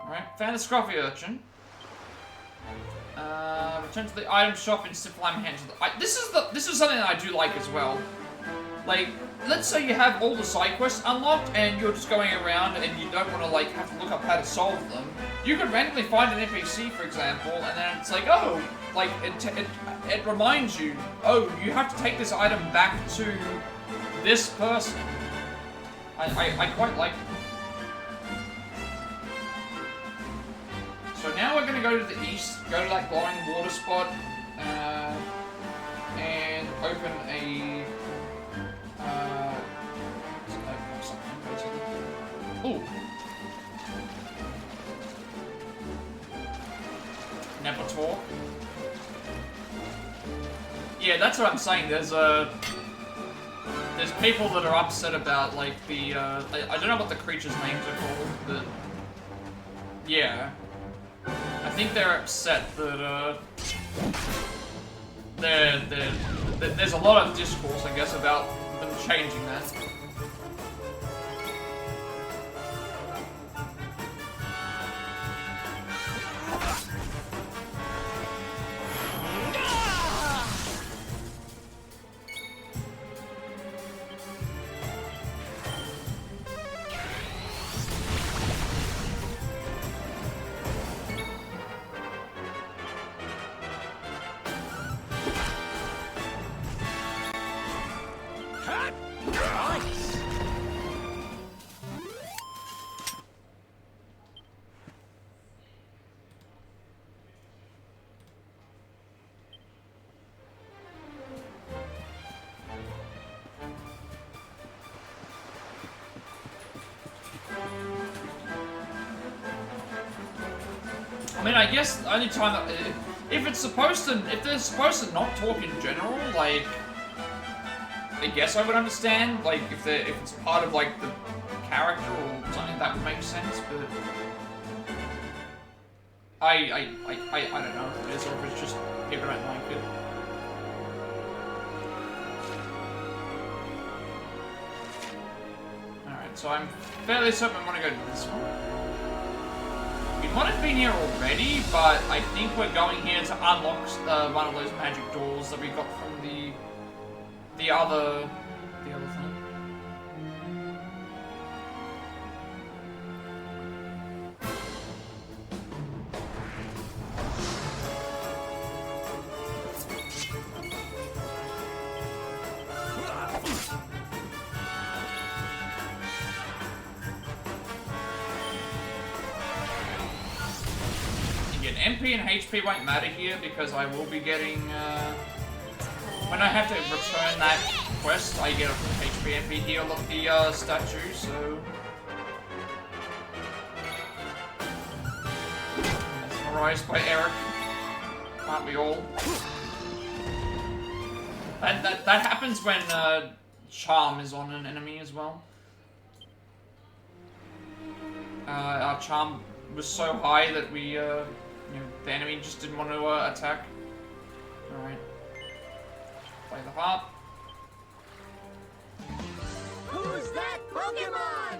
Alright, found the scruffy urchin. Return to the item shop in Sniflheim. This is something that I do like as well. Like, let's say you have all the side quests unlocked and you're just going around and you don't want to like have to look up how to solve them. You could randomly find an NPC, for example, and then it's like, oh, like it reminds you, oh, you have to take this item back to this person. I quite like it. So now we're gonna go to the east, go to that glowing water spot, and open a something basically. Ooh. Never talk. Yeah, that's what I'm saying. There's people that are upset about like the I don't know what the creatures' names are called, but yeah. I think they're upset that there's a lot of discourse, I guess, about them changing that. I mean, I guess the only time that if they're supposed to not talk in general, like, I guess I would understand, like, if it's part of like the character or something, that would make sense. But I don't know if it is or if it's just people don't like it. All right, so I'm fairly certain I want to go to this one. We might have been here already, but I think we're going here to unlock one of those magic doors that we got from the other thing. MP and HP won't matter here because I will be getting, when I have to return that quest, I get a HP MP heal of the statue, so... Mesmerized by Eric. Can't we all? That happens when Charm is on an enemy as well. Our Charm was so high that we, the enemy just didn't want to attack. Alright. Play the harp. Who's that Pokemon?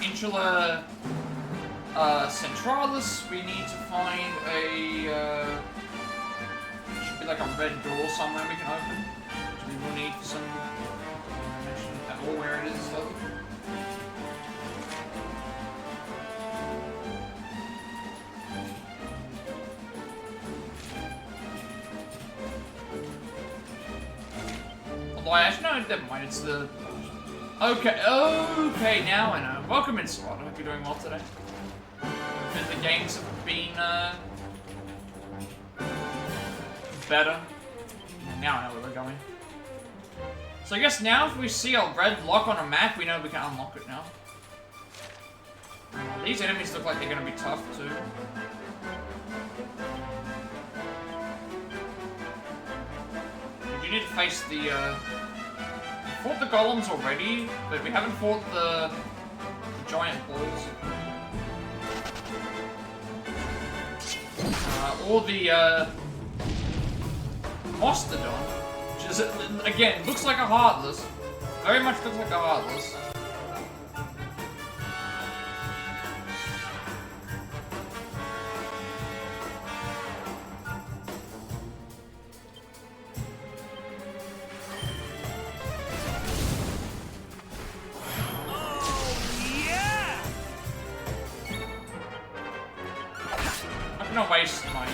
Insula Centralis, we need to find a, should be like a red door somewhere we can open, which we will need for some information at all where it is though. lie. Actually, no, never mind. It's the... Okay, now I know. Welcome in, Squad. I hope you're doing well today. The games have been, better. Now I know where we're going. So I guess now if we see a red lock on a map, we know we can unlock it now. These enemies look like they're gonna be tough, too. You need to face the, we fought the golems already, but we haven't fought the giant balls. Or the, Mastodon, which is, again, looks like a Heartless. Very much looks like a Heartless. I'm gonna waste my,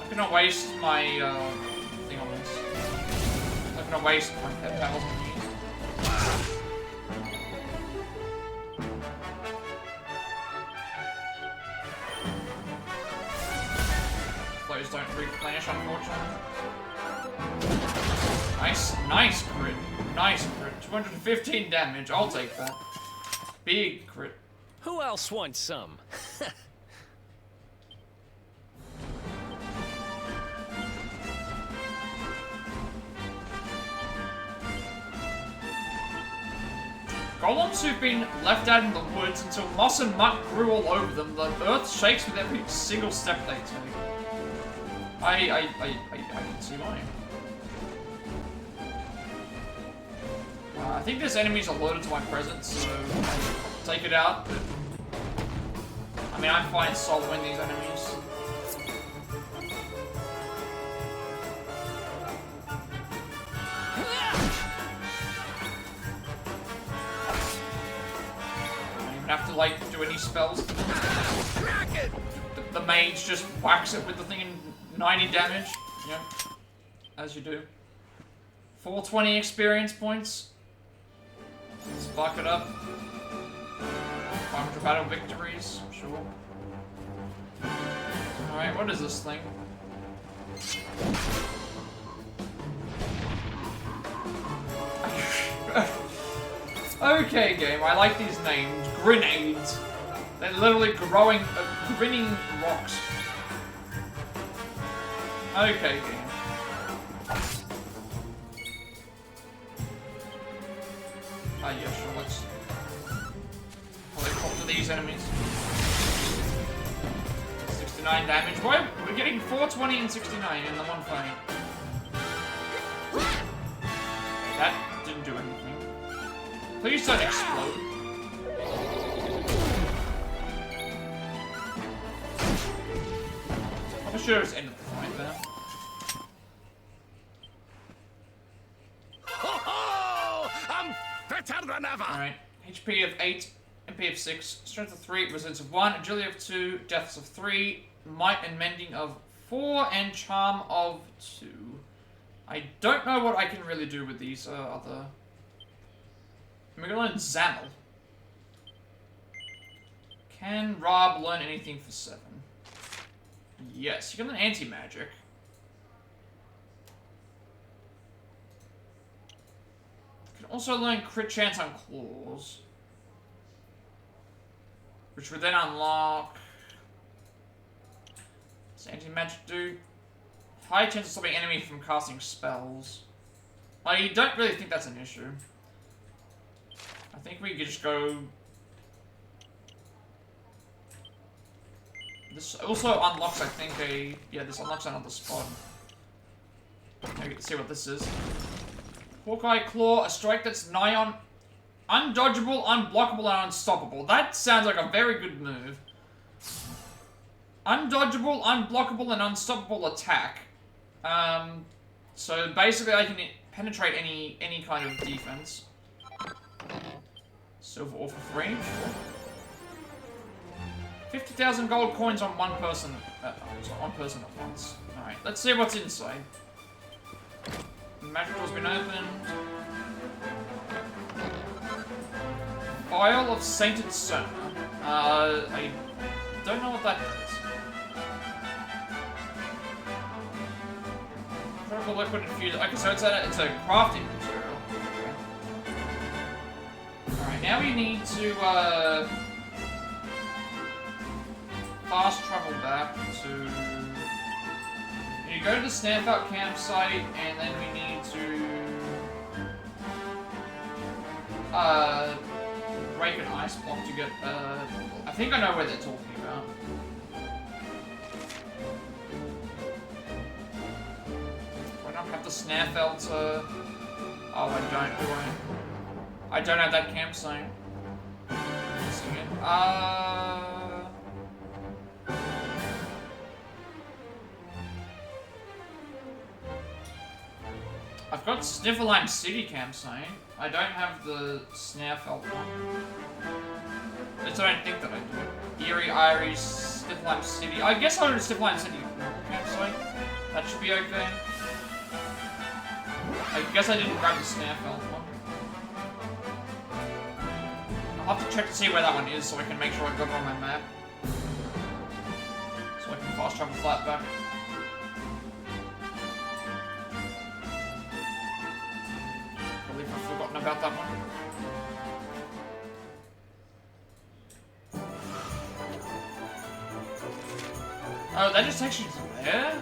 I'm gonna waste my, thing on this. I'm gonna waste my pet pals on these. Those don't replenish, unfortunately. Nice crit. Nice crit. 215 damage, I'll take that. Big crit. Who else wants some? Golems who've been left out in the woods until moss and muck grew all over them. The earth shakes with every single step they take. I can see why. I think there's enemies alerted to my presence, so I'll take it out, but... I mean, I'm fine soloing these enemies. I don't even have to, like, do any spells. The mage just whacks it with the thing in 90 damage. Yep. As you do. 420 experience points. Let's buck it up. 500 battle victories, sure. Alright, what is this thing? Okay, game, I like these names. Grenades. They're literally growing, grinning rocks. Okay, game. Yeah, sure, let's... Helicopter these enemies. 69 damage. Why? We're getting 420 and 69 in the one fight. That didn't do anything. Please don't explode. I'm sure it's ended the fight there. Better than ever! Alright. HP of 8, MP of 6, Strength of 3, Resilience of 1, Agility of 2, Deaths of 3, Might and Mending of 4, and Charm of 2. I don't know what I can really do with these other... I'm gonna learn Zamel. Can Rob learn anything for 7? Yes, you can learn Anti-Magic. Also learn crit chance on claws, which would then unlock. What's anti-magic do? High chance of stopping enemy from casting spells. I don't really think that's an issue. I think we could just go. This also unlocks, I think, this unlocks another spot. I get to see what this is. Hawkeye Claw, a strike that's nigh on undodgeable, unblockable, and unstoppable. That sounds like a very good move. Undodgeable, unblockable, and unstoppable attack. So basically I can penetrate any kind of defense. Silver or for free, sure. 50,000 gold coins on one person at once. Alright, let's see what's inside. The magic door's been opened. Vial of Sainted Sona. I don't know what that is. Purple liquid infused. Okay, so it's a crafting material. Okay. Alright, now we need to fast travel back to. You go to the Sniflheim campsite, and then we need to break an ice block to get. I think I know where they're talking about. I don't have the Sniflheim to. Oh, I don't, do I? I don't have that campsite. I've got Sniflheim City campsite. I don't have the Sniflheim one. At least I don't think that I do. Eerie, Iris, Sniflheim City. I guess I'll do Sniflheim City campsite. That should be okay. I guess I didn't grab the Sniflheim one. I'll have to check to see where that one is so I can make sure I've got it on my map. So I can fast travel flat back. I've forgotten about that one. Oh, that just takes you to there?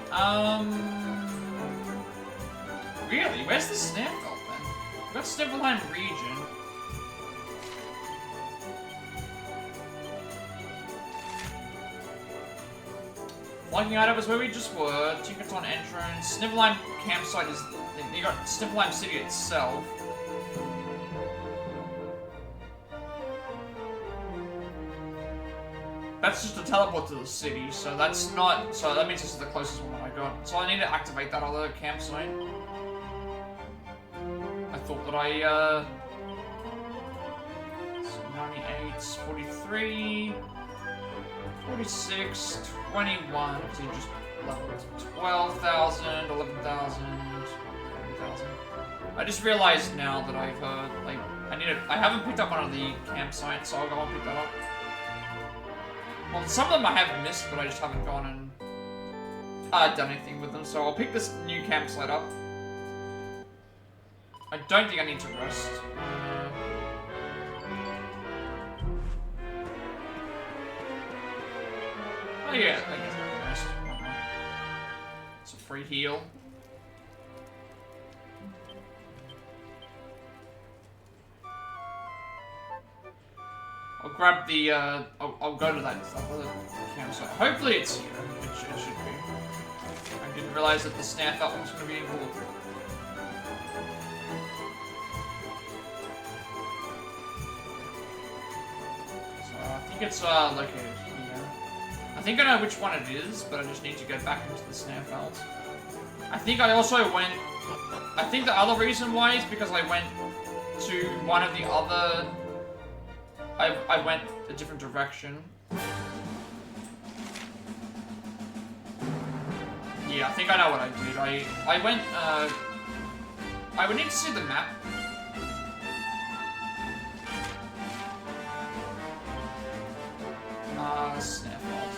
Really? Where's the Sniflheim then? We've got Sniflheim region. Flanking item was where we just were. Tickets on entrance. Sniflheim campsite is. You got Sniflheim City itself. That's just a teleport to the city, so that's not. So that means this is the closest one that I got. So I need to activate that other campsite. I thought that I. So 98, 43, 46, 21. So you just leveled 12,000, 11,000, 20,000. I just realized now that I've like I haven't picked up one of the campsites, so I'll go and pick that up. Well, some of them I have missed, but I just haven't gone and done anything with them, so I'll pick this new campsite up. I don't think I need to rest. Oh yeah, I guess I can rest. It's a free heal. I'll grab the, I'll go to that other campsite. Hopefully it's here. It should be. I didn't realize that the Sniflheim was going to be involved. So I think it's located here. I think I know which one it is, but I just need to get back into the Sniflheim. I think I also went. I think the other reason why is because I went to one of the other. I went a different direction. Yeah, I think I know what I did. I went, I would need to see the map. Sniflheim.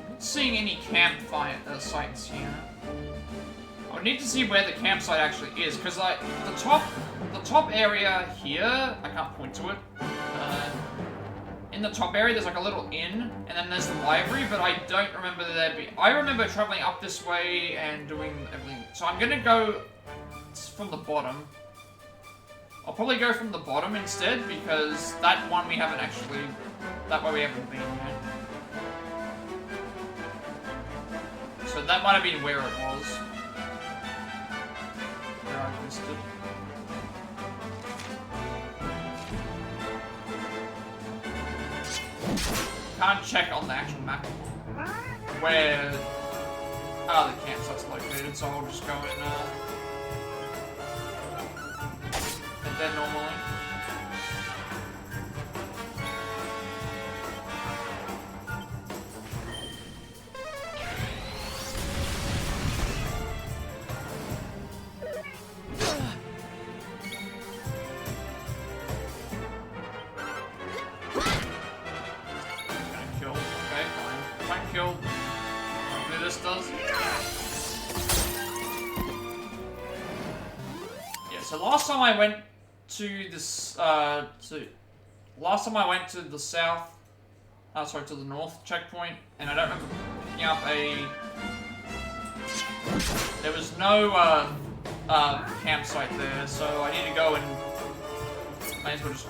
Not seeing any campfire sites here. I need to see where the campsite actually is, because like the top area here, I can't point to it. In the top area, there's like a little inn, and then there's the library, but I don't remember there being. I remember traveling up this way and doing everything. So I'm gonna go from the bottom. I'll probably go from the bottom instead, because that one we haven't actually. That way we haven't been yet. So that might have been where it was. I missed it. Can't check on the actual map where the campsite's located, so I'll just go in and then normally. killed. Hopefully this does. Yeah, so last time I went to this, last time I went to the south, sorry, to the north checkpoint, and I don't remember picking up there was no, campsite there, so I need to go and, might as well just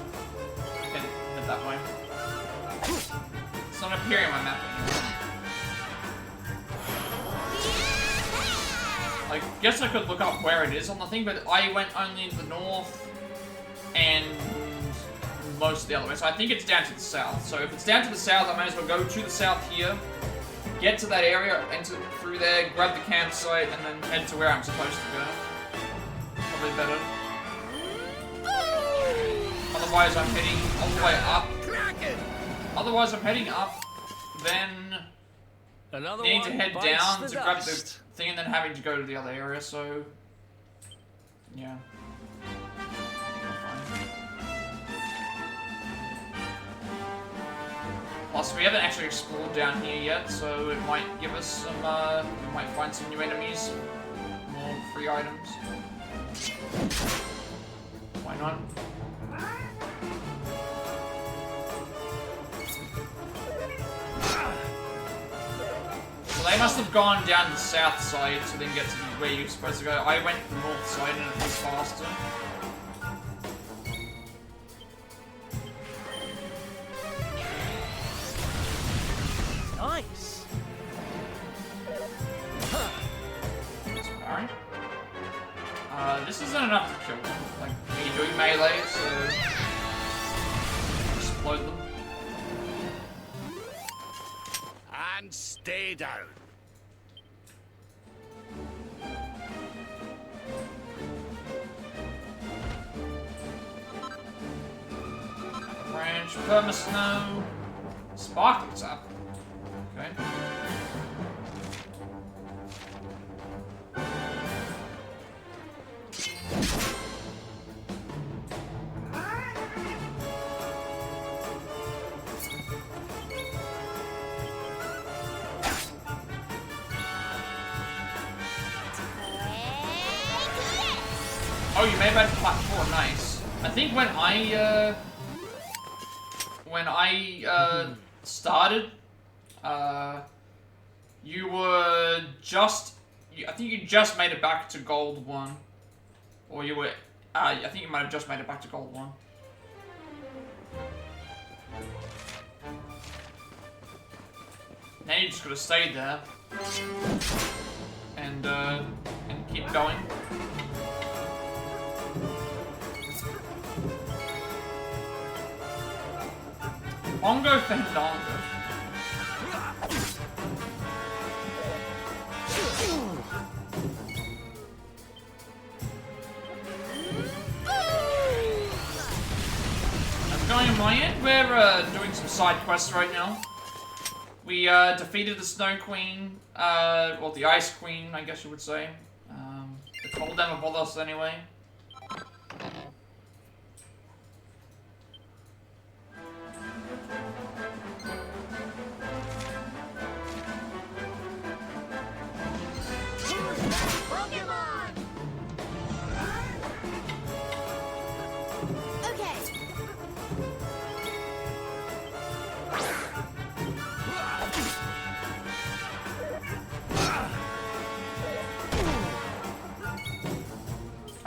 head that way. It's not appearing on my map anymore. I guess I could look up where it is on the thing, but I went only to the north and most of the other way. So I think it's down to the south. So if it's down to the south, I might as well go to the south here, get to that area, enter through there, grab the campsite, and then head to where I'm supposed to go. Probably better. Otherwise, I'm heading all the way up. Otherwise, I'm heading up, then needing to head down to grab the thing, and then having to go to the other area, so... yeah. Plus, we haven't actually explored down here yet, so it might give us some, we might find some new enemies, more free items. Why not? So they must have gone down the south side to then get to where you're supposed to go. I went the north side and it was faster. Nice. Alright. This isn't enough to kill them. Like, me doing melee, so... explode them. And stay down. Branch, permasnow, sparkles up. Okay. Oh, you made that to Plat 4, nice. I think when I started, you were just, I think you just made it back to Gold 1. Or you were, I think you might have just made it back to Gold 1. Now you just gotta stay there. And keep going. Ongo Fandango. I'm going on my end. We're doing some side quests right now. We defeated the Snow Queen, well, the Ice Queen, I guess you would say. The cold never bothered us anyway.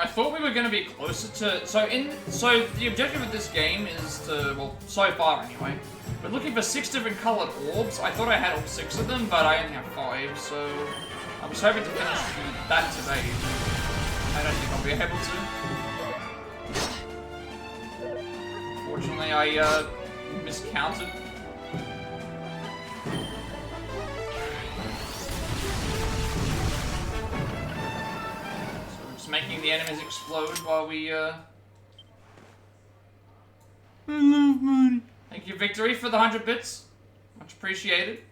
I thought we were going to be closer to... So the objective of this game is to... Well, so far anyway. We're looking for 6 different coloured orbs. I thought I had all 6 of them, but I only have 5, so... I was hoping to finish that today. I don't think I'll be able to. Unfortunately, I miscounted. Making the enemies explode while we, I love money. Thank you, Victory, for the 100 bits. Much appreciated.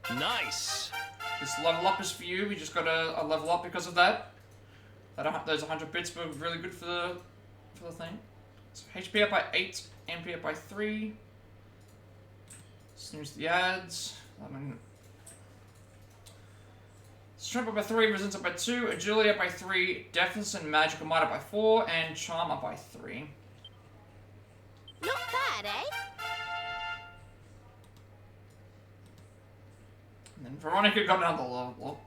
Nice. This level up is for you. We just got a level up because of that. Those 100 bits were really good for the thing. So HP up by 8, MP up by 3. Snooze the ads. Strength up by 3, resistance up by 2, agility up by 3, deafness and magical might up by 4, and charm up by 3. Not bad, eh? And then Veronica got another level.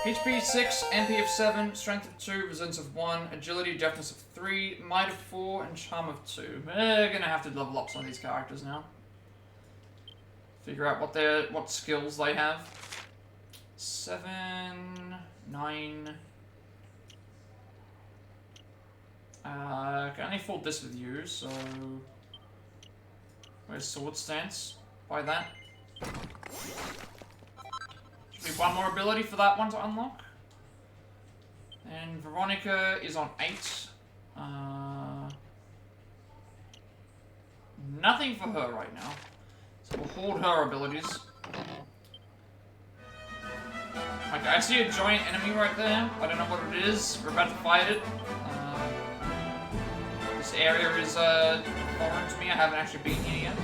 HP 6, MP of 7, strength of 2, resistance of 1, agility, deafness of 3, might of 4, and charm of 2. We're gonna have to level up some of these characters now. Figure out what skills they have. 7, 9. I can only afford this with you, so where's sword stance? Buy that. Should be one more ability for that one to unlock. And Veronica is on 8. Nothing for her right now. So we'll hold her abilities. Okay, I see a giant enemy right there. I don't know what it is. We're about to fight it. This area is foreign to me. I haven't actually been here yet.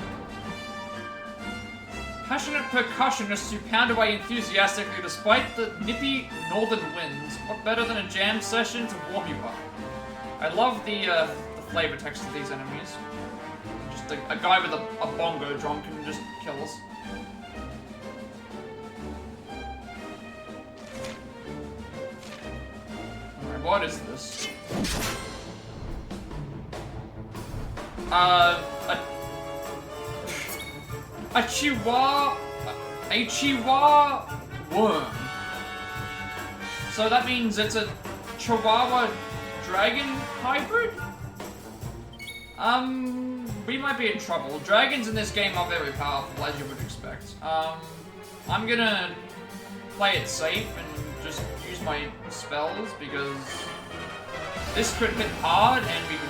Passionate percussionists who pound away enthusiastically despite the nippy northern winds. What better than a jam session to warm you up? I love the flavor text of these enemies. Just a guy with a bongo drum can just kill us. Alright, what is this? A chihuahua worm. So that means it's a chihuahua dragon hybrid? We might be in trouble. Dragons in this game are very powerful, as you would expect. I'm gonna play it safe and just use my spells because this could hit hard and we could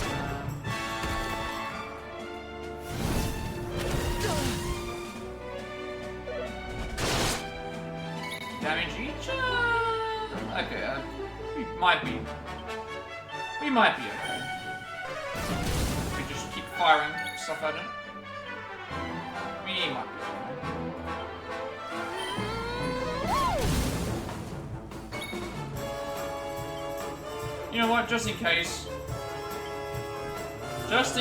die. Damage each? Okay, we might be okay. We just keep firing stuff at it. We might be okay. You know what, just in case, let's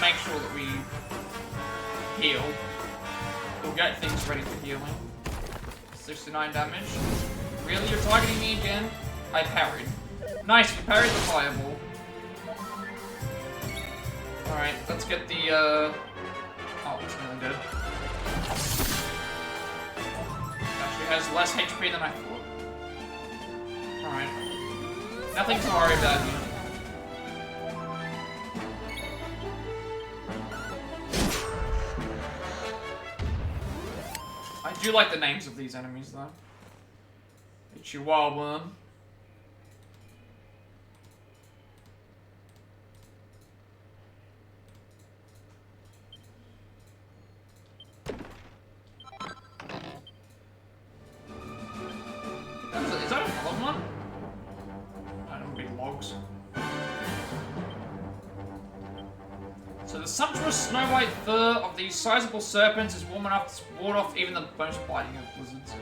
make sure that we heal. We'll get things ready for healing. 69 damage. Really? You're targeting me again? I parried. Nice, we parried the fireball. Alright, let's get the, oh, it's really good. Actually has less HP than I thought. Alright. Nothing to worry about here. I do like the names of these enemies, though. A chihuahua worm. Is that another one? I don't big logs. So the sumptuous snow-white fur of these sizable serpents is warm enough to ward off even the most biting of blizzards.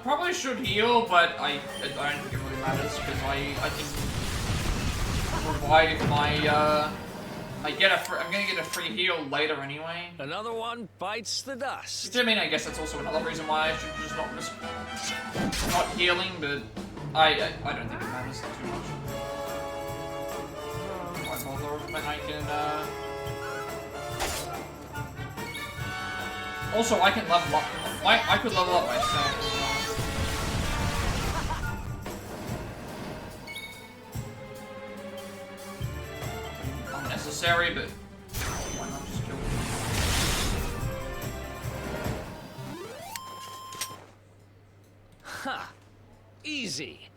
Probably should heal, but I don't think it really matters because I can provide my I'm gonna get a free heal later anyway. Another one bites the dust. Which, I mean, I guess that's also another reason why I should just not risk not healing, but I don't think it matters too much. Why bother when I can also I can level up. I could level up myself as well. Unnecessary, but why not? easy.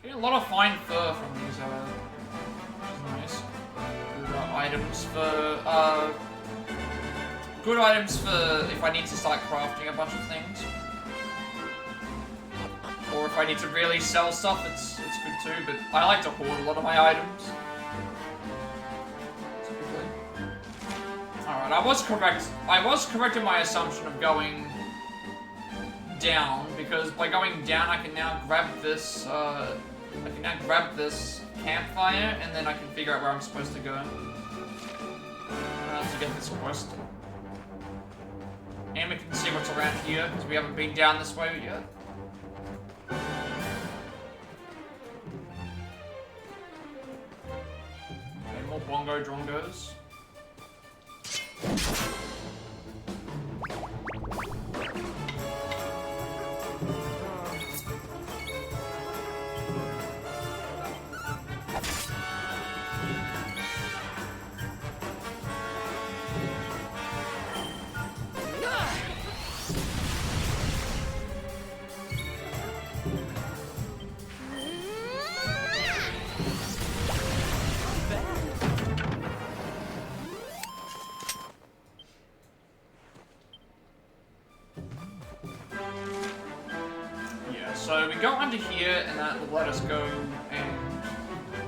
Getting a lot of fine fur from these, which is nice. Good items for, good items for if I need to start crafting a bunch of things. Or if I need to really sell stuff, it's good too, but I like to hoard a lot of my items. Typically. Alright, I was correct. I was correct in my assumption of going down, because by going down I can now grab this, campfire, and then I can figure out where I'm supposed to go. To get this quest. And we can see what's around here, because we haven't been down this way yet. Okay, more bongo drongos. So we go under here, and that will let us go and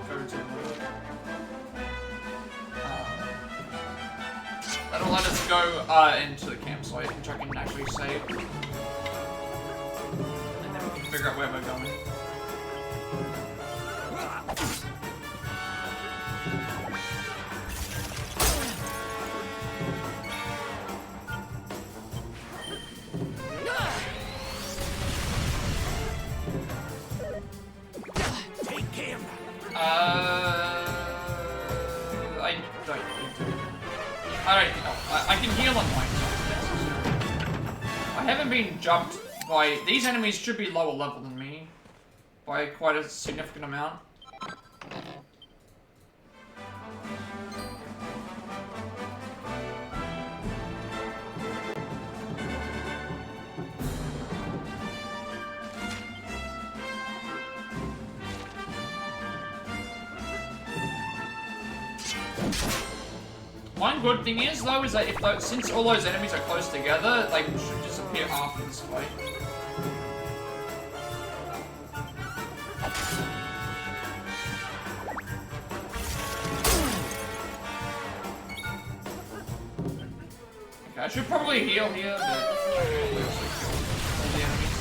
go to the... that'll let us go into the campsite, which I can actually save. And then we can figure out where we're going. I can heal on mine. I haven't been jumped by... These enemies should be lower level than me. By quite a significant amount. One good thing is, though, is that if since all those enemies are close together, they should disappear after this fight. Okay, I should probably heal here, but all the enemies.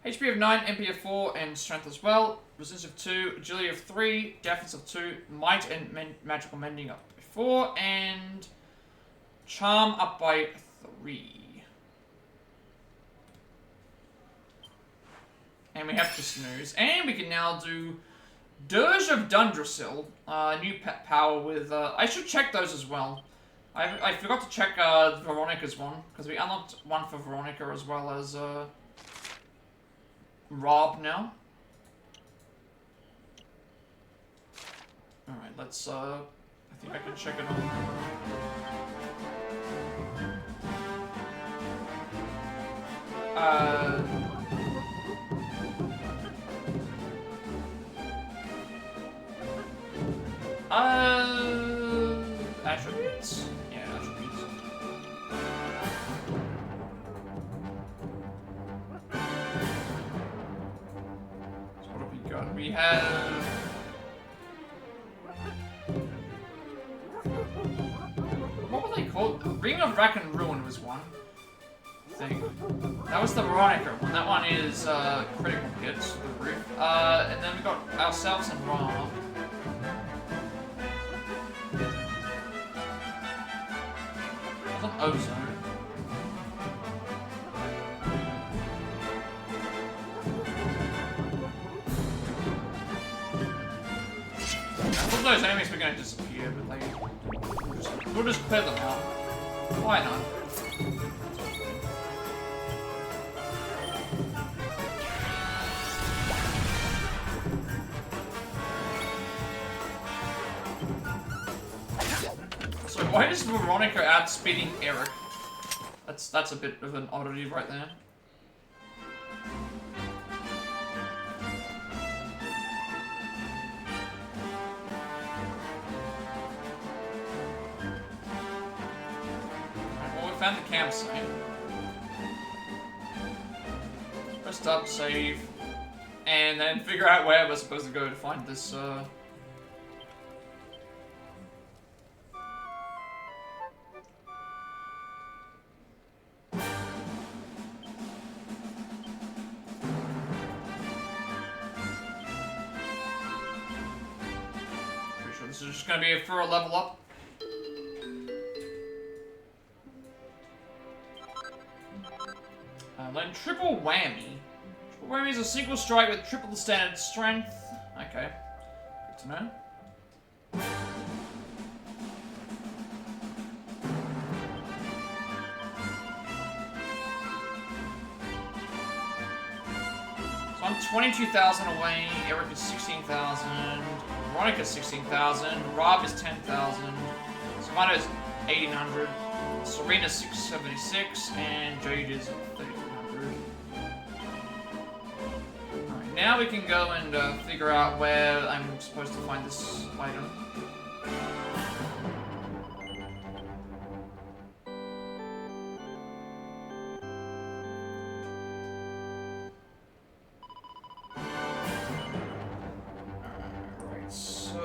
HP of 9, MP of 4, and Strength as well. Resistance of 2, Agility of 3, Defense of 2, Might and Magical Mending up by 4, and Charm up by 3. And we have to snooze. And we can now do Dirge of Yggdrasil, new pet power with... I should check those as well. I forgot to check Veronica's one, because we unlocked one for Veronica as well as... Rob now. Alright, let's, I think I can check it on. Attributes? Yeah, attributes. We have... What were they called? Ring of Rack and Ruin was one thing. That was the Veronica one. That one is critical hits, the roof. And then we got ourselves and Rob. It was an ozone. Those enemies were going to disappear, but we'll just clear them out. Why not? Why is Veronica outspeeding Eric? That's a bit of an oddity right there. Well, we found the campsite. Press up, save, and then figure out where we're supposed to go to find this, Pretty sure this is just gonna be for a level up. Then triple whammy. Triple whammy is a single strike with triple the standard strength. Okay, good to know. So I'm 22,000 away. Eric is 16,000. Veronica's 16,000. Rob is 10,000. Savannah is 1,800. Serena's 676, and Jade is 3,200. Alright, now we can go and figure out where I'm supposed to find this item. Alright, so...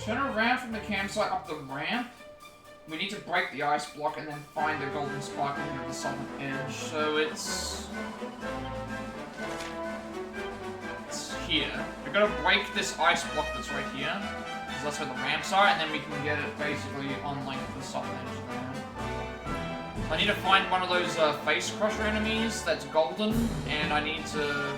turn around from the campsite up the ramp. We need to break the ice block and then find the golden sparkle near the southern edge. So it's here. We've got to break this ice block that's right here, because that's where the ramps are, and then we can get it basically on like the southern edge there. I need to find one of those face crusher enemies that's golden, and I need to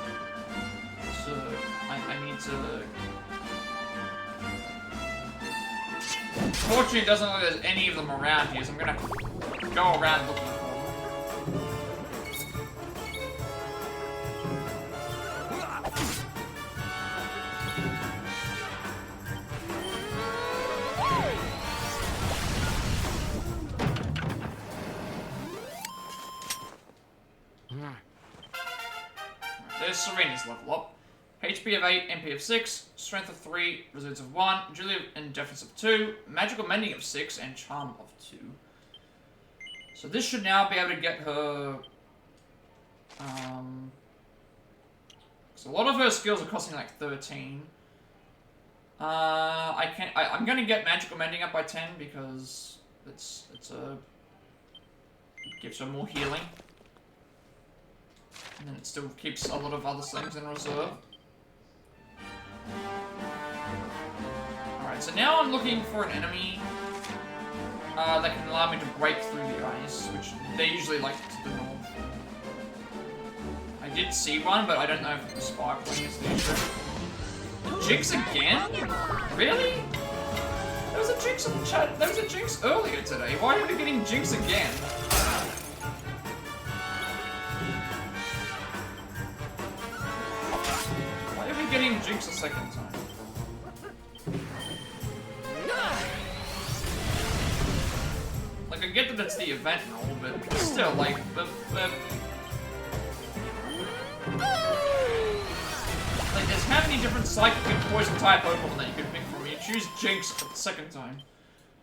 Unfortunately, it doesn't look like there's any of them around here, so I'm gonna have to go around looking for them. There's Serena's level up. HP of 8, MP of 6, Strength of 3, Resilience of 1, Agility and Deftness of 2, Magical Mending of 6, and Charm of 2. So this should now be able to get her... so a lot of her skills are costing like 13. I'm gonna get Magical Mending up by 10 because it gives her more healing. And then it still keeps a lot of other things in reserve. Alright, so now I'm looking for an enemy that can allow me to break through the ice, which they usually like to the north. I did see one, but I don't know if the sparkling is the issue. Jinx again? Really? There was a Jinx in the chat. There was a Jinx earlier today. Why are we getting Jinx again? Getting Jinx a second time. Like, I get that it's the event and all, but still, like, like, there's how many different psychic and poison type Pokemon that you can pick from? You choose Jinx for the second time.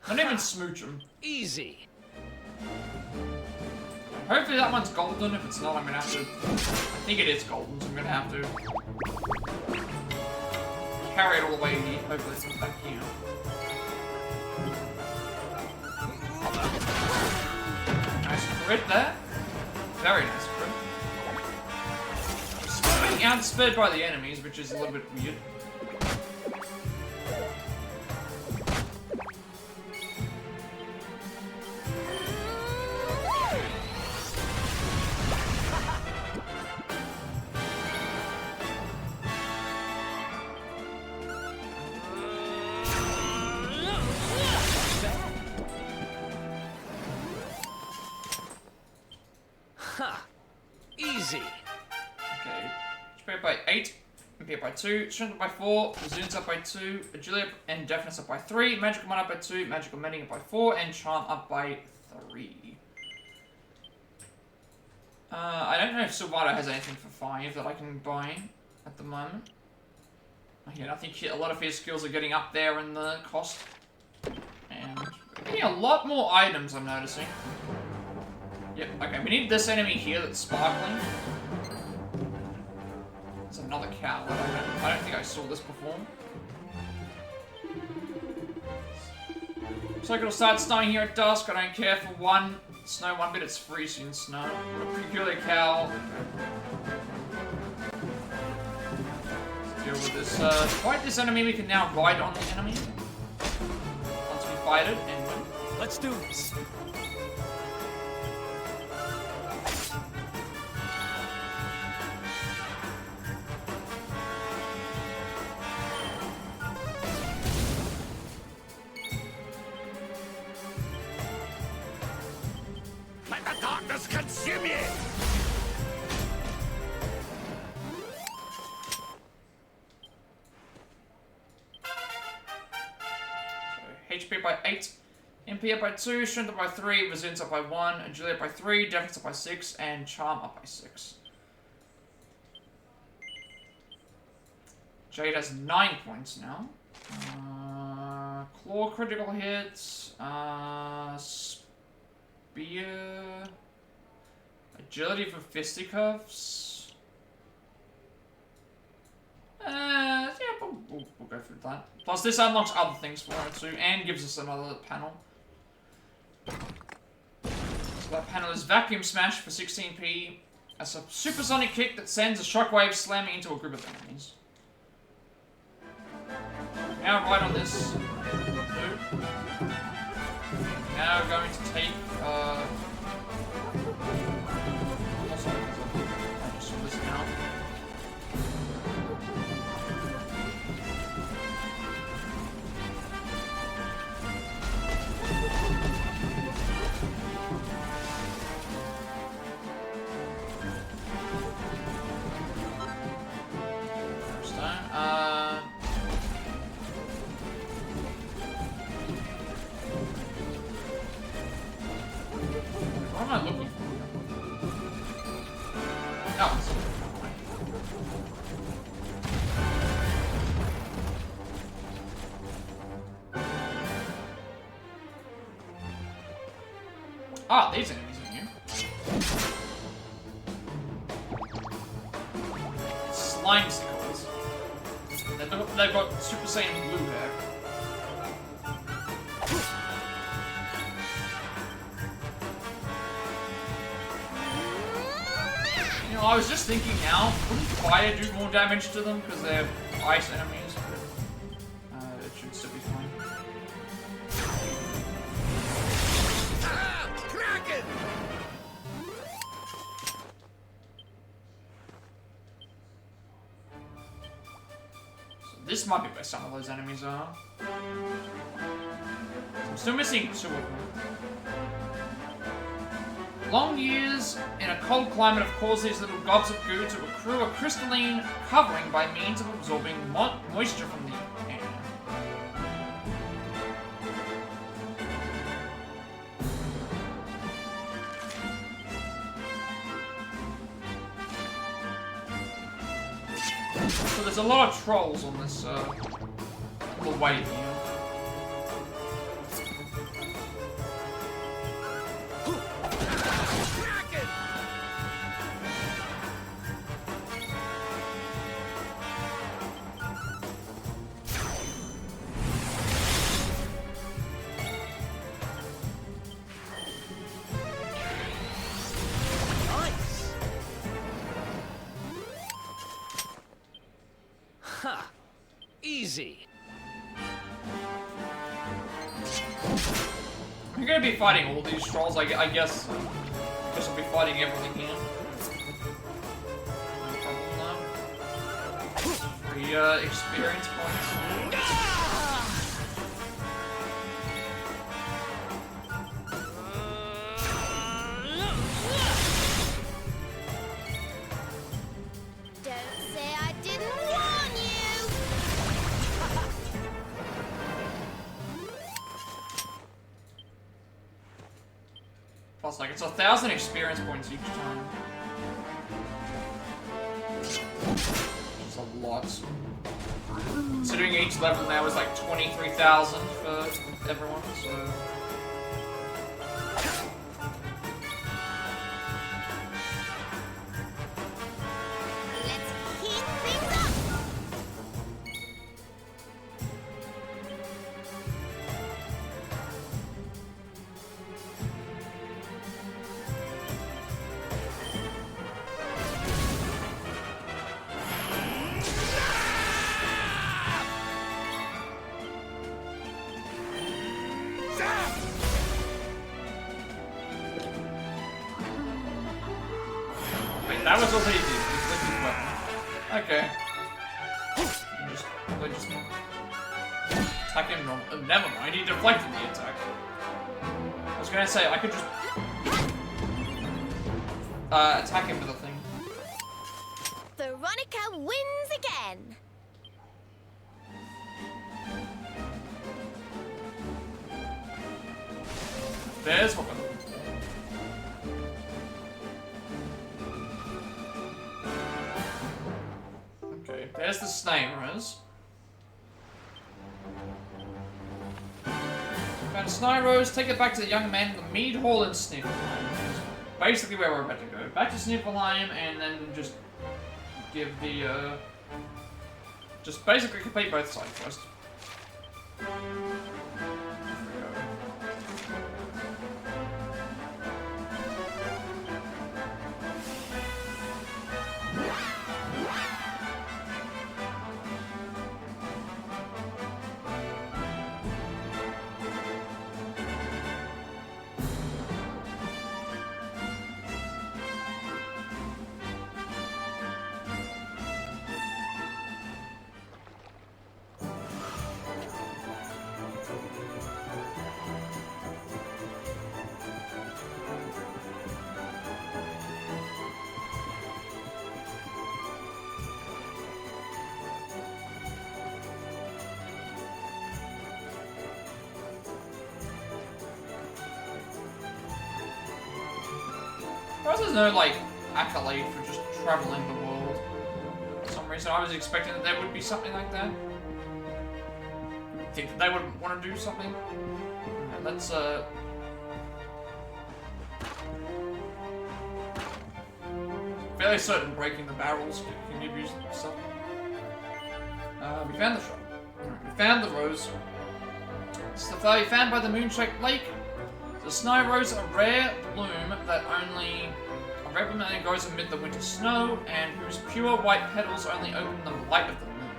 Not even smooch them. Easy. Hopefully that one's golden. If it's not, I'm gonna have to... I think it is golden, so I'm gonna have to carry it all the way here. Hopefully it's back here. Nice crit there. Very nice crit. Just being outsped by the enemies, which is a little bit weird. Easy. Okay. Spread by 8. MP up by 2, Strength up by 4, Resilience up by 2, Agility and Deafness up by 3, Magical Mind up by 2, Magical Mending up by 4, and Charm up by 3. I don't know if Silvado has anything for 5 that I can buy at the moment. Again, I think a lot of his skills are getting up there in the cost. And we're getting a lot more items, I'm noticing. Yep, okay, we need this enemy here that's sparkling. There's another cow. I don't think I saw this before. So it'll start snowing here at dusk. I don't care for one snow one bit, it's freezing snow. What a peculiar cow. Let's deal with this. Fight this enemy, we can now ride on the enemy. Once we fight it and win. Let's do this. Let the darkness consume you! So, HP by 8, MP up by 2, Strength up by 3, Resilience up by 1, Agility up by 3, Deafness up by 6, and Charm up by 6. Jade has 9 points now. Claw critical hits, Spear, Agility for fisticuffs. Yeah, we'll go through that. Plus, this unlocks other things for it too, and gives us another panel. So that panel is Vacuum Smash for 16p. That's a supersonic kick that sends a shockwave slamming into a group of enemies. Now, right on this. Now we're going to take, also, I just saw this now. First time, what am I looking for? Oh, it's ah, these enemies are new. Slime skulls. They've got Super Saiyan blue hair. You know, I was just thinking now, wouldn't fire do more damage to them because they're ice enemies? But it should still be fine. Ah! Kraken! So this might be where some of those enemies are. I'm still missing two of them. Long years in a cold climate have caused these little gobs of goo to accrue a crystalline covering by means of absorbing moisture from the air. So there's a lot of trolls on this little wave here. Easy. You're gonna be fighting all these trolls, I guess. I'll be fighting everything here. No problem now. Free experience points. Don't say I didn't warn It's like it's 1,000 experience points each time. It's a lot. Considering each level now is like 23,000 for everyone, so. That was also easy. Just lift his weapon. Okay. Just probably just attack him normal. Oh, never mind, he deflected the attack. I was gonna say I could just attack him with a thing. Veronica wins again. There's what we're looking for. Okay, there's the snipers. Found a sniper rose, take it back to the young man in the mead hall in Sniflheim. Basically where we're about to go. Back to Sniflheim and then just give the just basically complete both side quests. There's no, like, accolade for just traveling the world. For some reason, I was expecting that there would be something like that. I think that they would want to do something. Right, let's, fairly certain breaking the barrels can give you stuff. We found the shop. We found the rose. It's the flower you found by the moon-shaped lake. The snow rose, a rare bloom that only grows amid the winter snow, and whose pure white petals only open the light of the moon.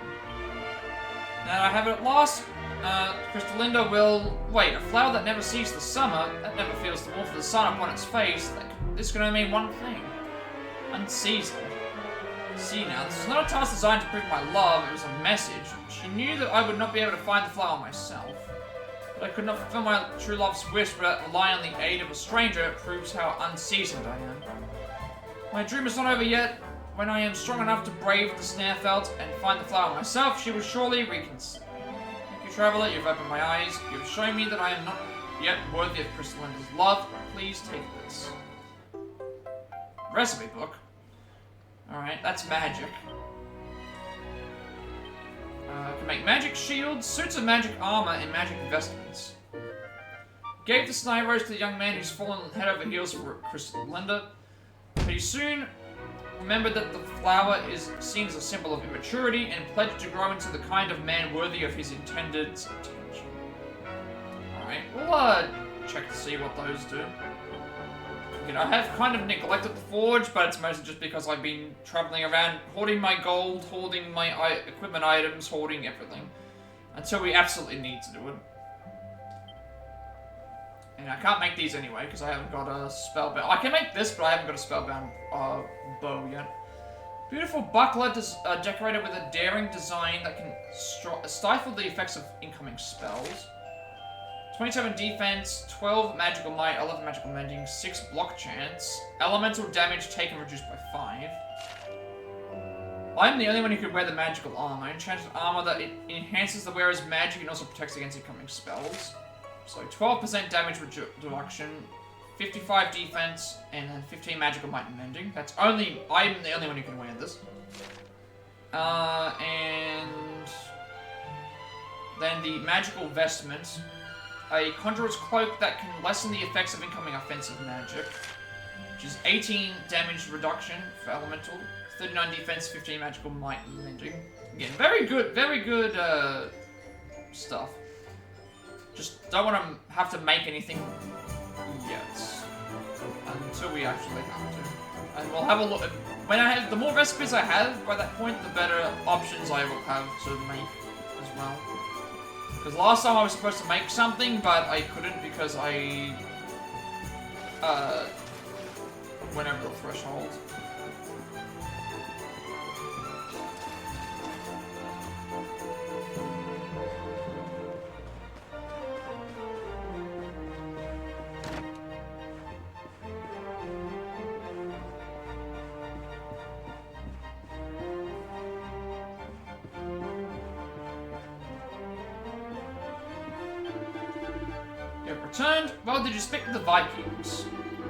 Now I have it at last. Crystalinda will wait. A flower that never sees the summer, that never feels the warmth of the sun upon its face. This can only mean one thing: unseasoned. See now, this was not a task designed to prove my love. It was a message. She knew that I would not be able to find the flower myself. But I could not fulfill my true love's wish without relying on the aid of a stranger. It proves how unseasoned I am. My dream is not over yet. When I am strong enough to brave the Snarfelt and find the flower myself, she will surely reconsider. Thank you, traveler. You've opened my eyes. You have shown me that I am not yet worthy of Crystalinda's love. Please take this. Recipe book. Alright, that's magic. Can make magic shields, suits of magic armor, and magic vestments. Gave the snipe rose to the young man who's fallen head over heels for Crystalinda, but he soon remembered that the flower is seen as a symbol of immaturity and pledged to grow into the kind of man worthy of his intended attention. Alright, we'll check to see what those do. You know, I have kind of neglected the forge, but it's mostly just because I've been traveling around hoarding my gold, hoarding my equipment items, hoarding everything. Until we absolutely need to do it. And I can't make these anyway, because I haven't got a spellbound. I can make this, but I haven't got a spellbound bow yet. Beautiful buckler decorated with a daring design that can stifle the effects of incoming spells. 27 defense, 12 magical might, 11 magical mending, 6 block chance, elemental damage taken reduced by 5. I'm the only one who could wear the magical armor. Enchanted armor that it enhances the wearer's magic and also protects against incoming spells. So 12% damage reduction, 55 defense, and then 15 magical might and mending. That's only, I'm the only one who can wear this. And then the magical vestment. A Conjurer's Cloak that can lessen the effects of incoming offensive magic, which is 18 damage reduction for elemental, 39 defense, 15 magical might and mending. Again, very good stuff. Just don't want to have to make anything yet until we actually have to. And we'll have a look. When I have the more recipes I have by that point, the better options I will have to make as well. Because last time I was supposed to make something, but I couldn't because I went over the threshold. Returned? Well, did you speak to the Vikings?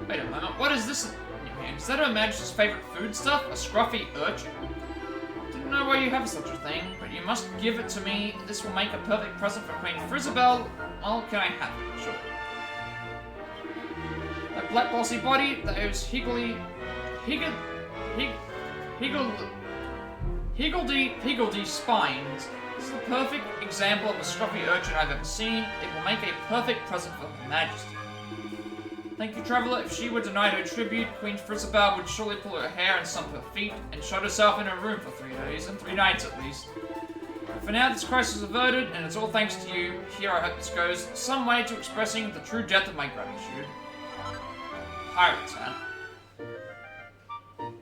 Wait a moment, what is this in your hand? Is that Her Majesty's favourite foodstuff? A scruffy urchin? Didn't know why you have such a thing, but you must give it to me. This will make a perfect present for Queen Frizzabel. Oh, can I have it? Sure. That black bossy body, those higgledy spines. This is the perfect example of a scruffy urchin I've ever seen. It will make a perfect present for Her Majesty. Thank you, Traveller. If she were denied her tribute, Queen Frizzabel would surely pull her hair and stump her feet, and shut herself in her room for 3 days, and 3 nights at least. But for now, this crisis is averted, and it's all thanks to you. Here, I hope this goes some way to expressing the true depth of my gratitude. Pirate's hat.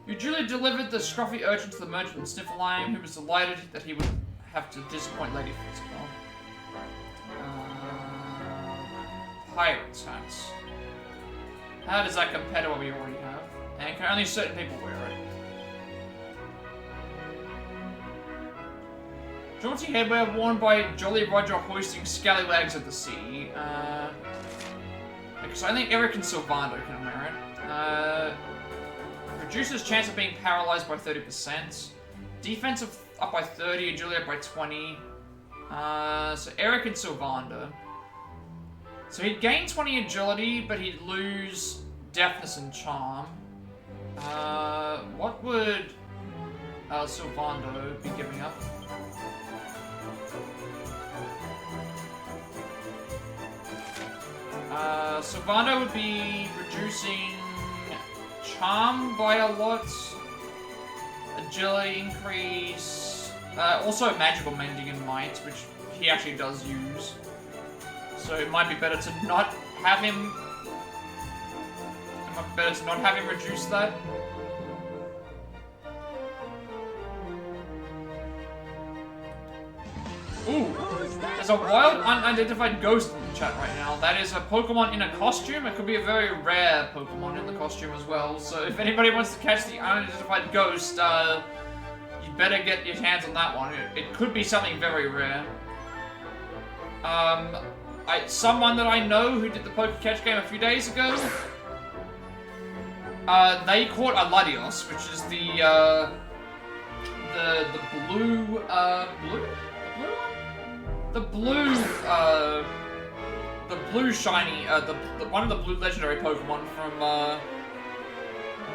You duly delivered the scruffy urchin to the merchant in Sniflheim, who was delighted that he would have to disappoint Lady Frizzabel. Pirate's hats. How does that compare to what we already have? And can only certain people wear it? Jaunty headwear worn by Jolly Roger hoisting scallywags at the sea. Because I think Eric and Sylvando can wear it. Reduces chance of being paralyzed by 30%. Defensive up by 30, agility up by 20. So Eric and Sylvando. So he'd gain 20 agility, but he'd lose deafness and charm. What would Sylvando be giving up? Sylvando would be reducing charm by a lot. Agility increase. Also magical mending and might, which he actually does use. So it might be better to not have him. It might be better to not have him reduce that. Ooh, there's a wild unidentified ghost in the chat right now. That is a Pokemon in a costume. It could be a very rare Pokemon in the costume as well. So if anybody wants to catch the unidentified ghost, you'd better get your hands on that one. It could be something very rare. Someone that I know who did the Poke Catch game a few days ago, they caught a Latios, which is the blue shiny, one of the blue legendary Pokemon from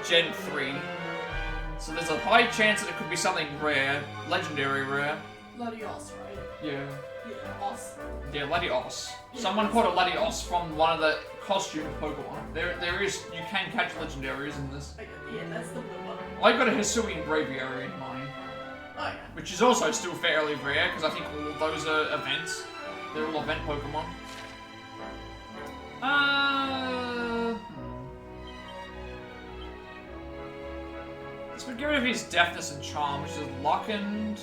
Gen 3. So there's a high chance that it could be something rare, legendary rare. Latios, right? Yeah. Yeah, Yeah, Latios. Someone caught a Latios from one of the costume Pokemon. There is, you can catch legendaries in this. Yeah, that's the blue one. I got a Hisuian Braviary in mine. Oh yeah. Which is also still fairly rare, because I think all of those are events. They're all event Pokemon. This would get rid of his deafness and charm, which is Luckened.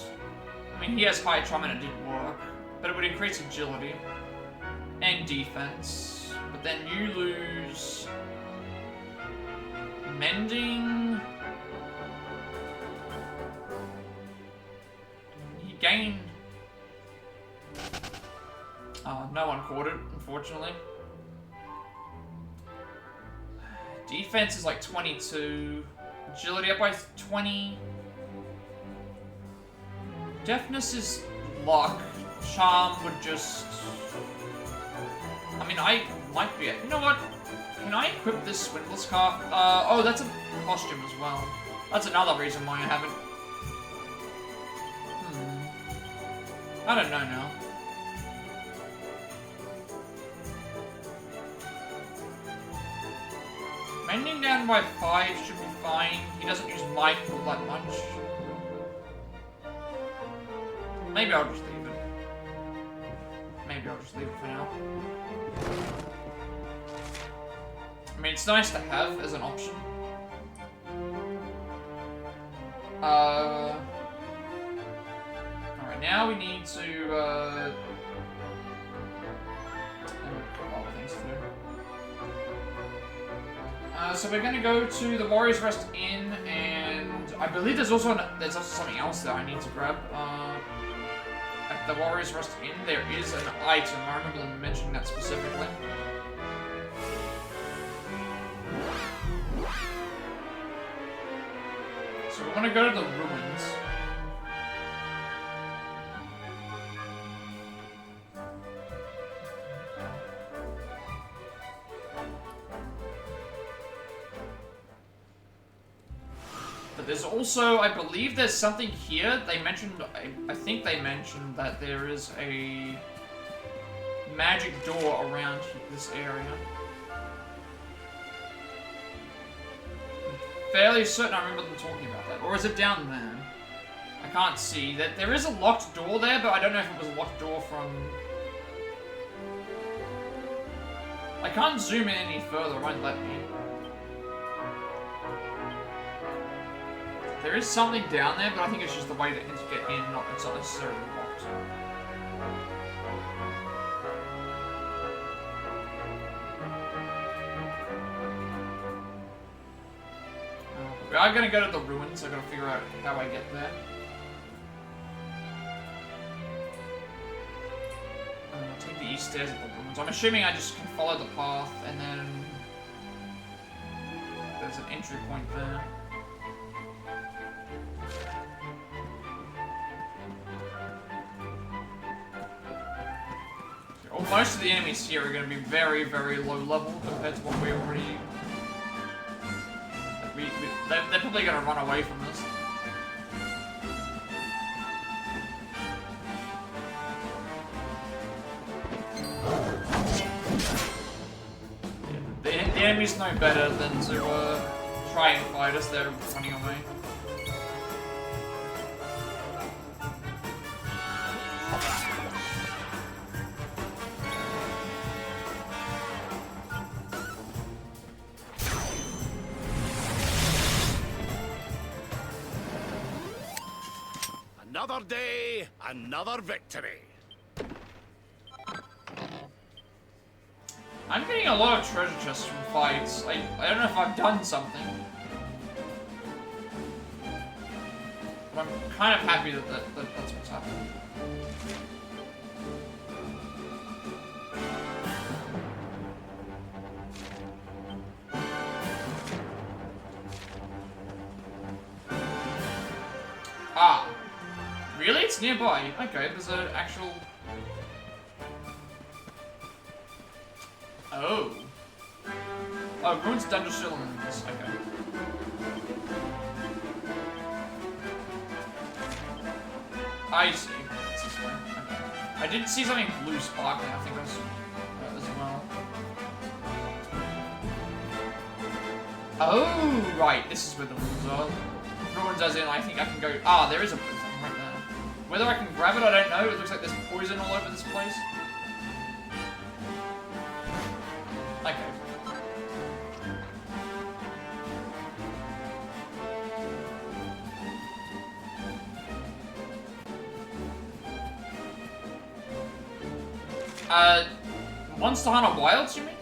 I mean, he has high charm and it did work. But it would increase agility. And defense. But then you lose... Mending... He gained... Oh, no one caught it, unfortunately. Defense is like 22. Agility up by 20. Deafness is luck. Charm would just... I mean, I might be... You know what? Can I equip this Swindler's Scarf? Oh, that's a costume as well. That's another reason why I haven't... I don't know now. Mending down by 5 should be fine. He doesn't use Mind Pool that much. Maybe I'll just leave it. Maybe I'll just leave it for now. I mean, it's nice to have as an option. Alright, now we need to, so we're gonna go to the Warriors Rest Inn, and I believe there's also something else that I need to grab. At the Warriors Rest Inn, there is an item. I remember them mentioning that specifically. So we want to go to the ruins. But there's also, I believe there's something here. They mentioned, I think they mentioned that there is a magic door around this area. Fairly certain I remember them talking about that. Or is it down there? I can't see. That there is a locked door there, but I don't know if it was a locked door from... I can't zoom in any further, it won't let me. There is something down there, but I think it's just the way to get in, it's not necessarily locked. We are gonna go to the ruins, so I gotta figure out how I get there. Take the east stairs at the ruins. I'm assuming I just can follow the path, and then there's an entry point there. Well, most of the enemies here are going to be very, very low level compared to what we already... They're probably going to run away from us. Yeah, the enemies know better than to try and fight us. They're running away. Another day, another victory. I'm getting a lot of treasure chests from fights. I don't know if I've done something. But I'm kind of happy that that's what's happening. Ah. Really? It's nearby. Okay, there's an actual... Oh. Oh, Ruins Dungeon Cylinders. Okay. I see. It's this way. Okay. I did see something blue sparkling, I think it was as well. Oh, right. This is where the ruins are. Ruins as in, I think I can go... Ah, there is a blue thing right there. Whether I can grab it, I don't know. It looks like there's poison all over this place. Okay. Monster Hunter Wilds, you mean?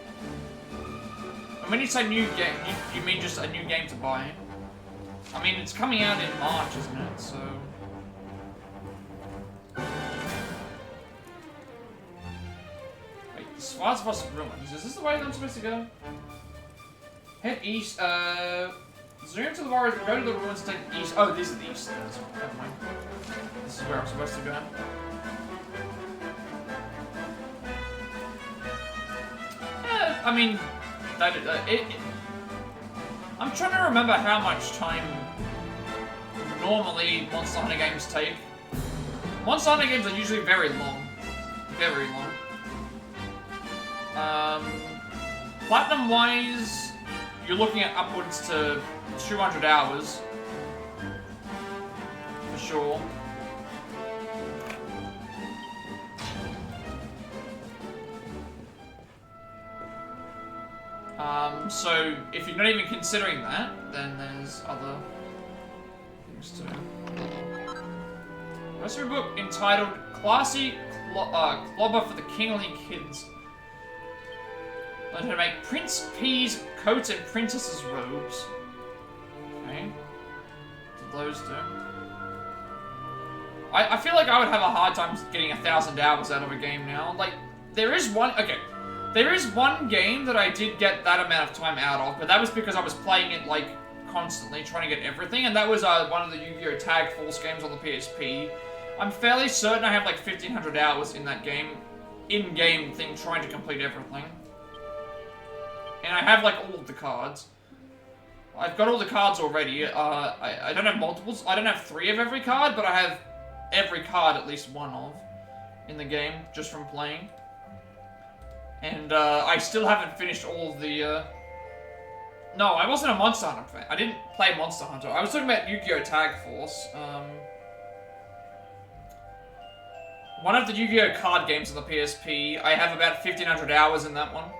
And when you say new game, you mean just a new game to buy? I mean, it's coming out in March, isn't it? So... Wait, Svarsvoss Ruins. Is this the way that I'm supposed to go? Head east, zoom to the warriors, go to the ruins and take east. Oh, these are the east. Never mind. This is where I'm supposed to go. I mean, I'm trying to remember how much time normally Monster Hunter games take. Monster Hunter games are usually very long. Very long. Platinum-wise, you're looking at upwards to 200 hours. For sure. So if you're not even considering that, then there's other things too. Recipe book entitled Classy Clobber for the Kingly Kids. Learn how to make Prince P's coats and princesses' robes. Okay. What do those do? I feel like I would have a hard time getting 1,000 hours out of a game now. Like, there is one... Okay. There is one game that I did get that amount of time out of, but that was because I was playing it, like, constantly, trying to get everything, and that was one of the Yu-Gi-Oh! Tag Force games on the PSP. I'm fairly certain I have, like, 1,500 hours in that game, in-game thing, trying to complete everything. And I have, like, all of the cards. I've got all the cards already. I don't have multiples. I don't have 3 of every card, but I have every card at least 1 of in the game, just from playing. And, I still haven't finished all of the, No, I wasn't a Monster Hunter fan. I didn't play Monster Hunter. I was talking about Yu-Gi-Oh! Tag Force. One of the Yu-Gi-Oh! Card games on the PSP. I have about 1,500 hours in that one.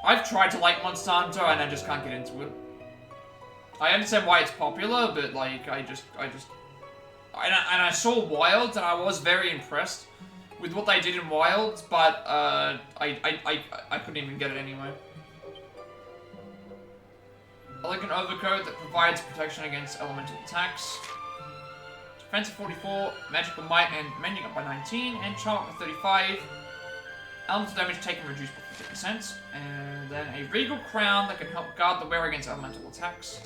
I've tried to like Monster Hunter, and I just can't get into it. I understand why it's popular, but, like, and I saw Wilds, and I was very impressed with what they did in Wilds, but I couldn't even get it anyway. Elegant overcoat that provides protection against elemental attacks. Defense of 44, magical might and mending up by 19, and charm up by 35. Elemental damage taken reduced by 50%, and then a regal crown that can help guard the wearer against elemental attacks.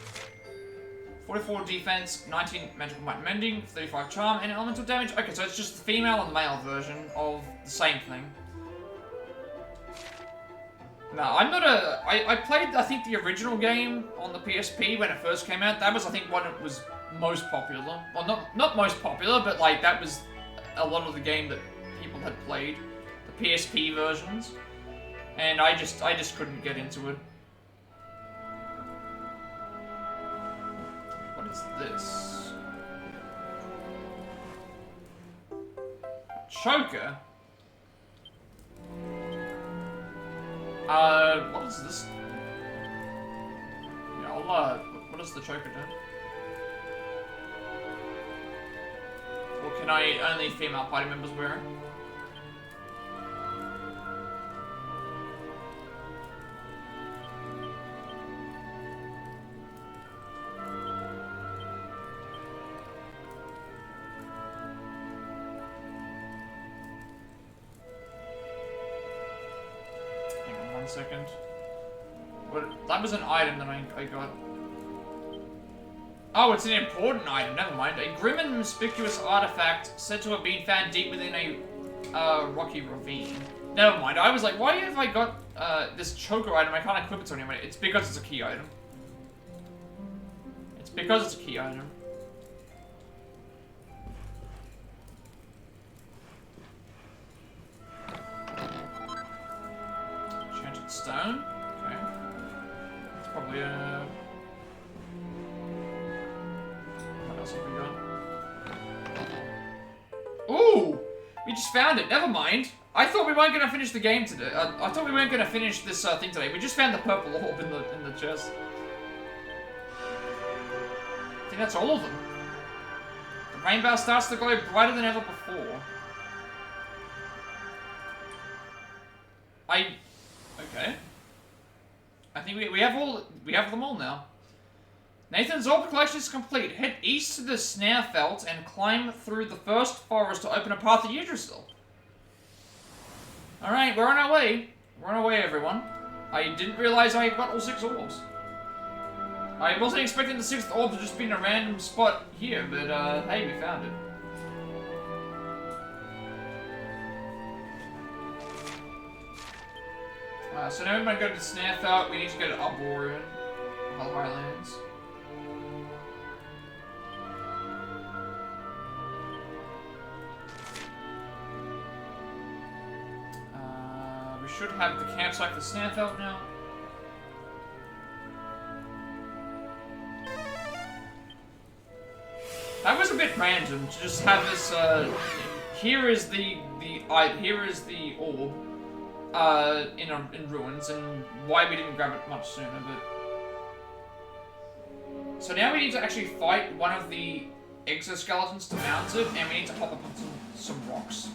44 defense, 19 magical might and mending, 35 charm, and elemental damage. Okay, so it's just the female and male version of the same thing. No, I'm not a... I played, I think, the original game on the PSP when it first came out. That was, I think, when it was most popular. Well, not most popular, but, like, that was a lot of the game that people had played. The PSP versions. And I just couldn't get into it. What is this? Choker? What is this? Yeah, what does the choker do? Or can only female party members wear it? Second. What? That was an item that I got. Oh, it's an important item. Never mind. A grim and conspicuous artifact said to have been found deep within a rocky ravine. Never mind. I was like, why have I got this choker item? I can't equip it to anyone. It's because it's a key item. It's because it's a key item. Stone? Okay. It's probably a... What else have we got? Ooh! We just found it. Never mind. I thought we weren't going to finish the game today. I thought we weren't going to finish this thing today. We just found the purple orb in the chest. I think that's all of them. The rainbow starts to glow brighter than ever before. Okay. I think we have them all now. Nathan's orb collection is complete. Head east to the Sniflheim and climb through the first forest to open a path to Yggdrasil. Alright, we're on our way. We're on our way, everyone. I didn't realize I got all 6 orbs. I wasn't expecting the 6th orb to just be in a random spot here, but hey, we found it. So now we're gonna go to Sniflheim. We need to go to Arboreal, Highlands. We should have the campsite for Sniflheim now. That was a bit random to just have this. Here is the orb. In ruins, and why we didn't grab it much sooner, but... So now we need to actually fight one of the exoskeletons to mount it, and we need to hop up on some rocks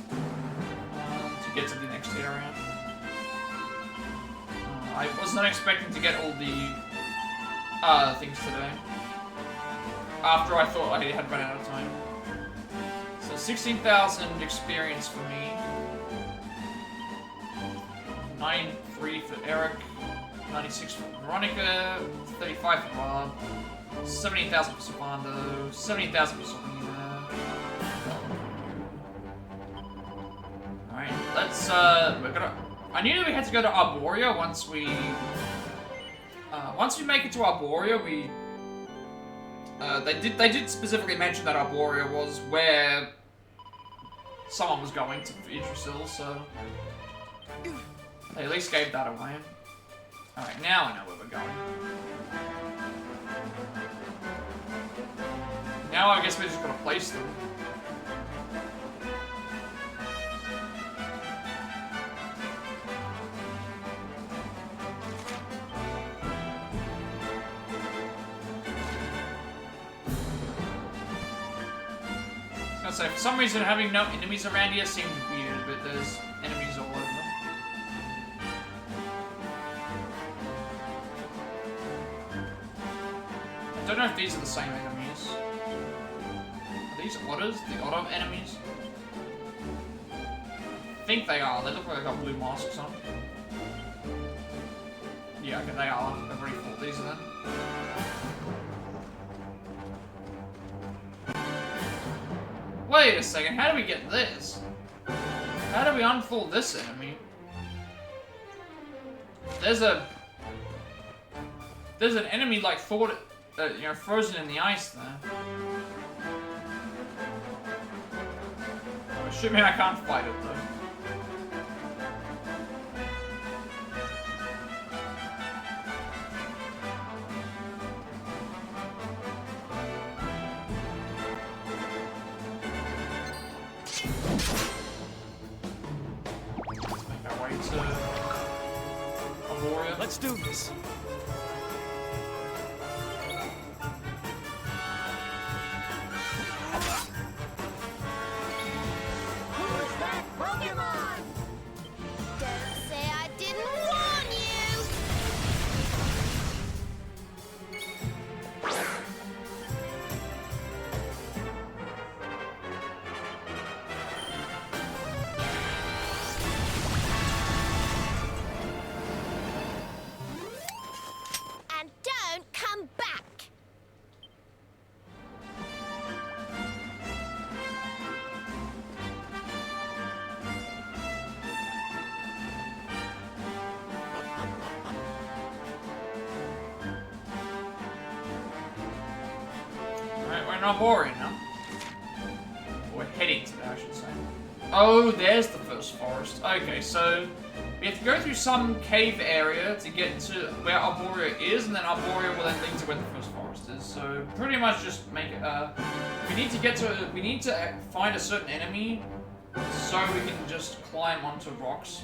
to get to the next area. I was not expecting to get all the things today, after I thought I had run out of time. So 16,000 experience for me. 93 for Eric, 96 for Veronica, 35 for Rob, 70,000 for Savando, 70,000 for Selena. Alright, let's, we're gonna... I knew that we had to go to Arborea once we make it to Arborea, they did specifically mention that Arborea was where someone was going to Yggdrasil, so... They at least gave that away. Alright, now I know where we're going. Now I guess we're just gonna place them. I was gonna say, for some reason having no enemies around here seemed weird, but there's enemies all over them. I don't know if these are the same enemies. Are these otters? The otter enemies? I think they are. They look like they got blue masks on. Yeah, okay, they are. I've already fought these then. Wait a second, how do we get this? How do we unfold this enemy? There's an enemy like frozen in the ice there. Assuming I can't fight it though. Let's make our way to Arborea. Let's do this. Arboreal now. We're heading to there, I should say. Oh, there's the first forest. Okay, so we have to go through some cave area to get to where Arborea is, and then Arborea will then lead to where the first forest is. So pretty much just make it. We need to find a certain enemy so we can just climb onto rocks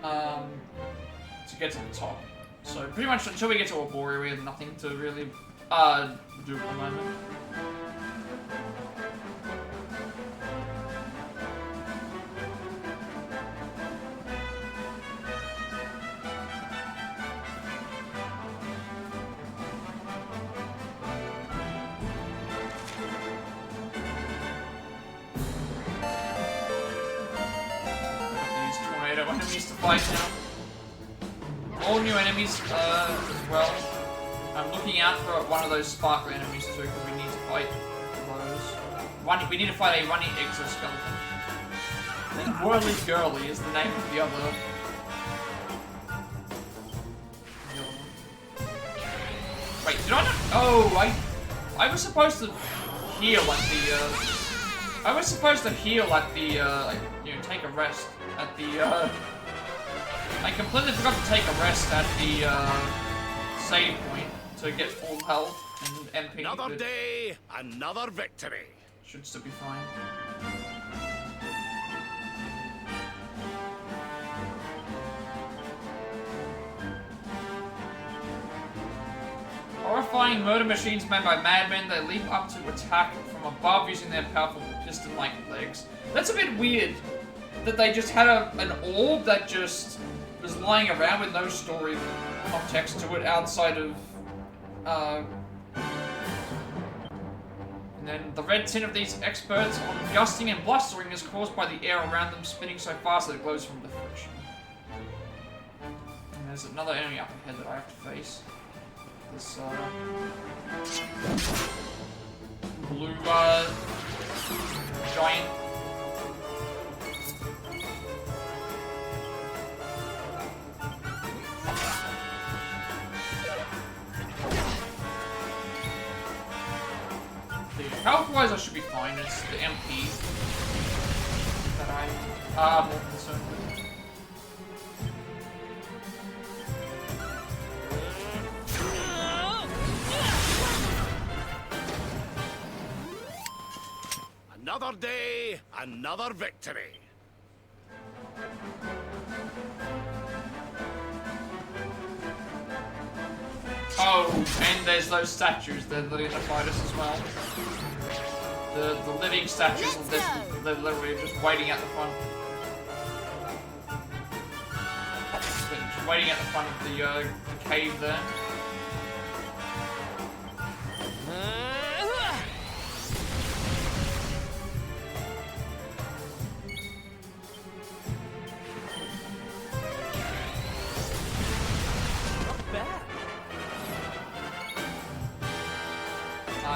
to get to the top. So pretty much until we get to Arborea, we have nothing to really do at the moment. These tornado enemies to fight now. all new enemies as well. I'm looking out for one of those sparkler enemies too, because we need to fight those. We need to fight a running exoskeleton. Then Whirly Girly is the name of the other. Wait, did I not? Oh, I was supposed to heal at the. I was supposed to heal at the. Like, you know, take a rest at the. I completely forgot to take a rest at the save point to get full health and MP. Another day, another victory. Should still be fine. Horrifying murder machines made by madmen that leap up to attack from above using their powerful piston-like legs. That's a bit weird that they just had an orb that just was lying around with no story context to it outside of and then the red tint of these experts on gusting and blustering is caused by the air around them spinning so fast that it glows from the friction. And there's another enemy up ahead that I have to face. This blue giant. Health-wise, I should be fine. It's the MP that I'm more concerned with. Another day, another victory. Oh, and there's those statues that are gonna fight us as well. The living statues, they're literally just waiting at the front. Just waiting at the front of the cave there.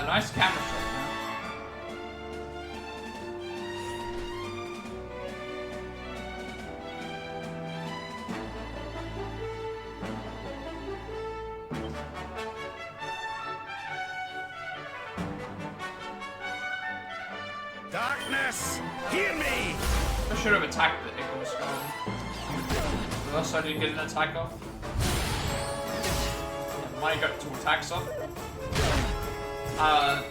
Nice camera shot now. Darkness, hear me! I should have attacked the Yggdrasil. Unless I didn't get an attack off. Yeah, might got 2 attacks off. Yeah.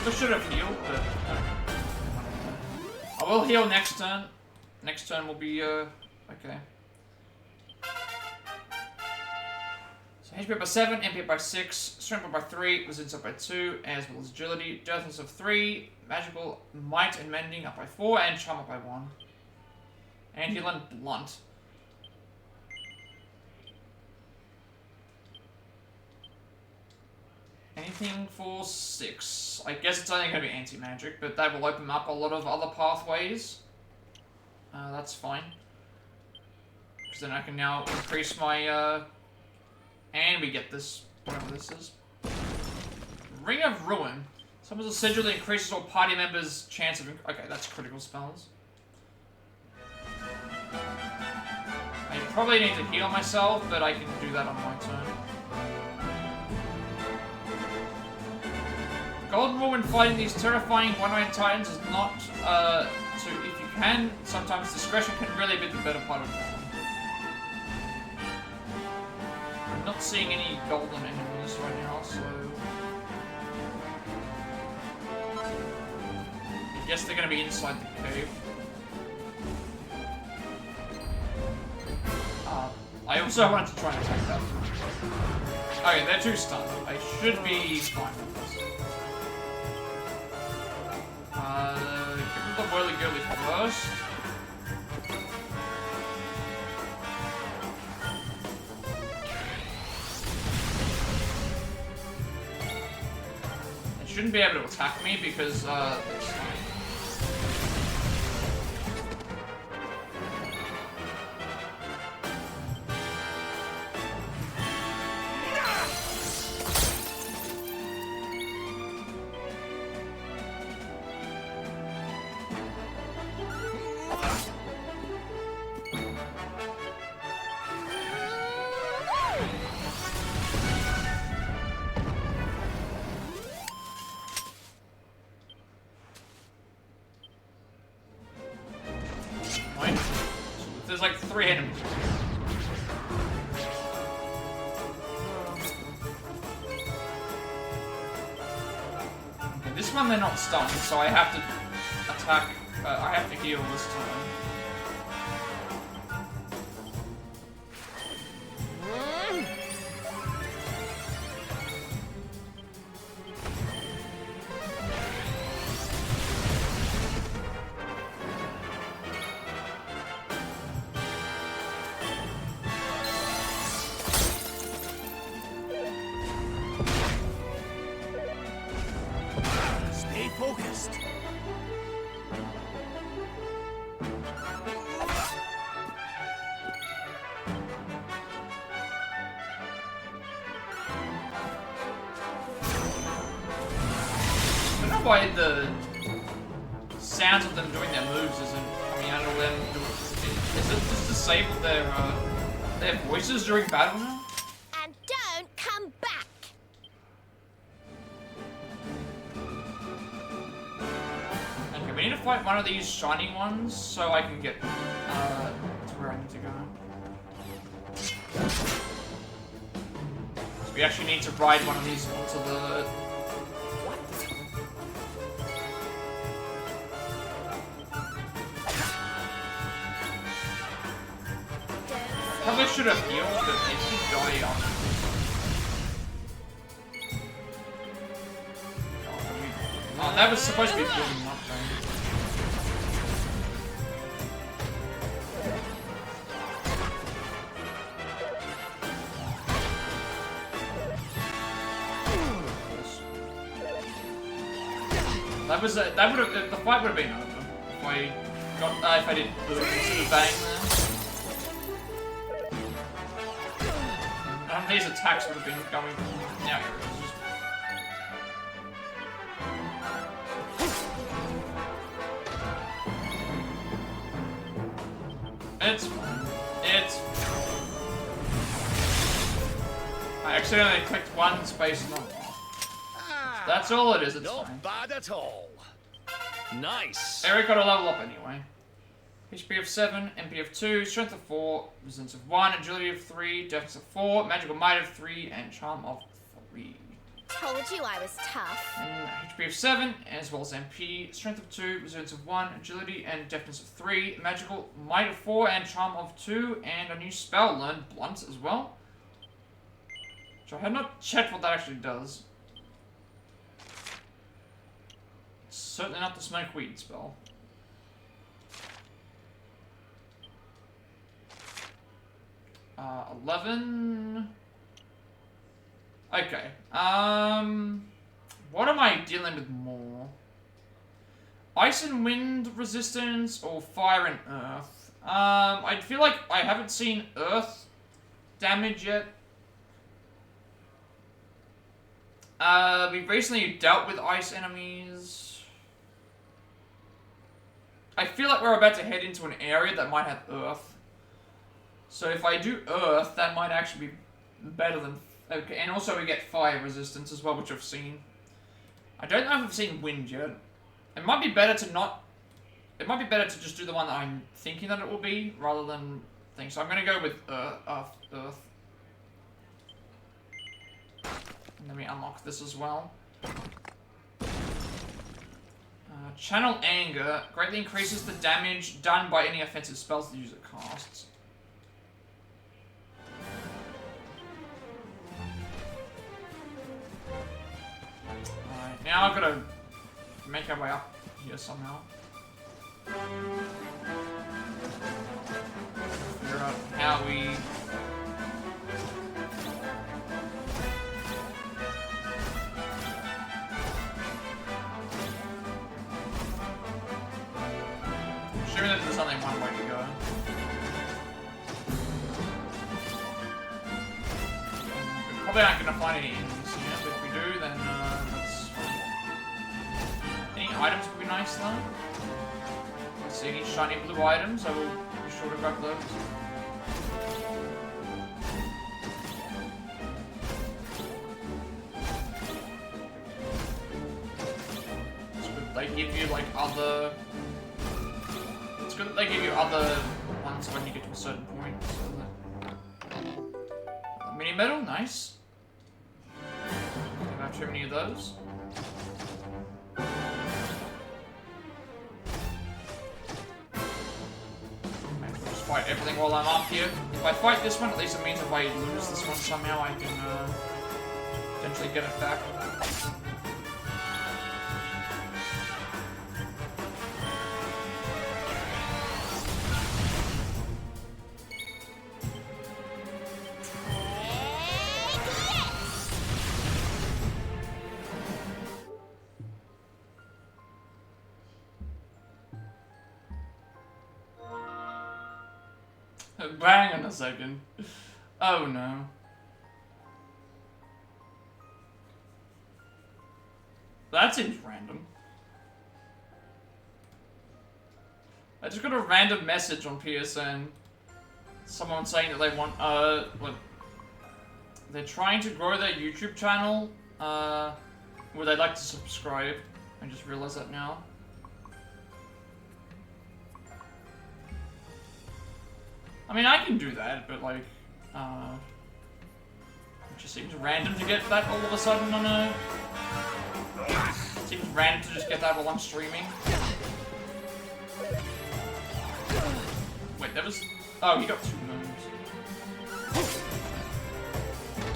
I should have healed, but I will heal next turn. Next turn will be okay. HP by 7, MP by 6, strength by 3, resistance up by 2, as well as agility, deftness of 3, magical might and mending up by 4, and charm up by 1. And heal and blunt. Anything for 6. I guess it's only going to be anti-magic, but that will open up a lot of other pathways. That's fine. Because then I can now increase my and we get this, whatever this is. Ring of Ruin. Summons a sigil that increases all party members' chance of... Okay, that's critical spells. I probably need to heal myself, but I can do that on my turn. Golden rule when fighting these terrifying one-eyed titans is not, so if you can, sometimes discretion can really be the better part of it. I'm not seeing any golden enemies right now, so... I guess they're gonna be inside the cave. I also want to try and attack that. Okay, they're 2 stunned. I should be fine with this. Give them the whirly-girly first. shouldn't be able to attack me because, there's like 3 enemies. Okay, this one they're not stunned, so I have to attack. I have to heal this time. Stay focused. I don't know why the sounds of them doing their moves isn't coming out of them. Is it just disabled their voices during battle now? And don't come back. Okay, we need to fight one of these shiny ones so I can get to where I need to go. So we actually need to ride one of these onto the... Probably should have healed, but they should die after. Oh, that was supposed to be building up, right? That would have, the fight would have been over if I got, if I didn't do it into the bang there. These attacks would have been going. Now here it is. It's fine. It's. I accidentally clicked one space not. That's all it is. It's Not fine. bad at all. Nice. Eric got a level up anyway. HP of 7, MP of 2, Strength of 4, Resistance of 1, Agility of 3, Dex of 4, Magical Might of 3, and Charm of 3. Told you I was tough. And HP of 7, as well as MP, Strength of 2, Resilience of 1, Agility and Deftness of 3, Magical Might of 4, and Charm of 2, and a new spell, Learn Blunt as well. So I have not checked what that actually does. Certainly not the Smoke Weed spell. Uh, 11. Okay. What am I dealing with more? Ice and wind resistance or fire and earth? I feel like I haven't seen earth damage yet. We've recently dealt with ice enemies. I feel like we're about to head into an area that might have earth. So if I do earth, that might actually be better than... Okay, and also we get fire resistance as well, which I've seen. I don't know if I've seen wind yet. It might be better to not... It might be better to just do the one that I'm thinking that it will be, rather than things. So I'm going to go with earth. And then we unlock this as well. Channel Anger greatly increases the damage done by any offensive spells the user casts. Alright, now I've got to make our way up here somehow. Figure out how we... assuming that there's only one way to go. We probably aren't gonna find any enemies here, but if we do, then that's fine. Any items would be nice though. Let's see any shiny blue items. I will be sure to grab those. They give you like other. It's good that they give you other ones when you get to a certain point. So that... Mini medal, nice. Don't have too many of those. Might as well just fight everything while I'm up here. If I fight this one, at least it means if I lose this one somehow, I can potentially get it back. Hang on a second. Oh no. That seems random. I just got a random message on PSN. Someone saying that they want, what? They're trying to grow their YouTube channel, would they like to subscribe? I just realized that now. I mean, I can do that, but like, it just seems random to get that all of a sudden on a... It seems random to just get that while I'm streaming. Wait, that was... Oh, he got 2 moves.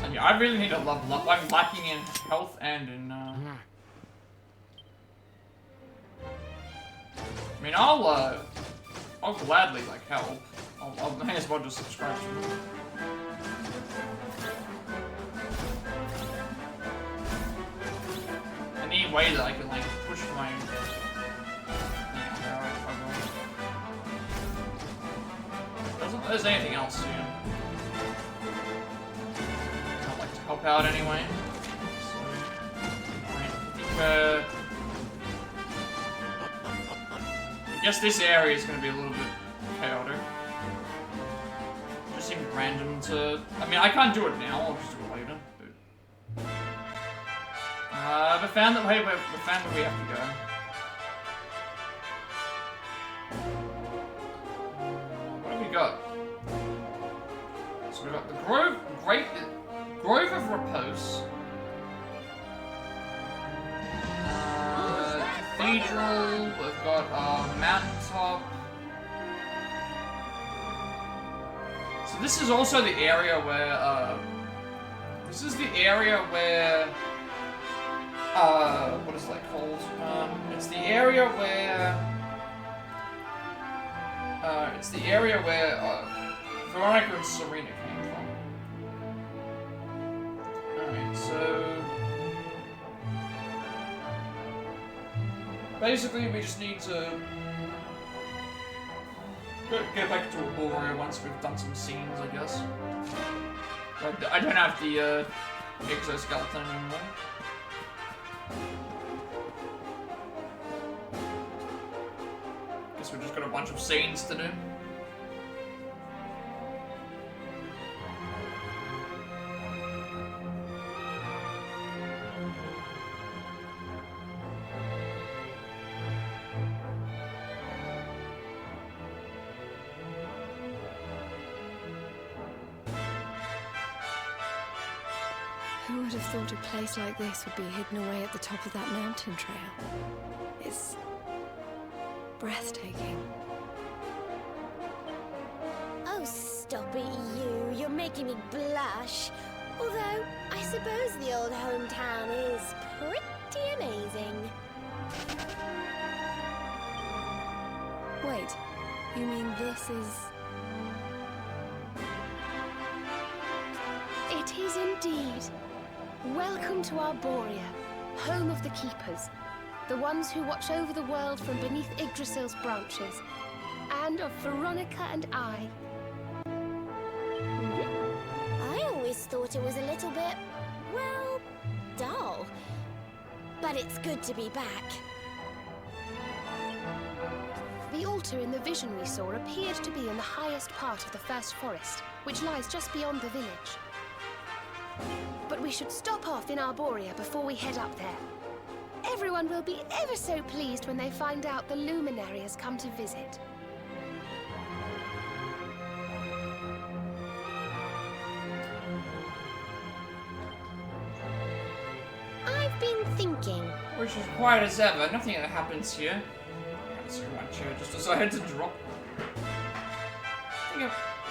And yeah, I really need to level up. I'm lacking in health and in, I mean, I'll gladly, like, help. I may as well just subscribe to them. Any way that I can, like, push my... Yeah, I will. Doesn't there's anything else here. I'd like to help out anyway. So, I think, I guess this area is going to be a little bit chaotic. Seems random to... I mean, I can't do it now, I'll just do it later. But we found that we have to go. What have we got? So we've got the Grove of Repose. Cathedral, we've got Mountaintop. So this is also the area where, what is that called? It's the area where, Veronica and Serena came from. Alright, so... Basically, we just need to... get back to Aurora once we've done some scenes, I guess. I don't have the exoskeleton anymore. Guess we've just got a bunch of scenes to do. Who would have thought a place like this would be hidden away at the top of that mountain trail? It's breathtaking. Oh, stop it, you. You're making me blush. Although, I suppose the old hometown is pretty amazing. Wait, you mean this is... It is indeed. Welcome to Arborea, home of the Keepers, the ones who watch over the world from beneath Yggdrasil's branches. band of Veronica and I. I always thought it was a little bit, well, dull. But it's good to be back. The altar in the vision we saw appeared to be in the highest part of the first forest, which lies just beyond the village. But we should stop off in Arborea before we head up there. Everyone will be ever so pleased when they find out the luminary has come to visit. I've been thinking. Which is quiet as ever. Nothing ever happens here. So my chair just decided to drop.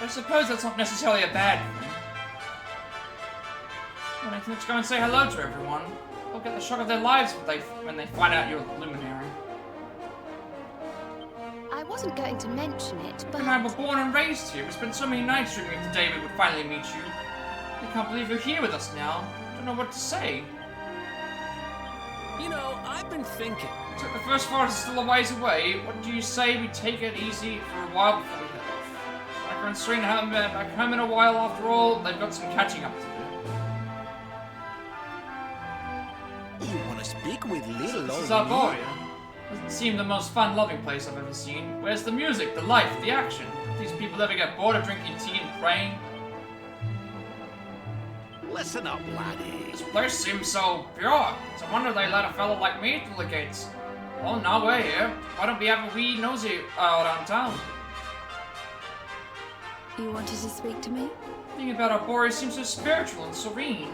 I suppose that's not necessarily a bad thing. Let's go and say hello to everyone. They'll get the shock of their lives when they find out you're a luminary. I wasn't going to mention it, but... You and I were born and raised here. We spent so many nights dreaming of the day we would finally meet you. I can't believe you're here with us now. Don't know what to say. You know, I've been thinking. So the first forest is still a ways away. What do you say we take it easy for a while before we head off? Like we're in Serena haven't been back home in a while after all. They've got some catching up to do. You want to speak with little old This is me? Arborea. Doesn't seem the most fun-loving place I've ever seen. Where's the music, the life, the action? Do these people ever get bored of drinking tea and praying? Listen up, laddie. This place seems so pure. It's a wonder they let a fellow like me through the gates. Well, now we're here. Why don't we have a wee nosy around town? You wanted to speak to me? Thinking about Arborea seems so spiritual and serene.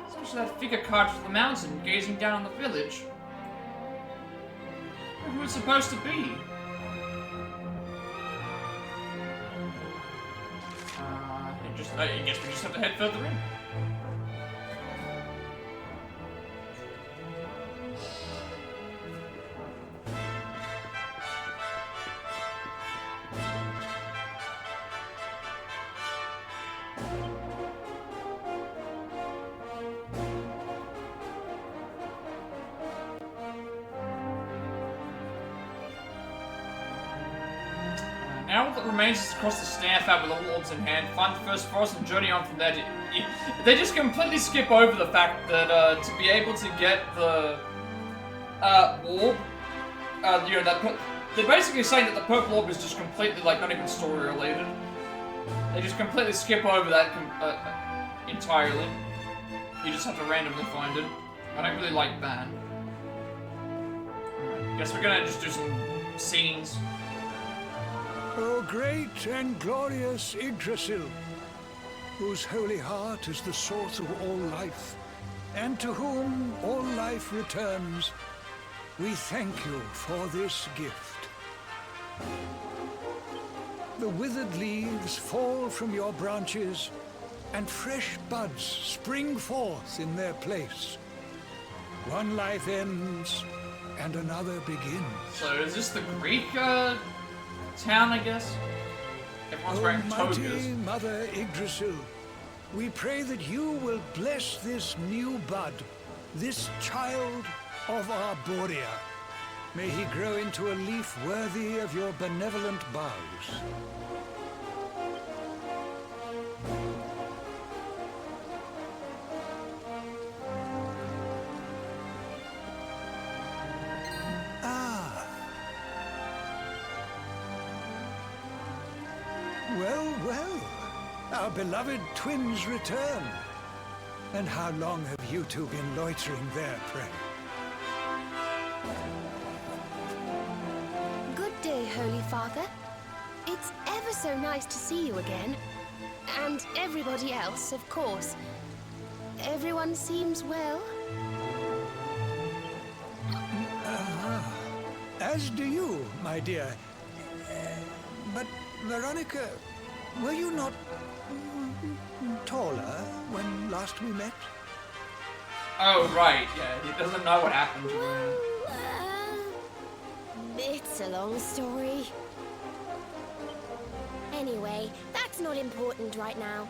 Especially that figure carved from the mountain, gazing down on the village. Who it's supposed to be? I guess we just have to head further in. Now all that remains is to cross the Sniflheim with all orbs in hand, find the first forest and journey on from there. They just completely skip over the fact that to be able to get the orb, you know, they're basically saying that the purple orb is just completely, like, not even story related. They just completely skip over that entirely. You just have to randomly find it. I don't really like that. Guess we're gonna just do some scenes. O great and glorious Yggdrasil, whose holy heart is the source of all life, and to whom all life returns, we thank you for this gift. The withered leaves fall from your branches, and fresh buds spring forth in their place. One life ends, and another begins. So is this the Greek town, I guess? Everyone's wearing togas. Mighty Mother Yggdrasil, we pray that you will bless this new bud, this child of Arborea. May he grow into a leaf worthy of your benevolent boughs. Well, well, our beloved twins return. And how long have you two been loitering there, pray? Good day, Holy Father. It's ever so nice to see you again. And everybody else, of course. Everyone seems well. As do you, my dear. But, Veronica, were you not taller when last we met? Oh, right, yeah, he doesn't know what happened to him. It's a long story. Anyway, that's not important right now.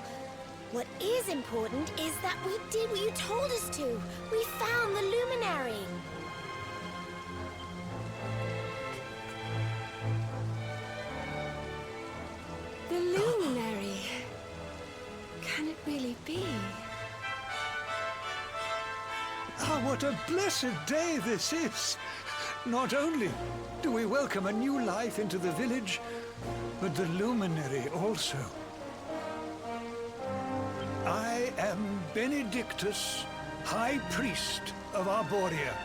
What is important is that we did what you told us to. We found the luminary. Can it really be? Ah, what a blessed day this is! Not only do we welcome a new life into the village, but the luminary also. I am Benedictus, High Priest of Arborea,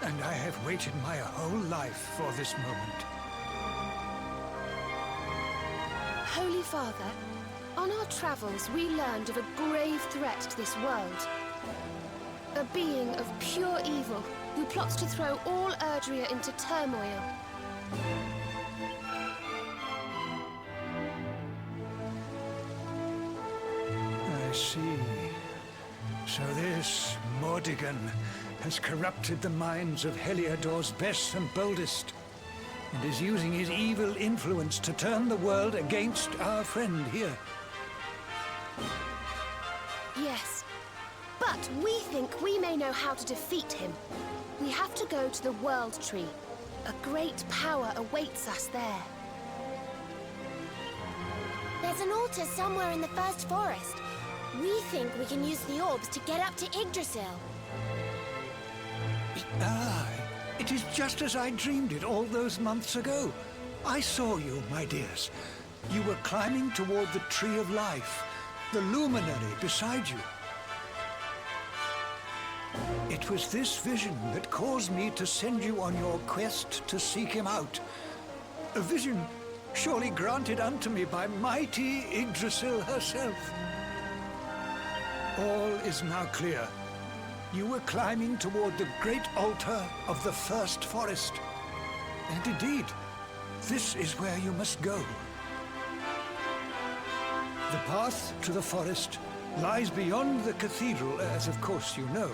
and I have waited my whole life for this moment. Holy Father, on our travels we learned of a grave threat to this world. A being of pure evil who plots to throw all Erdrea into turmoil. I see. So this Mordigan has corrupted the minds of Heliodor's best and boldest, and is using his evil influence to turn the world against our friend here. Yes, but we think we may know how to defeat him. We have to go to the World Tree. A great power awaits us there. There's an altar somewhere in the first forest. We think we can use the orbs to get up to Yggdrasil. Ah, it is just as I dreamed it all those months ago. I saw you, my dears. You were climbing toward the Tree of Life, the luminary beside you. It was this vision that caused me to send you on your quest to seek him out. A vision surely granted unto me by mighty Yggdrasil herself. All is now clear. You were climbing toward the great altar of the first forest. And indeed, this is where you must go. The path to the forest lies beyond the cathedral, as of course you know.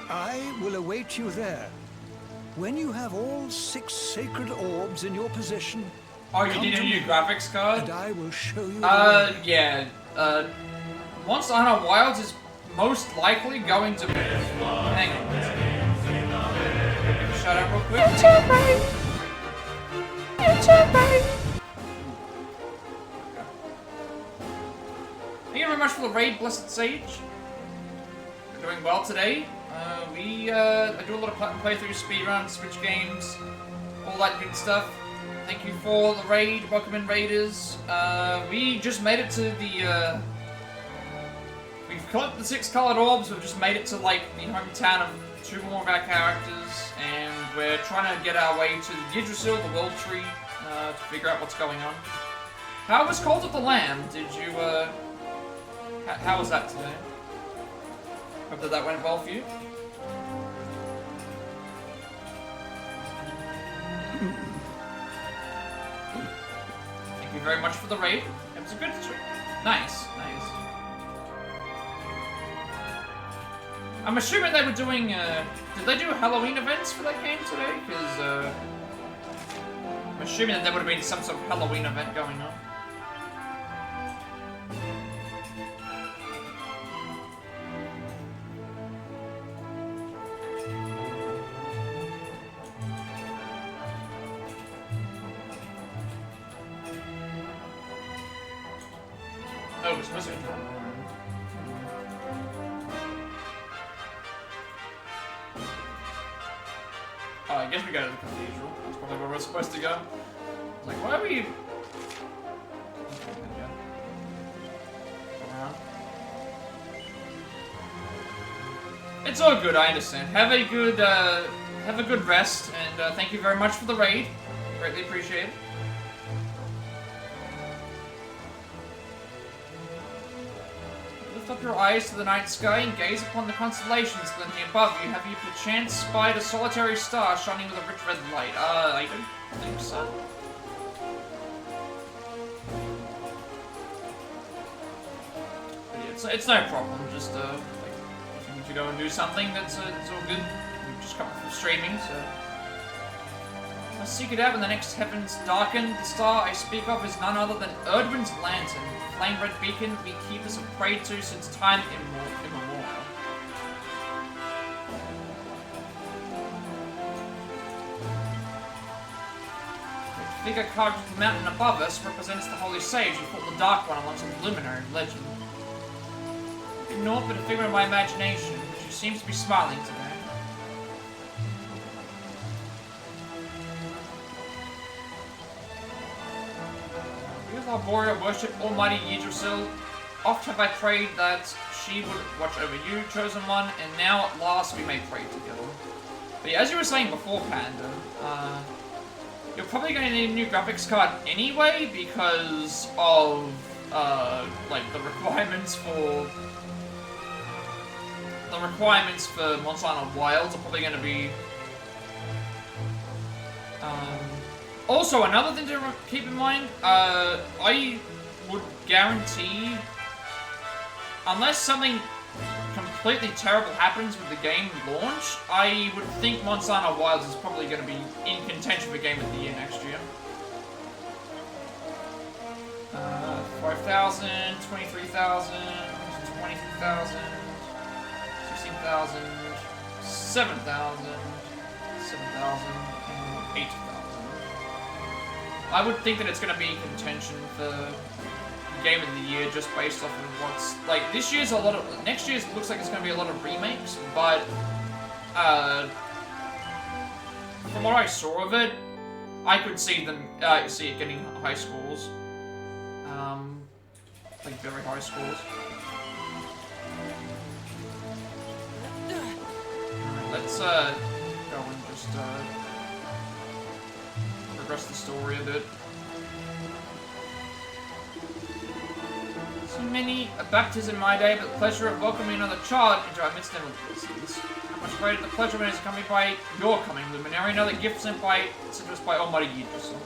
I will await you there. When you have all 6 sacred orbs in your possession... Oh, you need a new graphics card? And I will show you yeah. Monster Hunter Wilds is most likely going to be... Hang on. Shut up real quick. Thank you very much for the raid, Blessed Sage. We're doing well today. I do a lot of Plat playthroughs, speedruns, Switch games, all that good stuff. Thank you for the raid, welcome in raiders. We just made it to the, we've collected the 6 colored orbs, we've just made it to like the hometown of 2 more of our characters, and we're trying to get our way to the Yggdrasil, the World Tree, to figure out what's going on. How was Cult of the Lamb? Did you, how was that today? Hope that went well for you. Thank you very much for the raid. It was a good stream. Nice, nice. I'm assuming they were doing, did they do Halloween events for that game today? Because, I'm assuming that there would have been some sort of Halloween event going on. Oh, it's Wizard. Oh, I guess we go to the cathedral. That's probably where we're supposed to go. It's like, why are we... Around. It's all good, I understand. Have a good rest, and thank you very much for the raid. Greatly appreciate it. Lift up your eyes to the night sky and gaze upon the constellations glinting above you. Have you perchance spied a solitary star shining with a rich red light? I don't think so. But yeah, it's no problem. Just like, if you need to go and do something, it's all good. We've just come from streaming, so. Let's seek it out when the next heavens darken. The star I speak of is none other than Erdwin's lantern, the flame-red beacon we keepers have prayed to since time immemorial. figure carved into the mountain above us represents the holy sage who fought the Dark One alongside the luminary of legend. Naught but a figure of my imagination, she seems to be smiling today. Because Arborea worship Almighty Yggdrasil, oft have I prayed that she would watch over you, Chosen One, and now at last we may pray together. But yeah, as you were saying before, Panda, you're probably going to need a new graphics card anyway because of, like, the requirements for Monster Hunter Wilds are probably going to be... Also, another thing to keep in mind, I would guarantee, unless something completely terrible happens with the game launch, I would think Monster Hunter Wilds is probably going to be in contention for Game of the Year next year. 5,000, 23,000, 23,000, 16,000, 7,000, 7,000, and 8,000. I would think that it's going to be in contention for Game of the Year just based off of what's... Like, this year's a lot of... Next year's looks like it's going to be a lot of remakes, but... from what I saw of it, I could see them... see it getting high scores. Like, very high scores. Alright, let's, go and just, progress the story a bit. So many a baptism in my day, but the pleasure of welcoming another child into our midst never ceases. How much greater the pleasure when it is accompanied by your coming, Luminary, another gift sent to us by Almighty Yggdrasil.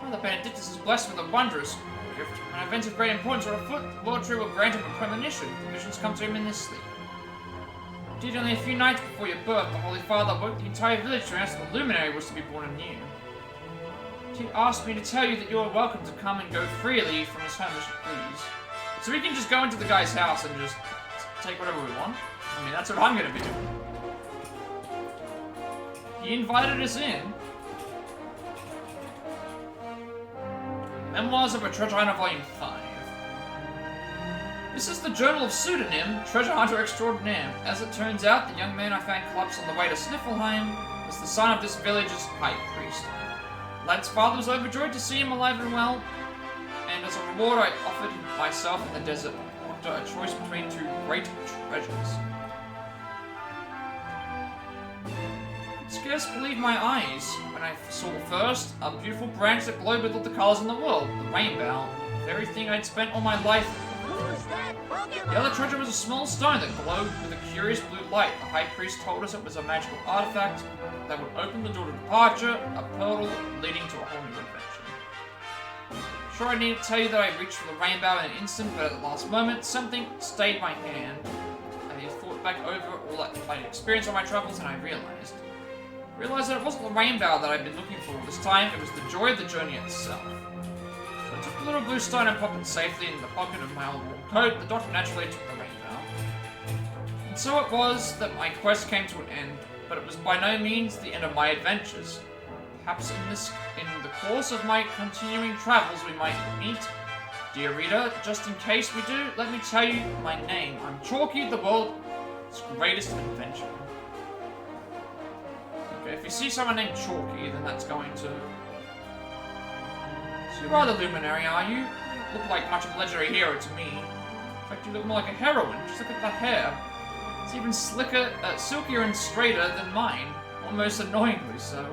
Father Benedictus is blessed with a wondrous gift. When events of great importance are afoot, the Lord Tree will grant him a premonition. The visions come to him in his sleep. Indeed, only a few nights before your birth, the Holy Father woke the entire village to announce that the Luminary was to be born anew. He asked me to tell you that you are welcome to come and go freely from his home as you please. So we can just go into the guy's house and just take whatever we want. I mean, that's what I'm gonna be doing. He invited us in. Memoirs of a Treasure Hunter Volume 5. This is the Journal of Pseudonym, Treasure Hunter Extraordinaire. As it turns out, the young man I found collapsed on the way to Sniflheim was the son of this village's high priest. Lad's father was overjoyed to see him alive and well, and as a reward I offered myself in the desert after a choice between two great treasures. I could scarce believe my eyes when I saw first a beautiful branch that glowed with all the colours in the world, the rainbow, the very thing I'd spent all my life. The other treasure was a small stone that glowed with a curious blue light. The high priest told us it was a magical artifact that would open the door to departure, a portal leading to a whole new adventure. Sure, I need to tell you that I reached for the rainbow in an instant, but at the last moment, something stayed my hand. I thought back over all that I'd experienced on my travels, and I realized that it wasn't the rainbow that I'd been looking for this time, it was the joy of the journey itself. So I took the little blue stone and popped it safely in the pocket of my old warm coat. The doctor naturally took the rainbow. And so it was that my quest came to an end, but it was by no means the end of my adventures. Perhaps in the course of my continuing travels we might meet. Dear reader, just in case we do, let me tell you my name. I'm Chalky, the world's greatest adventurer. Okay, if you see someone named Chalky, then that's going to... So you are the Luminary, are you? You don't look like much of a legendary hero to me. In fact, you look more like a heroine. Just look at that hair. It's even slicker, silkier and straighter than mine. Almost annoyingly so.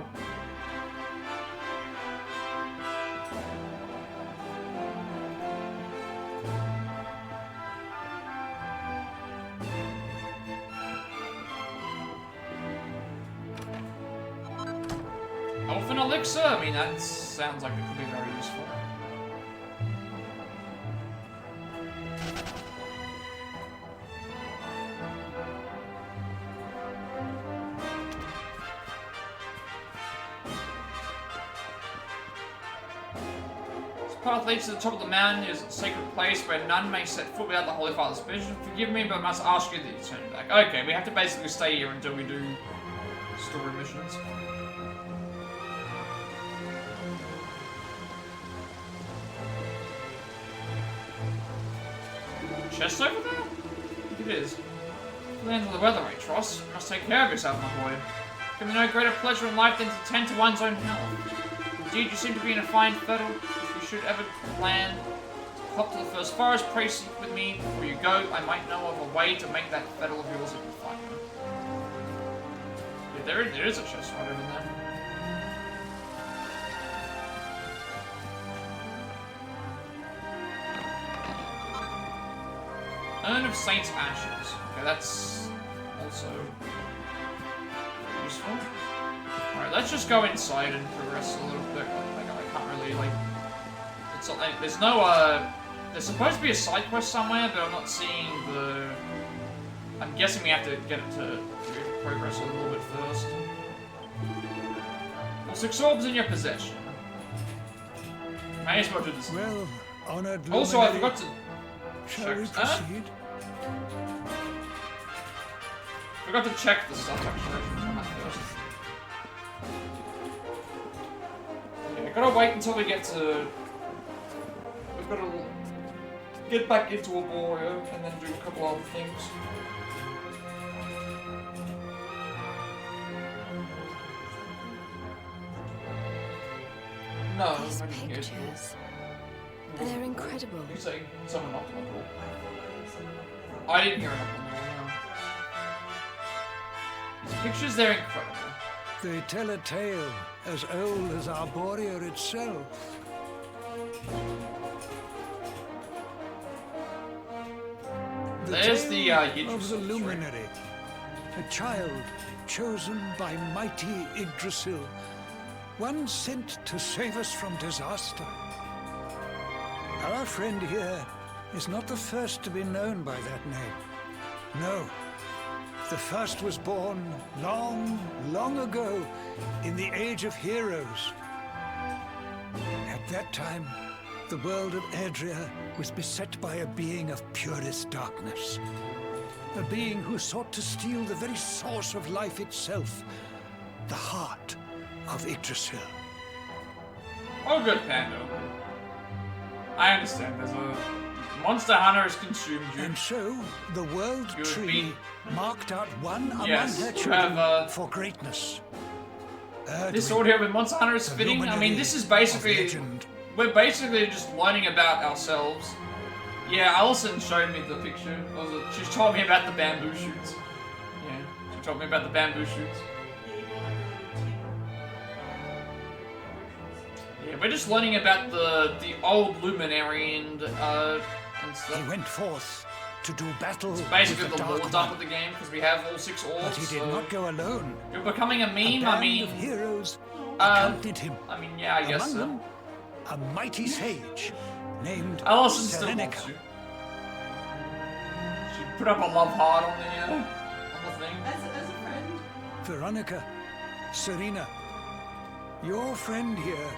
Elfin elixir? I mean, that sounds like it could be very useful. This path leads to the top of the mountain. It is a sacred place where none may set foot without the Holy Father's permission. Forgive me, but I must ask you that you turn back. Okay, we have to basically stay here until we do story missions. Chest over there? I think it is. Land of the weather, I trust. You must take care of yourself, my boy. Give me no greater pleasure in life than to tend to one's own health. Indeed, you seem to be in a fine fettle. If you should ever plan to hop to the first forest, pray seek with me before you go. I might know of a way to make that fettle of yours if you find one. Yeah, there is a chest right over there. Urn of Saint's Ashes. Okay, that's also useful. Alright, let's just go inside and progress a little bit. Like, I can't really, like... It's not like... There's no, There's supposed to be a side quest somewhere, but I'm not seeing the... I'm guessing we have to get it to progress a little bit first. Well, 6 orbs in your possession. May as well do this. Well, honored also, I forgot to... Shall we proceed? Forgot to check the stuff actually. Okay, I gotta wait until we get to. We've gotta get back into Arborea and then do a couple other things. No, These pictures. They're incredible. You say someone knocked on the door. I didn't hear a knock on the door, no. These pictures, they're incredible. They tell a tale as old as Arborea itself. There's the Yggdrasil of the luminary, a child chosen by mighty Yggdrasil, one sent to save us from disaster. Our friend here is not the first to be known by that name. No, the first was born long, long ago in the Age of Heroes. At that time, the world of Adria was beset by a being of purest darkness. A being who sought to steal the very source of life itself, the heart of Yggdrasil. Oh, good, Pando. I understand. There's a monster hunter has consumed you. And so, the world tree marked out one among her you children have, for greatness. This audio with Monster Hunter is fitting. I mean, this is basically... We're basically just learning about ourselves. Yeah, Alison showed me the picture. She told me about the bamboo shoots. Yeah, she told me about the bamboo shoots. Yeah, we're just learning about the old luminary and stuff. He went forth to do battle. It's basically with the lore Dark dump One. of the game because we have all 6 orbs. But he did not go alone. You're becoming a meme. A I band mean, of heroes accompanied him. I mean, yeah, I guess Among so. them, a mighty sage named Alison still Serenica. wants you. She put up a love heart on the thing. As a friend. Veronica, Serena, your friend here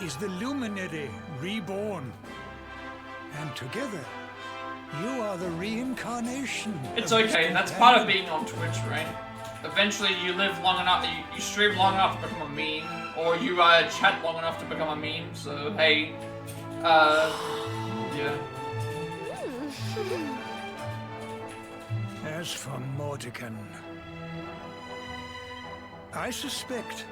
is the Luminary reborn. And together, you are the reincarnation. It's of his okay, that's part of companion. being on Twitch, right? Eventually you live long enough, you stream long enough to become a meme, or you chat long enough to become a meme, so hey, yeah. As for Mordekan, I suspect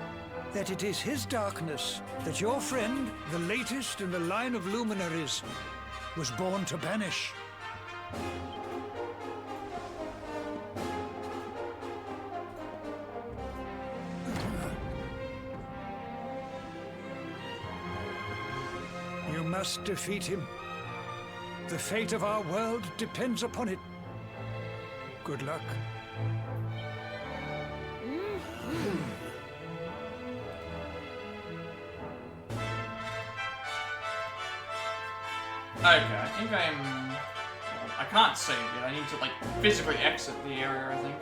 that it is his darkness that your friend, the latest in the line of luminaries, was born to banish. You must defeat him. The fate of our world depends upon it. Good luck. Okay, I think I can't save it. I need to, like, physically exit the area, I think.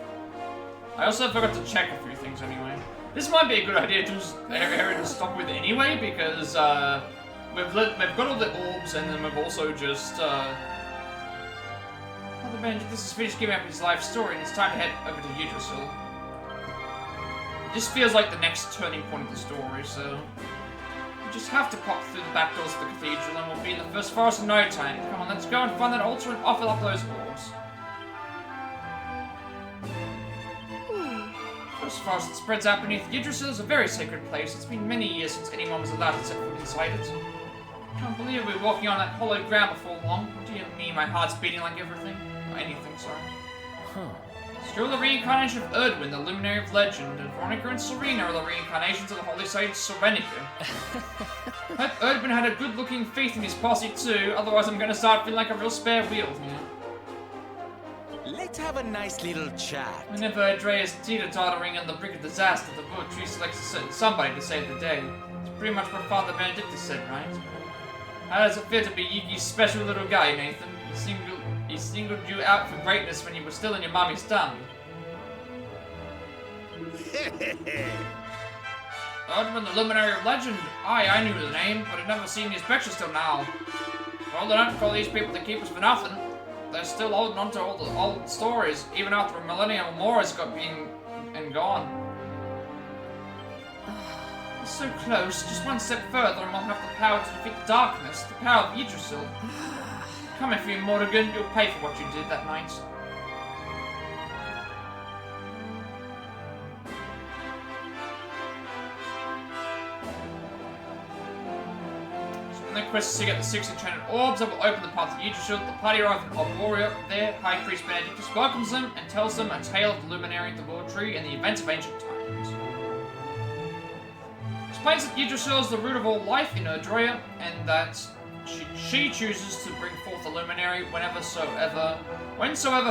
I also forgot to check a few things anyway. This might be a good idea to just area to stop with anyway, because, we've got all the orbs, and then we've also just, Oh, the man, this is finished giving up his life story, and it's time to head over to Yggdrasil. This feels like the next turning point of the story, so... We just have to pop through the back doors of the cathedral and we'll be in the first forest in no time. Come on, let's go and find that altar and offer up those orbs. First forest that spreads out beneath Yggdrasil is a very sacred place. It's been many years since anyone was allowed to set foot inside it. I can't believe we're walking on that hollowed ground before long. What do you mean my heart's beating like everything? Or anything, sorry. Huh. You're the reincarnation of Erdwin, the luminary of legend, and Veronica and Serena are the reincarnations of the holy sage Serenica. Hope Erdwin had a good-looking thief in his posse too, otherwise I'm gonna start feeling like a real spare wheel here. Let's have a nice little chat. Whenever Andrea's teeter-tottering on the brink of disaster, the poetry selects a certain somebody to save the day. It's pretty much what Father Benedictus said, right? How does it feel to be Yuki's special little guy, Nathan? He singled you out for greatness when you were still in your mommy's tummy. Erdwin, the luminary of legend. Aye, I knew the name, but I'd never seen his pictures till now. Well, they don't call these people the keepers for nothing. They're still holding on to all the old stories, even after a millennium or more has been gone. It's so close, just one step further and we'll have the power to defeat the darkness, the power of Yggdrasil. Come if you, Morrigan, you'll pay for what you did that night. So when the quest is to get the 6 enchanted orbs that will open the path to Yggdrasil, the party arrive in Arborea. There, High Priest Benedictus welcomes them and tells them a tale of the luminary, the world tree, and the events of ancient times. Explains that Yggdrasil is the root of all life in Erdrea, and that she chooses to bring forth the luminary whensoever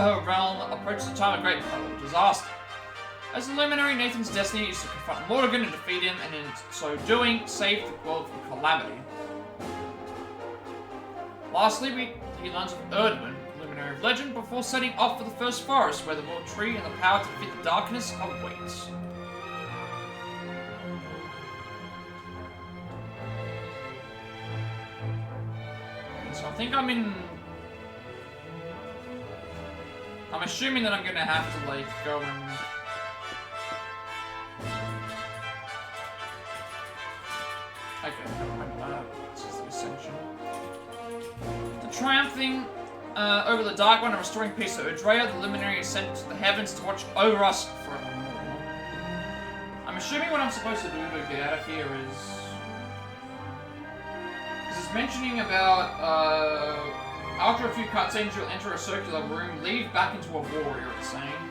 her realm approaches a time of great peril or disaster. As the luminary, Nathan's destiny is to confront Morrigan and defeat him, and in so doing, save the world from calamity. Lastly, he learns of Erdwin, luminary of legend, before setting off for the first forest, where the world tree and the power to defeat the darkness awaits. So I think I'm assuming that I'm gonna have to, like, go and... Okay, never mind. This is the Ascension. The triumphing over the Dark One and restoring peace to Erdrea, the luminary is sent to the heavens to watch over us forevermore. I'm assuming what I'm supposed to do to get out of here is... This is mentioning about, after a few cutscenes you'll enter a circular room, leave back into a warrior, it's saying.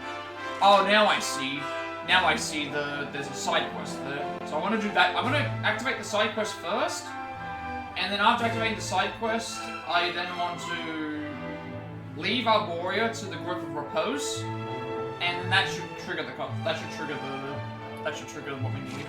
Oh, now I see. Now I see there's a side quest there. So I want to do that. I want to activate the side quest first, and then after activating the side quest, I then want to leave our warrior to the Grove of Repose, and then that should trigger the that should trigger what we need.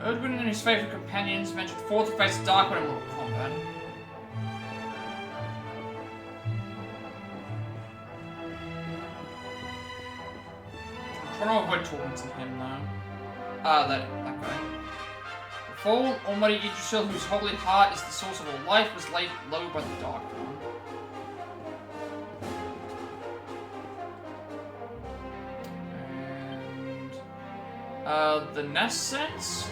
Erdwin and his favorite companions ventured forth to face Darkwood in mortal combat. I'm trying to avoid talking to him though. That guy. The fallen almighty Yggdrasil, whose holy heart is the source of all life, was laid low by the Dark One. The Nest Sense?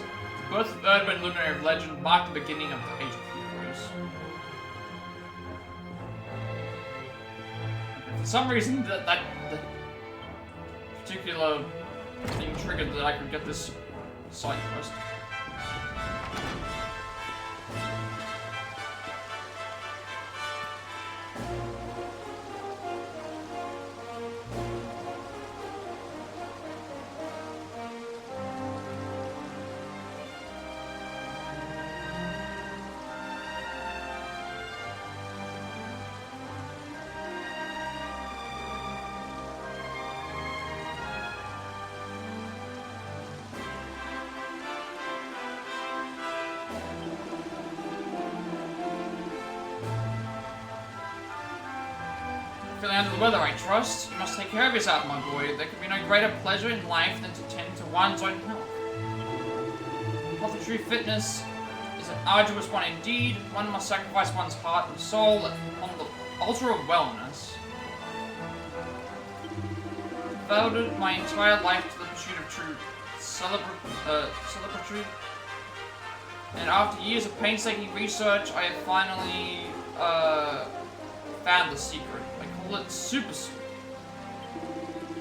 The birth of Erdwin, Luminary of Legend, marked the beginning of the Age of Heroes. For some reason, that particular thing triggered that I could get this side quest. Feeling under the weather, I trust. You must take care of yourself, my boy. There can be no greater pleasure in life than to tend to one's own health. Health and true fitness is an arduous one indeed. One must sacrifice one's heart and soul on the altar of wellness. I've devoted my entire life to the pursuit of true celebratory. And after years of painstaking research, I have finally found the secret. It's super soup.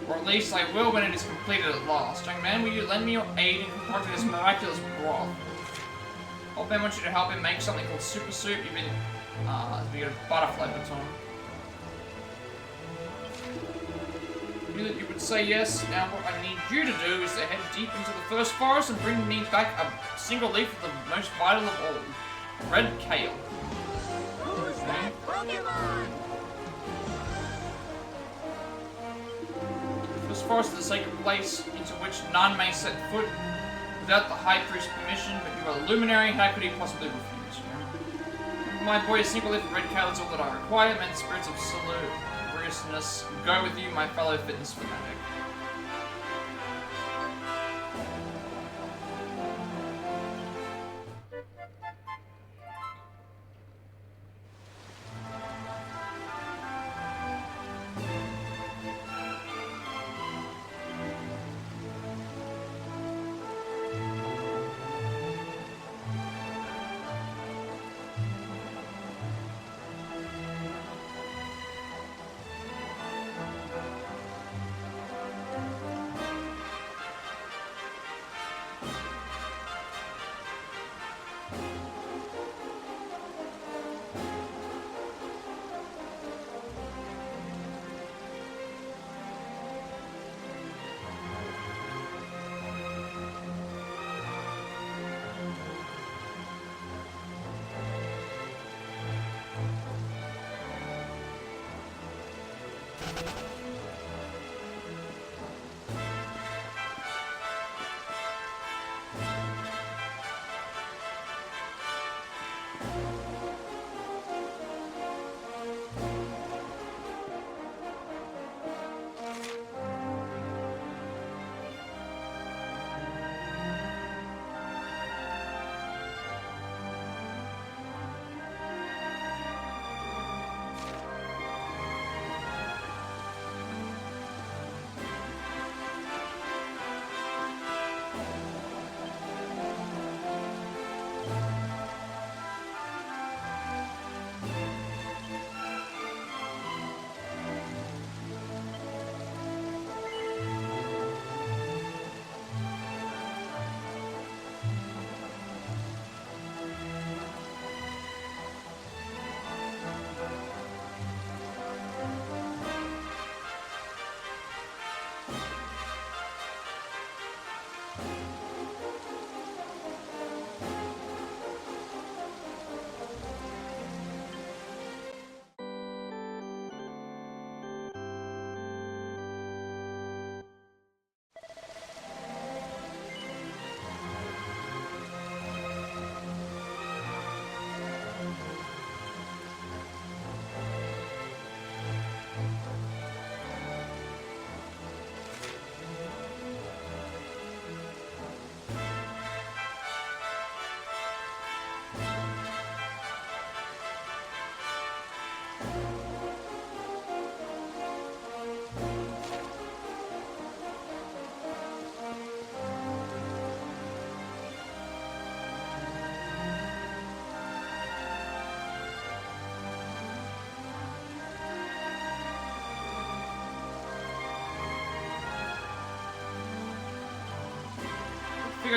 Or at least I will when it is completed at last. Young man, will you lend me your aid in concocting this miraculous broth? Old man wants you to help him make something called super soup. You've been, you got a butterfly baton. I knew that you would say yes. Now what I need you to do is to head deep into the first forest and bring me back a single leaf of the most vital of all. Red kale. Who's that Pokemon? This forest is a sacred place into which none may set foot without the High Priest's permission, but you are the luminary, how could he possibly refuse you? My boy, a single leaf of red kale is all that I require. May the spirits of salubriousness go with you, my fellow fitness fanatic.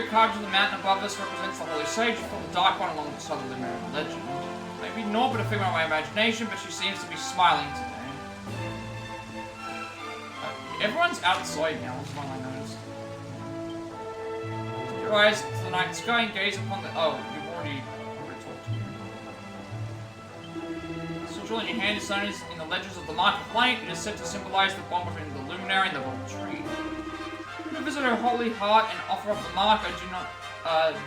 figure carved into the mountain above us represents the Holy Sage, from the Dark One along the southern Limerick legend. Maybe not, but a figment of my imagination, but she seems to be smiling today. Everyone's outside now, is what I noticed. Keep your eyes to the night sky and gaze upon the... Oh, you've already talked to me. So in your hand is known as in the legends of the Mark of Light. It is said to symbolize the bond between the luminary and the golden tree. To visit her holy heart and offer up the mark, I do not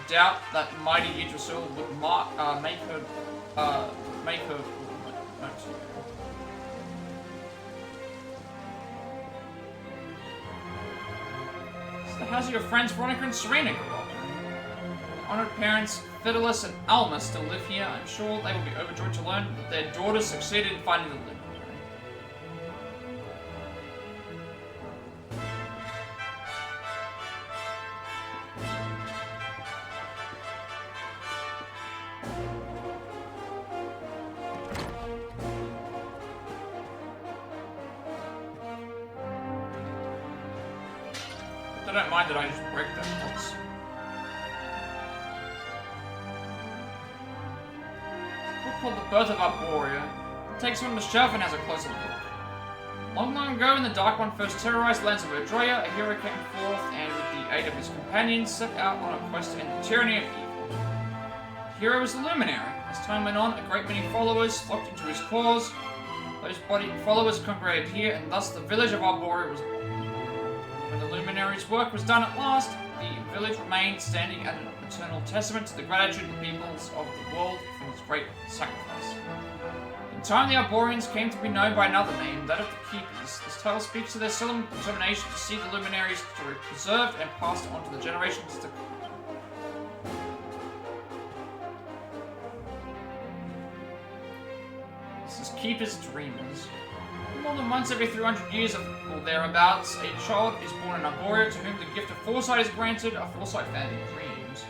doubt that mighty Yggdrasil would make her. So the house of your friends Veronica and Serena grew up in. Honored parents Fidelis and Alma still live here. I'm sure they will be overjoyed to learn that their daughter succeeded in finding the luminary. I don't mind that I just break that box. Book called The Birth of Arborea. It takes one on the shelf and has a closer look. Long ago, when the Dark One first terrorized the lands of Yggdrasil, a hero came forth and, with the aid of his companions, set out on a quest to end the tyranny of evil. The hero was the Luminary. As time went on, a great many followers flocked into his cause. Those followers congregated here, and thus the village of Arborea was born. When the Luminary's work was done at last, the village remained standing as an eternal testament to the gratitude of the peoples of the world for his great sacrifice. In time, the Arboreans came to be known by another name, that of the Keepers. This title speaks to their solemn determination to see the Luminary's story preserved and passed on to the generations to come. This is Keepers Dreamers. More than once every 300 years or thereabouts, a child is born in Arborea to whom the gift of foresight is granted, a foresight found in dreams.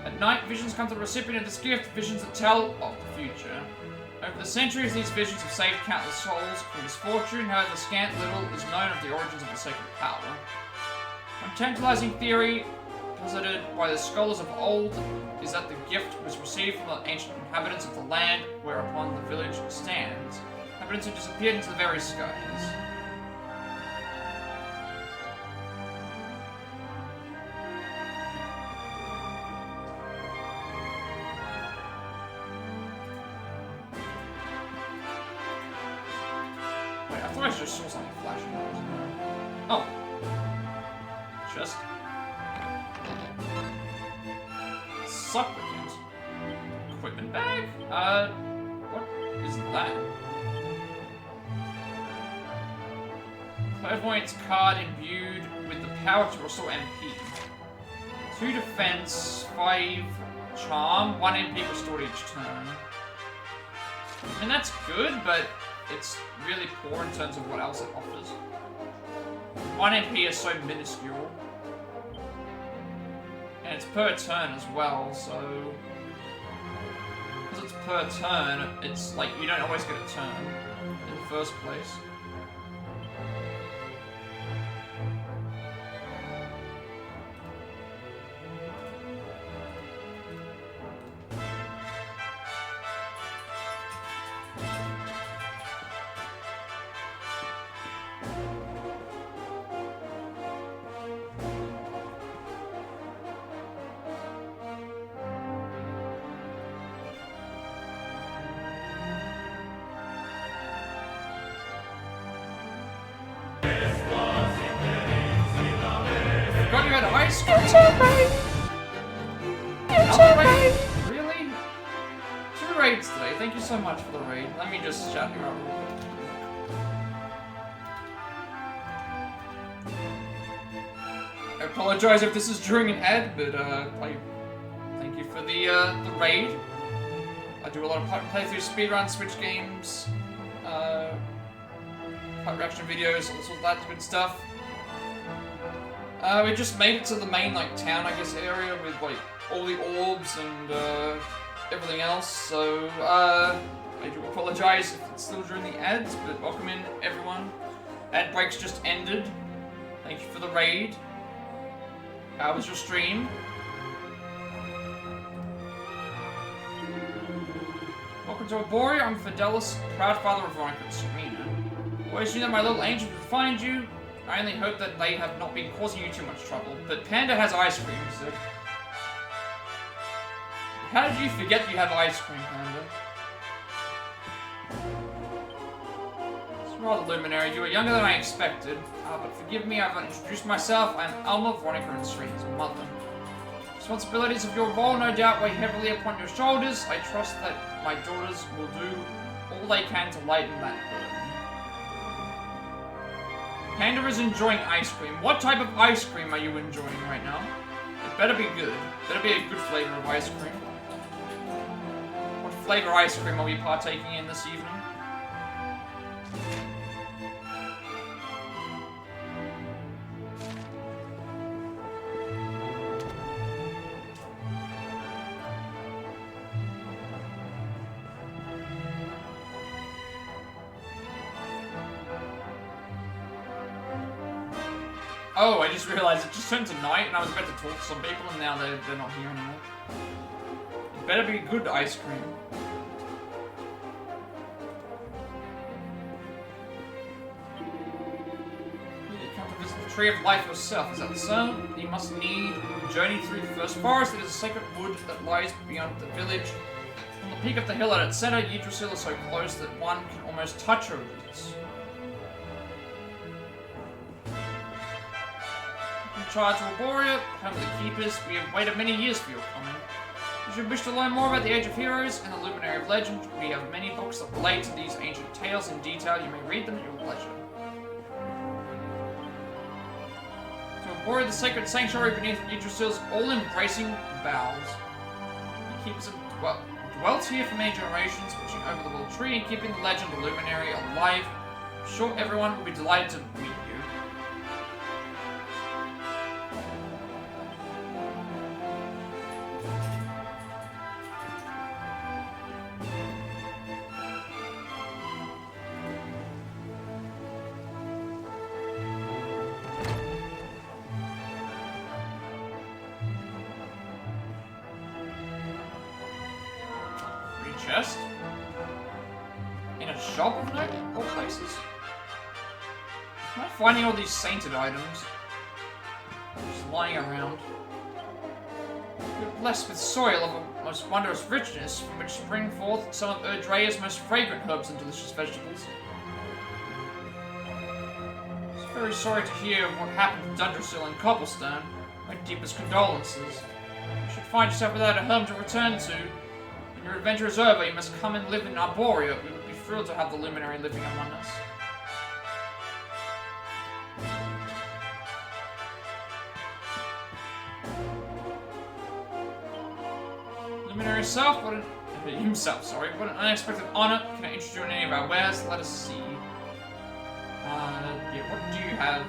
At night, visions come to the recipient of this gift, visions that tell of the future. Over the centuries, these visions have saved countless souls from misfortune, however scant little is known of the origins of the sacred power. One tantalizing theory posited by the scholars of old is that the gift was received from the ancient inhabitants of the land whereupon the village stands. Inhabitants who disappeared into the very skies. Wait, I thought I just saw something flashing. Oh. Just supplicant. Equipment bag? What is that? Clairvoyance card imbued with the power to restore MP. 2 defense, 5 charm, 1 MP restored each turn. I mean, that's good, but it's really poor in terms of what else it offers. 1 MP is so minuscule. And it's per turn as well, so... Because it's per turn, it's like you don't always get a turn in the first place. Forgot you had ice cream! Another raid? Really? 2 raids today. Thank you so much for the raid. Let me just shout you out real quick. I apologize if this is during an ad, but thank you for the raid. I do a lot of playthrough speedrun, Switch games, cut reaction videos, all sorts of that good stuff. We just made it to the main, like, town, I guess, area with, like, all the orbs and, everything else, so, I do apologize if it's still during the ads, but welcome in, everyone. Ad breaks just ended. Thank you for the raid. How was your stream? Welcome to Arboria. I'm Fidelis, proud father of Veronica and Serena. Always knew that my little angels would find you. I only hope that they have not been causing you too much trouble. But Panda has ice cream, he said. How did you forget you have ice cream, Panda? Rather, Luminary, you are younger than I expected, but forgive me, I haven't introduced myself. I am Alma, Veronica, and Serena's mother. Responsibilities of your role no doubt weigh heavily upon your shoulders. I trust that my daughters will do all they can to lighten that burden. Panda is enjoying ice cream. What type of ice cream are you enjoying right now? It better be good. Better be a good flavor of ice cream. What flavor ice cream are we partaking in this evening? Oh, I just realized it just turned to night and I was about to talk to some people and now they're not here anymore. It better be good ice cream. You come to visit the Tree of Life yourself, is that so? You must need journey through the first forest. It is a sacred wood that lies beyond the village. From the peak of the hill at its center, Yggdrasil is so close that one can almost touch her roots. Charge of Arboria, home of the Keepers, we have waited many years for your coming. If you wish to learn more about the Age of Heroes and the Luminary of Legend, we have many books that relate to these ancient tales in detail. You may read them at your pleasure. To Arboria, the sacred sanctuary beneath Yggdrasil's all-embracing boughs. The Keepers have dwelt here for many generations, watching over the world tree and keeping the legend of the Luminary alive. I'm sure everyone will be delighted to meet you. Chest? In a shop of note? All places? Am I finding all these sainted items? Just lying around. You're blessed with soil of a most wondrous richness, from which spring forth some of Yggdrasil's most fragrant herbs and delicious vegetables. I'm very sorry to hear of what happened to Yggdrasil and Cobblestone. My deepest condolences. You should find yourself without a home to return to. When your adventure is over, you must come and live in Arboria. We would be thrilled to have the Luminary living among us. Luminary himself, what an unexpected honor. Can I interest you in any of our wares? Let us see. Yeah, what do you have?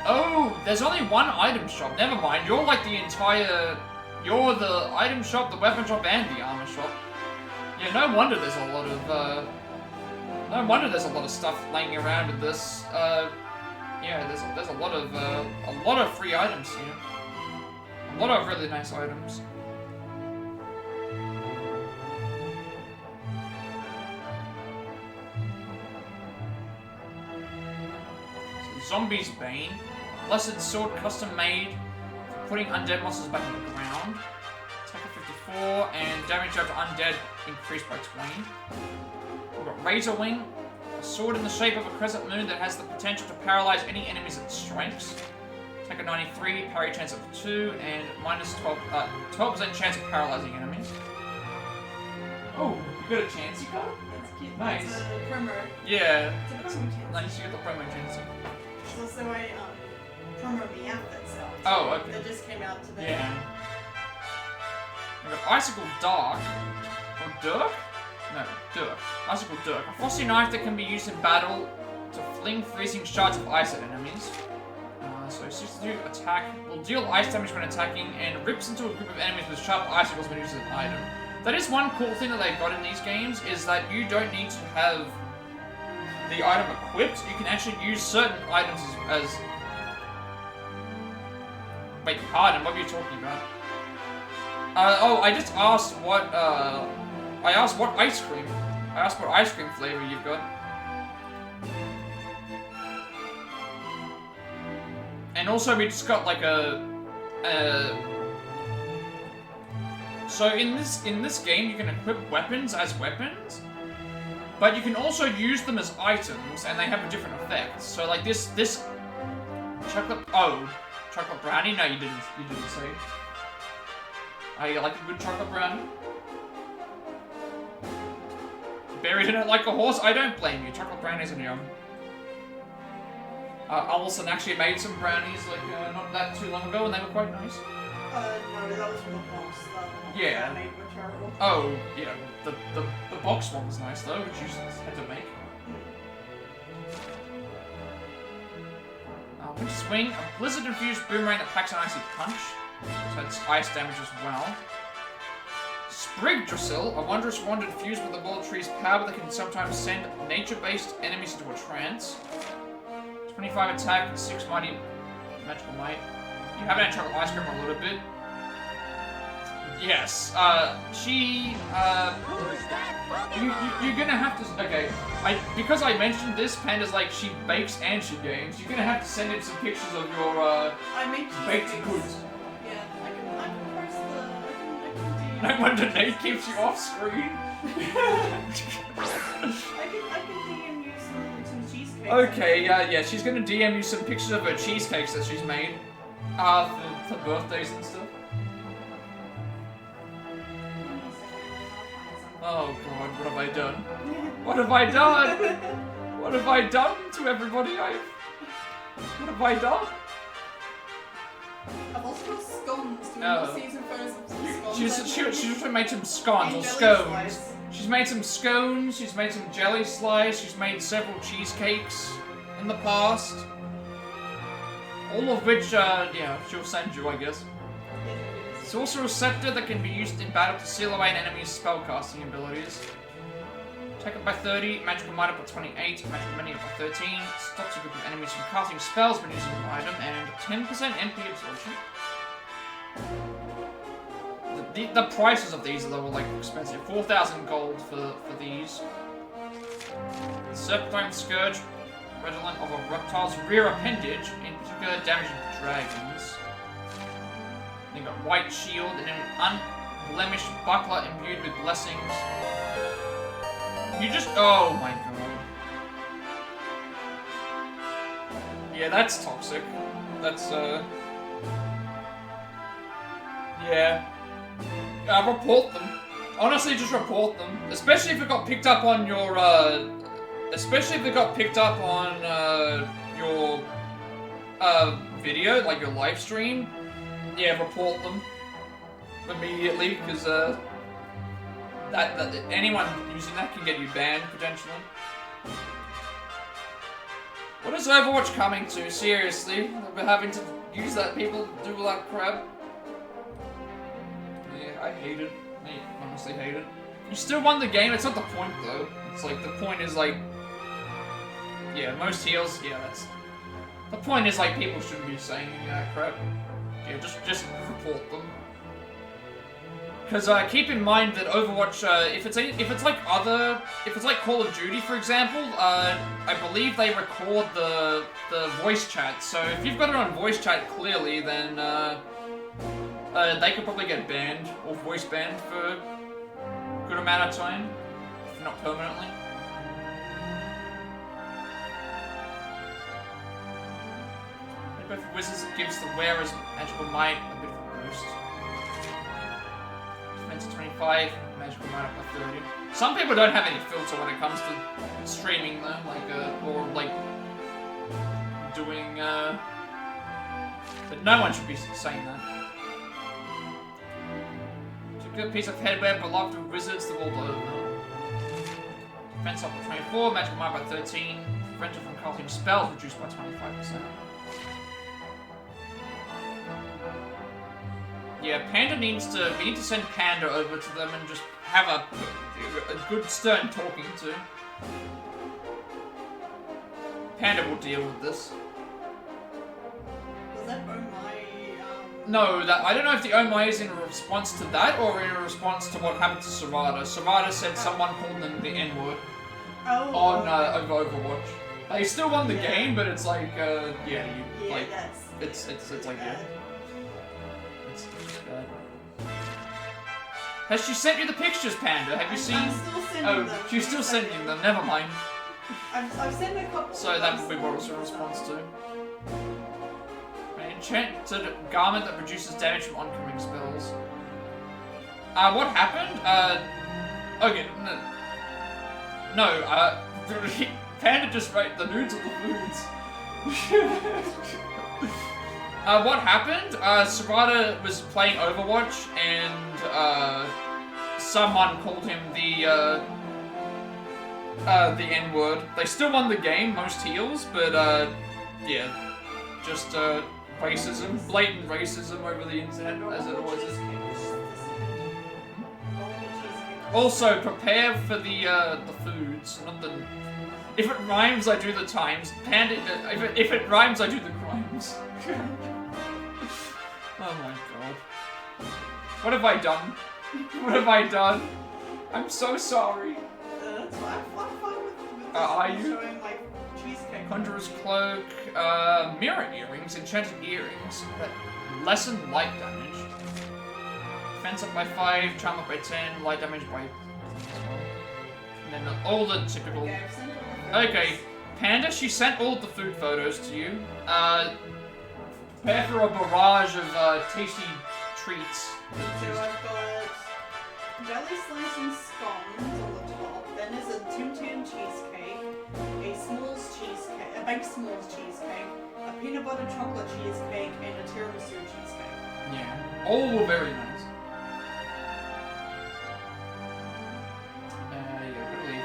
Oh, there's only one item shop. Never mind. You're like the entire... You're the item shop, the weapon shop, and the armor shop. Yeah, no wonder there's a lot of, no wonder there's a lot of stuff laying around with this. Yeah, there's a lot of free items here. A lot of really nice items. Zombie's Bane. Blessed sword custom made for putting undead monsters back in the ground. Attack of 54 and damage over undead increased by 20. We've got Razor Wing. A sword in the shape of a crescent moon that has the potential to paralyze any enemies it strikes. Attack of 93, parry chance of 2, and minus 12% chance of paralyzing enemies. Oh, you got a Chansey card? That's cute. Nice. It's a promo. Yeah. It's a promo chance. Nice, you get the promo Chansey. There's also a promo the outfit sale. Oh, okay. That just came out today. Yeah. We've got Icicle Dark. Or Dirk? No, Dirk. Icicle Dirk. A frosty knife that can be used in battle to fling freezing shards of ice at enemies. So 62 attack. Will deal ice damage when attacking and rips into a group of enemies with sharp icicles when used as an item. That is one cool thing that they've got in these games, is that you don't need to have the item equipped, you can actually use certain items as wait, pardon, what are you talking about? Oh, I just asked what, I asked what ice cream. I asked what ice cream flavor you've got. And also, we just got like so in this game, you can equip weapons as weapons, but you can also use them as items, and they have a different effect. So like this chocolate chocolate brownie. No, you didn't say. Oh, you like a good chocolate brownie? Buried in it like a horse? I don't blame you. Chocolate brownies are yum. Alison actually made some brownies like not that too long ago, and they were quite nice. No, that was for the box. Yeah. That made were terrible. Oh, yeah. The box one was nice though, which you just had to make. Winter Swing, a blizzard-infused boomerang that packs an icy punch. So it's ice damage as well. Yggdrasil, a wondrous wand infused with the world tree's power that can sometimes send nature-based enemies into a trance. 25 attack and 6 mighty magical might. You haven't had chocolate ice cream a little bit. Yes, you're gonna have to, okay, because I mentioned this, Panda's like, she bakes and she games, you're gonna have to send in some pictures of your, I make baked goods. Yeah, I can press the, No wonder Nate keeps you off screen. I can DM you some cheesecakes. Okay, yeah, she's gonna DM you some pictures of her cheesecakes that she's made, for birthdays and stuff. Oh god, what have I done? What have I done? What have I done to everybody? What have I done? I've also got scones. Do you want to see some photos of some scones? She's also made some scones or scones. She's made some scones, she's made some jelly slice, she's made several cheesecakes in the past. All of which, yeah, she'll send you, I guess. Sorcerer's Scepter that can be used in battle to seal away an enemy's spellcasting abilities. Attack up by 30, Magical Might up by 28, Magical Many up by 13, stops a group of enemies from casting spells when using an item, and 10% MP absorption. The prices of these are though like expensive. 4,000 gold for these. Serpentine Scourge, redolent of a reptile's rear appendage, in particular damaging dragons. Then got White Shield and an unblemished buckler imbued with blessings. You just, oh my god. Yeah, that's toxic. That's yeah. Report them. Honestly, just report them. Especially if it got picked up on your, video, like your live stream. Yeah, report them immediately, because, that anyone using that can get you banned, potentially. What is Overwatch coming to? Seriously? We're having to use that, people do all that crap? Yeah, I hate it. I honestly hate it. You still won the game, it's not the point, though. It's like, the point is, like... Yeah, most heals, yeah, that's... The point is, like, people shouldn't be saying any of that crap. Yeah, just report them. Because keep in mind that Overwatch, if it's like Call of Duty, for example, I believe they record the voice chat. So if you've got it on voice chat clearly, then they could probably get banned or voice banned for a good amount of time, if not permanently. Both Wizards gives the wearer's magical might a bit of a boost. Defense 25, magical might up by 30. Some people don't have any filter when it comes to streaming though, like, or like doing, but no one should be saying that. It's a good piece of headwear beloved of Wizards the world over. Defense up by 24, magical might by 13, prevention from casting spells reduced by 25%. Yeah, Panda needs to... We need to send Panda over to them and just have a good stern talking to. Panda will deal with this. Was that oh my, No, that I don't know if the oh my is in response to that or in response to what happened to Servada. Servada said someone called them the N-word on over Overwatch. They still won the game, but it's like, it's like, yeah. It's bad. Has she sent you the pictures, Panda? Have you seen? I'm still sending them. She's still sending them. Never mind. I've sent a couple. So that would be what was her response to. An enchanted garment that produces damage from oncoming spells. What happened? Okay, no, Panda just wrote the nudes of the foods. What happened? Servada was playing Overwatch and, someone called him the N-word. They still won the game, most heals, but, yeah. Just, racism. Blatant racism over the internet, as it always is. Also, prepare for the foods, not the... If it rhymes, I do the times. Panda... If it rhymes, I do the crimes. Oh my god. What have I done? What have I done? I'm so sorry. That's fine. I'm fine with are you? showing my cheesecake. Conjurer's Cloak, mirror earrings, enchanted earrings, that lessen light damage. Defense up by 5, charm up by 10, light damage by... And then all the typical... Okay, Panda, she sent all the food photos to you. Prepare for a barrage of tasty treats. So I've got jelly slice and scones on the top, then there's a Tim cheesecake, a s'mores cheesecake, a baked s'mores cheesecake, a peanut butter chocolate cheesecake, and a tiramisu cheesecake. Yeah, all were very nice. Yeah, good leave.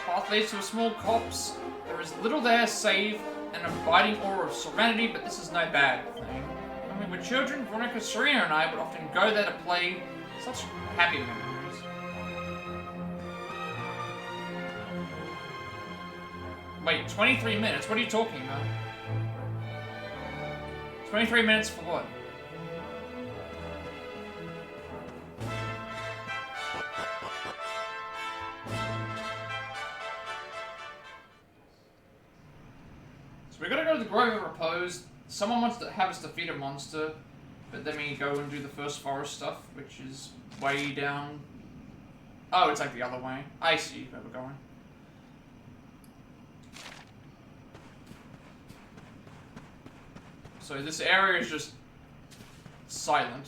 Path leads to a small copse. There is little there save an abiding aura of serenity, but this is no bad thing. When we were children, Veronica, Serena, and I would often go there to play. Such happy memories. Wait, 23 minutes? What are you talking about? 23 minutes for what? So we gotta go to the Grove of Repose. Someone wants to have us defeat a monster, but then we go and do the first forest stuff, which is way down. Oh, it's like the other way. I see where we're going. So this area is just silent.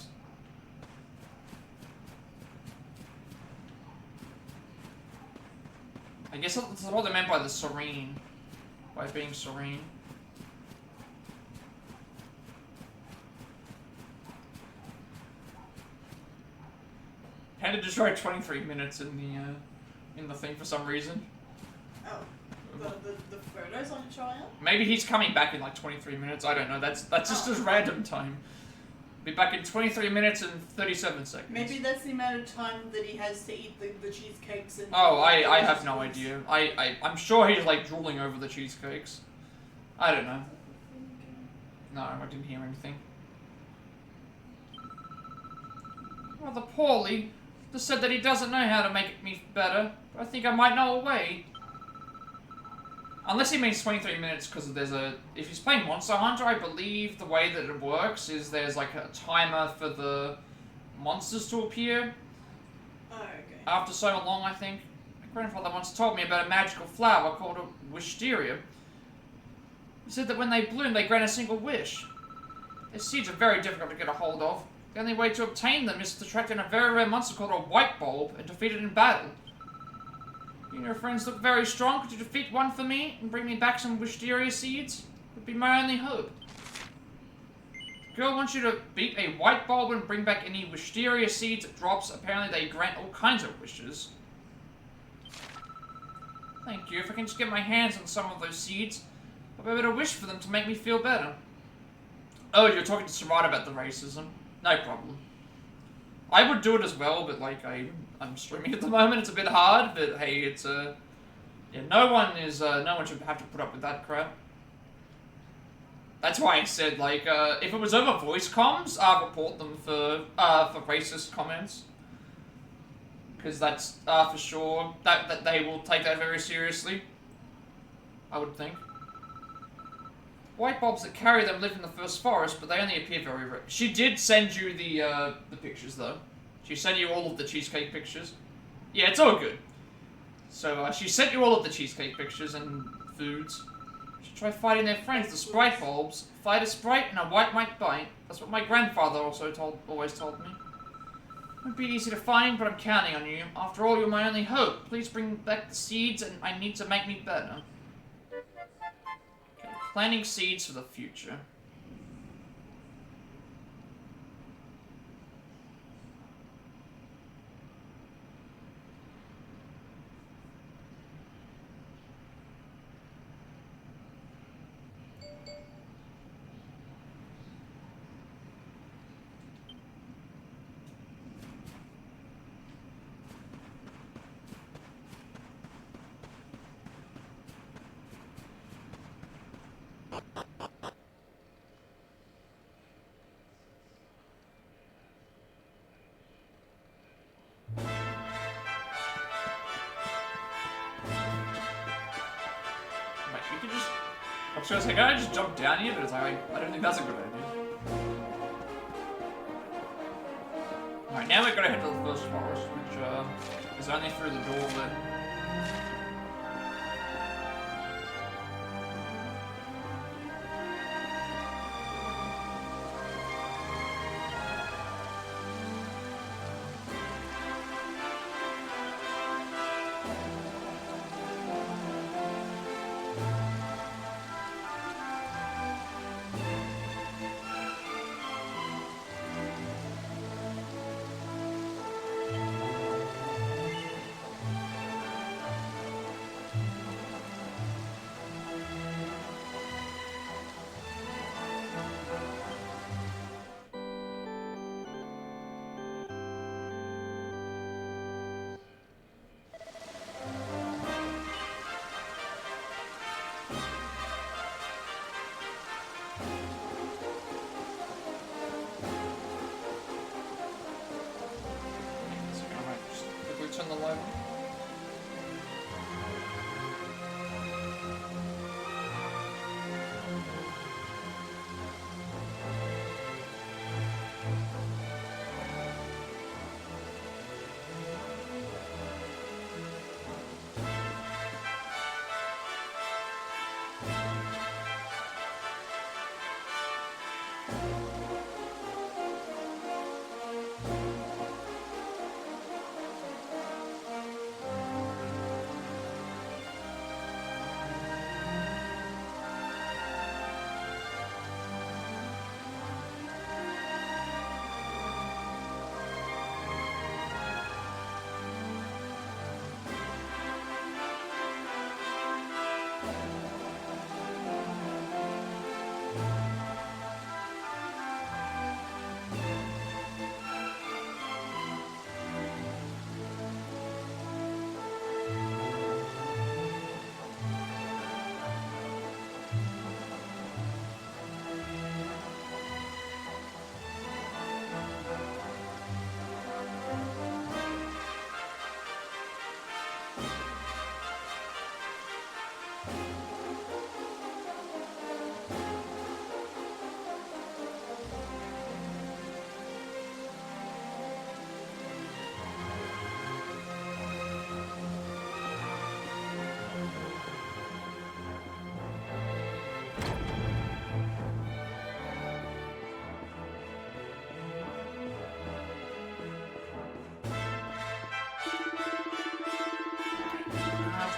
I guess that's what they meant by the serene. By being serene. Had to destroy 23 minutes in the thing for some reason. Oh, the photos on trial? Maybe he's coming back in like 23 minutes. I don't know. That's just his random time. Be back in 23 minutes and 37 seconds. Maybe that's the amount of time that he has to eat the cheesecakes and... Oh, I have no idea. I'm sure he's like drooling over the cheesecakes. I don't know. No, I didn't hear anything. Rather poorly. Just said that he doesn't know how to make me better. But I think I might know a way. Unless he means 23 minutes because there's a... If he's playing Monster Hunter, I believe the way that it works is there's like a timer for the monsters to appear. Oh, okay. After so long, I think. My grandfather once told me about a magical flower called a wisteria. He said that when they bloom, they grant a single wish. Their seeds are very difficult to get a hold of. The only way to obtain them is to track down a very rare monster called a white bulb and defeat it in battle. You and your friends look very strong. Could you defeat one for me and bring me back some wisteria seeds? Would be my only hope. The girl wants you to beat a white bulb and bring back any wisteria seeds it drops. Apparently they grant all kinds of wishes. Thank you. If I can just get my hands on some of those seeds, I'll be able to wish for them to make me feel better. Oh, you're talking to Sarada about the racism. No problem. I would do it as well, but like I'm streaming at the moment. It's a bit hard, but hey, it's yeah, no one should have to put up with that crap. That's why I said like if it was over voice comms, I'd report them for racist comments. Because that's for sure that they will take that very seriously. I would think. White bulbs that carry them live in the first forest, but they only appear very rare. She did send you the pictures though. She sent you all of the cheesecake pictures. Yeah, it's all good. So she sent you all of the cheesecake pictures and foods. You should try fighting their friends, the sprite bulbs. Fight a sprite and a white might bite. That's what my grandfather also always told me. It won't be easy to find, but I'm counting on you. After all, you're my only hope. Please bring back the seeds, and I need to make me better. Okay, planting seeds for the future. I was like, can I just jump down here? But it's like, I don't think that's a good idea. Alright, now we've got to head to the first forest, which is only through the door that... On the live.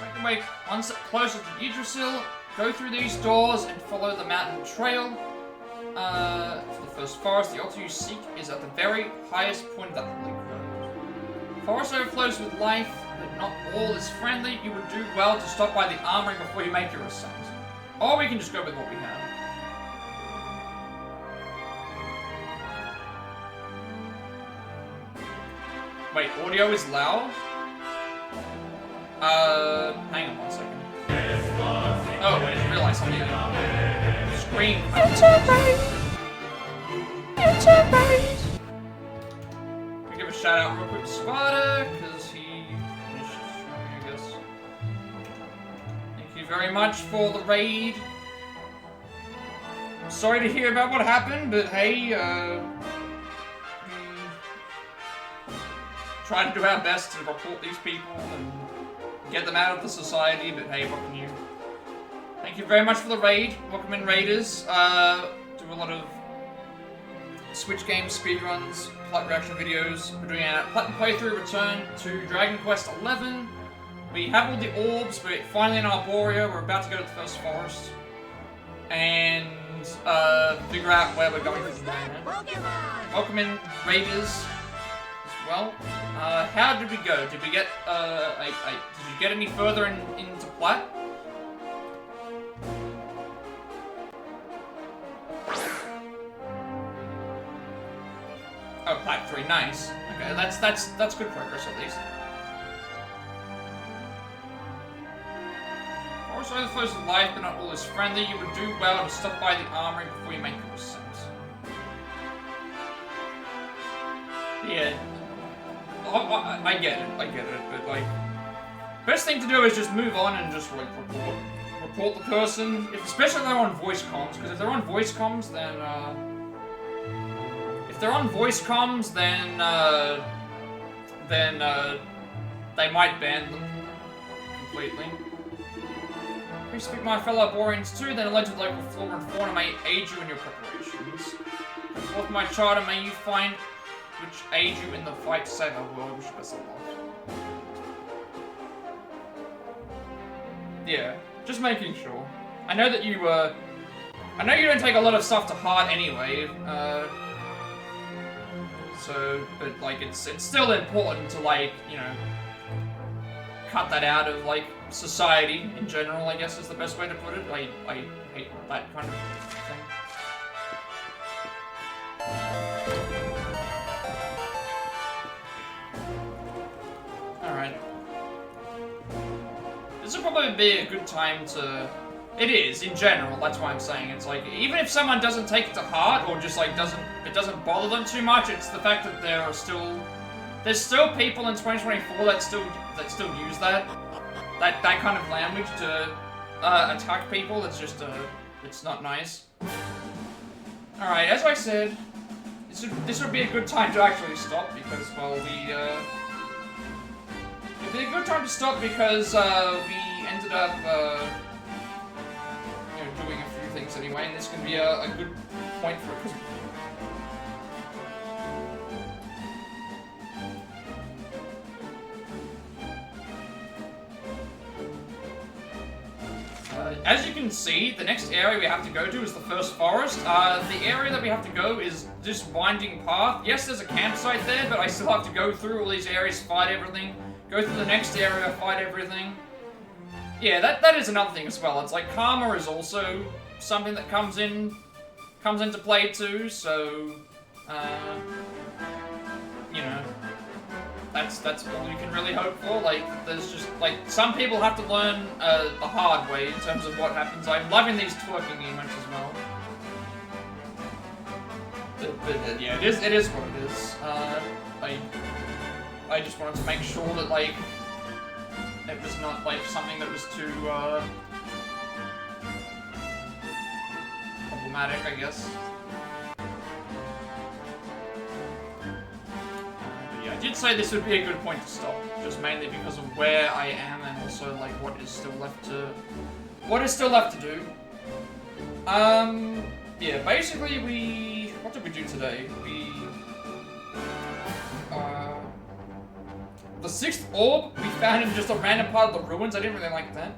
make your way one step closer to Yggdrasil. Go through these doors and follow the mountain trail. For the first forest, the altar you seek is at the very highest point of that holy grove. Forest overflows with life, but not all is friendly. You would do well to stop by the armory before you make your ascent. Or we can just go with what we have. Wait, audio is loud? Hang on one second. Oh, I didn't realize something. Scream. We give a shout out real quick to Sparta, because he finished streaming, I guess. Thank you very much for the raid. Sorry to hear about what happened, but hey, we try to do our best to report these people and get them out of the society, but hey, what can you... Thank you very much for the raid. Welcome in, raiders. Do a lot of Switch games, speedruns, Plat reaction videos. We're doing a Plat playthrough return to Dragon Quest XI. We have all the orbs, we're finally in Arborea. We're about to go to the first forest. And figure out where we're going from there. Welcome in, raiders. Well, how did we go? Did we get, did you get any further into Plat? Oh, Plat 3, nice. Okay, that's good progress at least. Forest overflows with life, but not all is friendly. You would do well to stop by the armory before you make your ascent. Yeah. I get it, but like, best thing to do is just move on and just like report the person, especially if they're on voice comms, because if they're on voice comms, then they might ban them completely. Please speak my fellow Boreans too, then alleged local flora and fauna may aid you in your preparations. With my charter, may you find which aid you in the fight to save our world, which best of luck. Yeah, just making sure. I know that you, I know you don't take a lot of stuff to heart anyway, so, but, like, it's still important to, like, you know, cut that out of, like, society in general, I guess is the best way to put it. I hate that kind of thing. Alright. This will probably be a good time to... It is, in general, that's why I'm saying. It's like, even if someone doesn't take it to heart, or just like it doesn't bother them too much, it's the fact that there's still people in 2024 that still use that kind of language to attack people. It's just, it's not nice. Alright, as I said, this would be a good time to actually stop, because, well, it'd be a good time to stop because, we ended up, you know, doing a few things anyway, and this can be a good point for it, because... as you can see, the next area we have to go to is the first forest. The area that we have to go is this winding path. Yes, there's a campsite there, but I still have to go through all these areas, fight everything, go through the next area, fight everything. Yeah, that is another thing as well. It's like karma is also something that comes into play too, so you know, that's all you can really hope for. Like, there's just, like, some people have to learn the hard way in terms of what happens. I'm loving these twerking emotes as well. But yeah, it is what it is. I just wanted to make sure that, like, it was not, like, something that was too, problematic, I guess. But yeah, I did say this would be a good point to stop, just mainly because of where I am and also, like, what is still left to do. Yeah, basically what did we do today? The The 6th orb we found in just a random part of the ruins. I didn't really like that.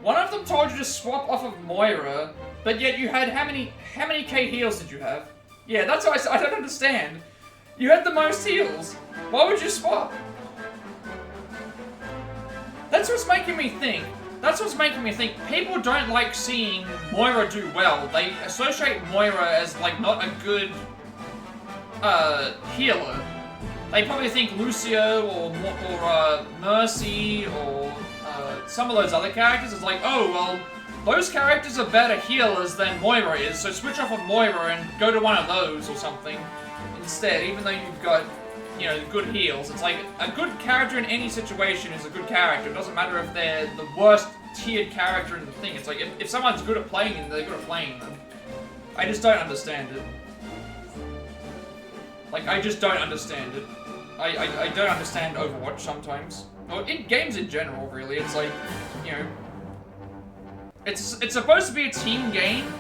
One of them told you to swap off of Moira, but yet you had how many K heals did you have? Yeah, that's what I don't understand. You had the most heals. Why would you swap? That's what's making me think. That's what's making me think people don't like seeing Moira do well. They associate Moira as like not a good healer. They probably think Lucio or Mercy or some of those other characters is like, oh well, those characters are better healers than Moira is, so switch off of Moira and go to one of those or something instead, even though you've got, you know, good heals. It's like, a good character in any situation is a good character. It doesn't matter if they're the worst tiered character in the thing. It's like, if someone's good at playing them, they're good at playing them. I just don't understand it. Like, I just don't understand it. I don't understand Overwatch sometimes. Or in games in general, really. It's like, you know, it's supposed to be a team game,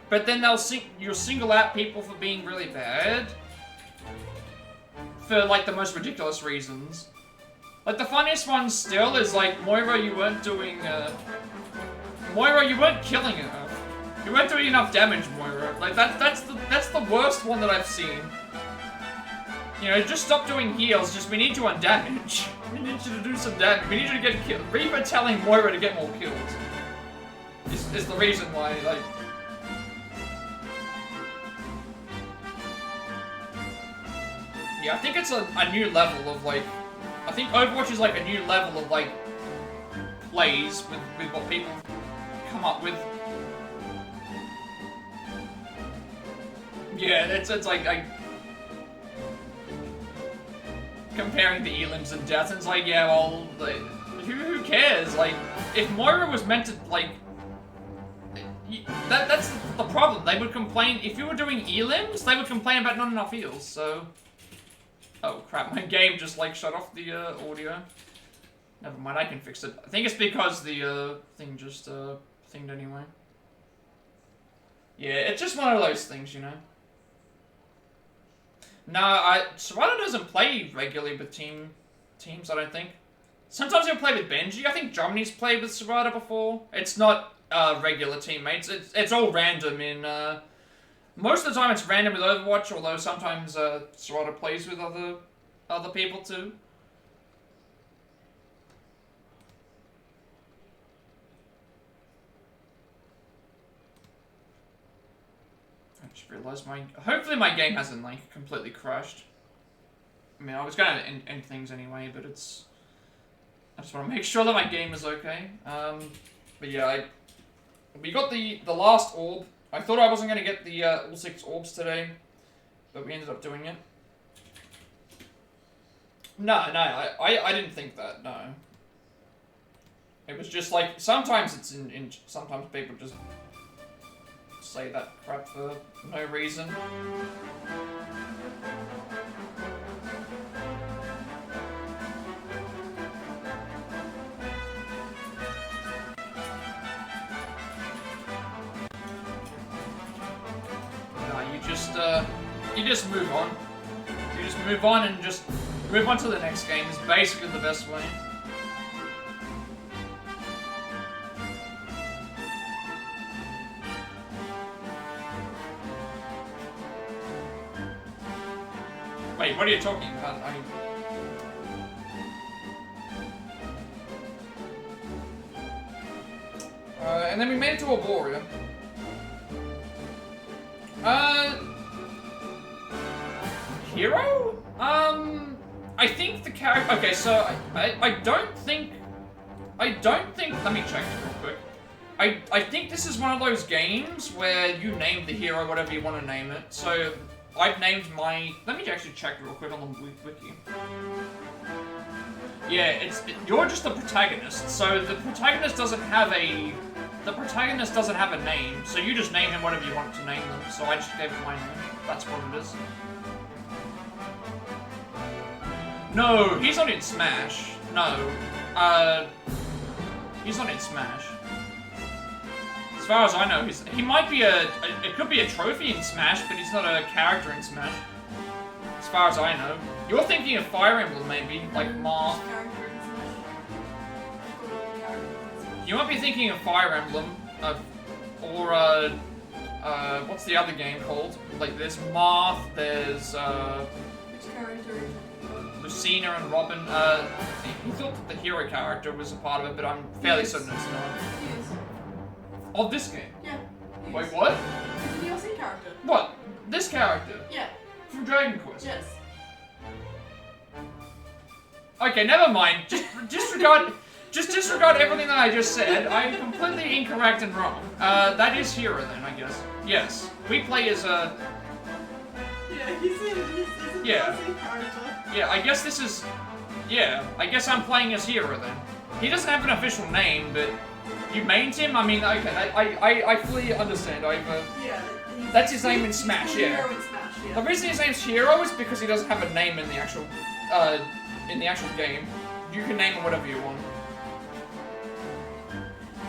but then you'll single out people for being really bad. For, like, the most ridiculous reasons. Like, the funniest one still is, like, Moira, you weren't doing, Moira, you weren't killing enough. You weren't doing enough damage, Moira. Like, that's the worst one that I've seen. You know, just stop doing heals, just we need you on damage. We need you to do some damage. We need you to get killed. Reaper telling Moira to get more kills. Is the reason why, like... Yeah, I think it's a new level of, like... I think Overwatch is, like, a new level of, like, plays with what people come up with. Yeah, it's like comparing the elims and deaths, and it's like, yeah, well, like, who cares? Like, if Moira was meant to, like... That's the problem. They would complain... If you were doing elims, they would complain about not enough heals, so... Oh crap, my game just like shut off the audio. Never mind, I can fix it. I think it's because the thing just thinged anyway. Yeah, it's just one of those things, you know. No, Serrano doesn't play regularly with teams, I don't think. Sometimes he'll play with Benji. I think Germany's played with Serrano before. It's not regular teammates. It's all random in most of the time it's random with Overwatch, although sometimes Serrano plays with other people too. I just realized hopefully my game hasn't like completely crashed. I mean, I was gonna end things anyway, but I just want to make sure that my game is okay. But yeah, we got the last orb. I thought I wasn't going to get the all 6 orbs today, but we ended up doing it. No, I didn't think that, no. It was just like, sometimes it's sometimes people just say that crap for no reason. You just move on. You just move on and just move on to the next game is basically the best way. Wait, what are you talking about? And then we made it to Arborea. Hero? I think the character... Okay, so I don't think... Let me check real quick. I think this is one of those games where you name the hero whatever you want to name it. So, I've named my... Let me actually check real quick on the wiki. Yeah, you're just the protagonist. So, the protagonist doesn't have a... The protagonist doesn't have a name, so you just name him whatever you want to name them. So I just gave it my name. That's what it is. No, he's not in Smash. No. He's not in Smash. As far as I know, he might be it could be a trophy in Smash, but he's not a character in Smash. As far as I know. You're thinking of Fire Emblem, maybe, like Marth. You might be thinking of Fire Emblem, or what's the other game called? Like, there's Marth, there's Which character? Lucina and Robin. He thought that the hero character was a part of it, but I'm fairly certain it's not. He is. Of this game? Yeah. Wait, what? He's a DLC character. What? This character? Yeah. From Dragon Quest? Yes. Okay, never mind. Just disregard everything that I just said. I'm completely incorrect and wrong. That is Hero then, I guess. Yes. We play as a... Yeah, he's a DLC character. Yeah, I guess this is... Yeah, I guess I'm playing as Hero then. He doesn't have an official name, but... You mained him? I mean, okay, I fully understand. Yeah. That's his name in Smash, yeah. Hero in Smash, yeah. The reason his name's Hero is because he doesn't have a name in the actual game. You can name him whatever you want.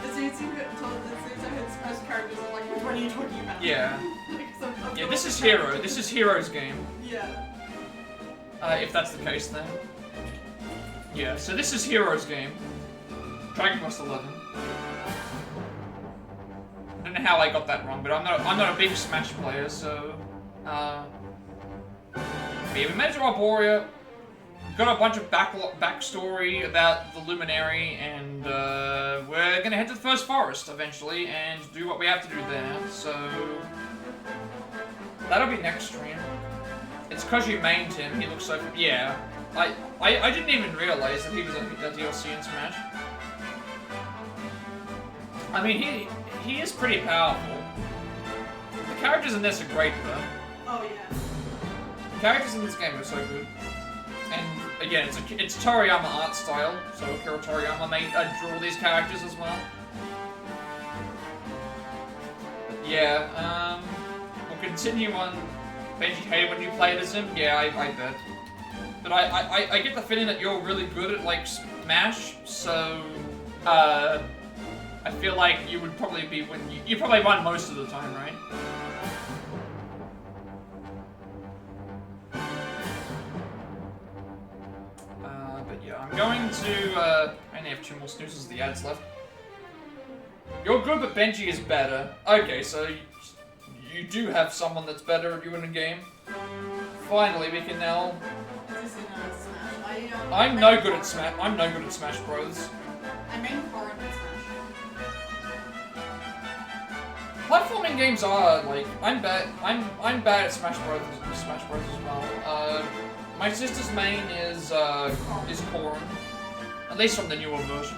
As soon as I heard Smash characters, I'm like, which one are you talking about? Yeah. Like, Yeah, this is Hero. This is Hero's game. Yeah. If that's the case, then. Yeah, so this is Hero's game. Dragon Quest 11. I don't know how I got that wrong, but I'm not a big Smash player, so but yeah, we made it to Arborea, got a bunch of backstory about the Luminary, and we're gonna head to the First Forest eventually and do what we have to do there. So that'll be next stream. It's cause you mained him. He looks so yeah. I didn't even realize that he was a DLC in Smash. I mean, he is pretty powerful. The characters in this are great, though. Oh, yeah. The characters in this game are so good. And, again, it's Toriyama art style, so Akira Toriyama drew these characters as well. But yeah, we'll continue on Benji hated when you played as him. Yeah, I bet. But I get the feeling that you're really good at, like, Smash, so, I feel like you would probably be you probably won most of the time, right? But yeah, I'm going to, I only have 2 more snoozes of the ads left. You're good, but Benji is better. Okay, so you do have someone that's better at you in a game. Finally, we can now... I'm no good at Smash Bros. I main foreign in Smash. Platforming games are like I'm bad at Smash Bros. As well. My sister's main is Corrin, at least from the newer version.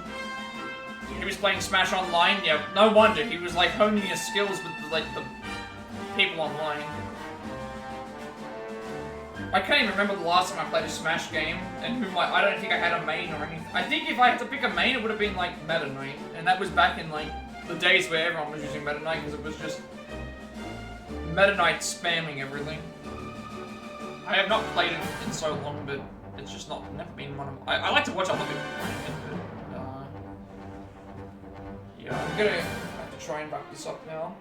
He was playing Smash Online. Yeah, no wonder he was like honing his skills with like the people online. I can't even remember the last time I played a Smash game, and I don't think I had a main or anything. I think if I had to pick a main, it would have been like Meta Knight, and that was back in like the days where everyone was using Meta Knight because it was just Meta Knight spamming everything. I have not played it in so long, but it's just never been one of I like to watch other people playing it, but yeah, I'm gonna have to try and wrap this up now.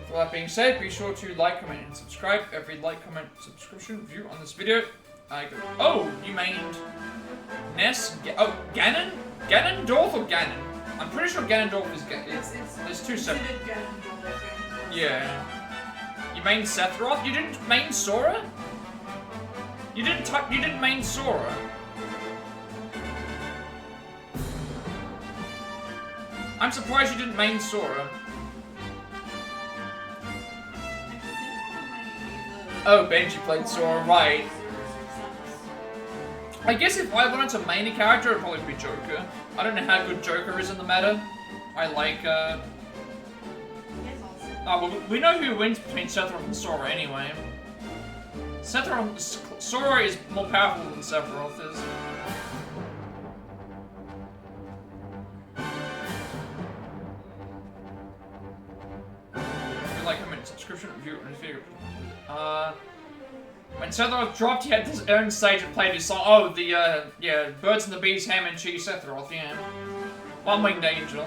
With that being said, be sure to like, comment, and subscribe. Every like, comment, subscription, view on this video. Oh, you mained Ness? Ganon? Ganondorf or Ganon? I'm pretty sure Ganondorf is Ganon. There's 2 separate. Yeah. You mained Sephiroth? You didn't main Sora? You didn't main Sora? I'm surprised you didn't main Sora. Oh, Benji played Sora, right. I guess if I wanted to main a character, it'd probably be Joker. I don't know how good Joker is in the meta. I like, Oh, well, we know who wins between Sephiroth and Sora anyway. Sora is more powerful than Sephiroth is. If you like, comment, subscription, review, and figure. When Sephiroth dropped, he had his own stage and played his song. Oh, yeah, Birds and the Bees, Ham and Cheese, Sephiroth, yeah. One-Winged Angel.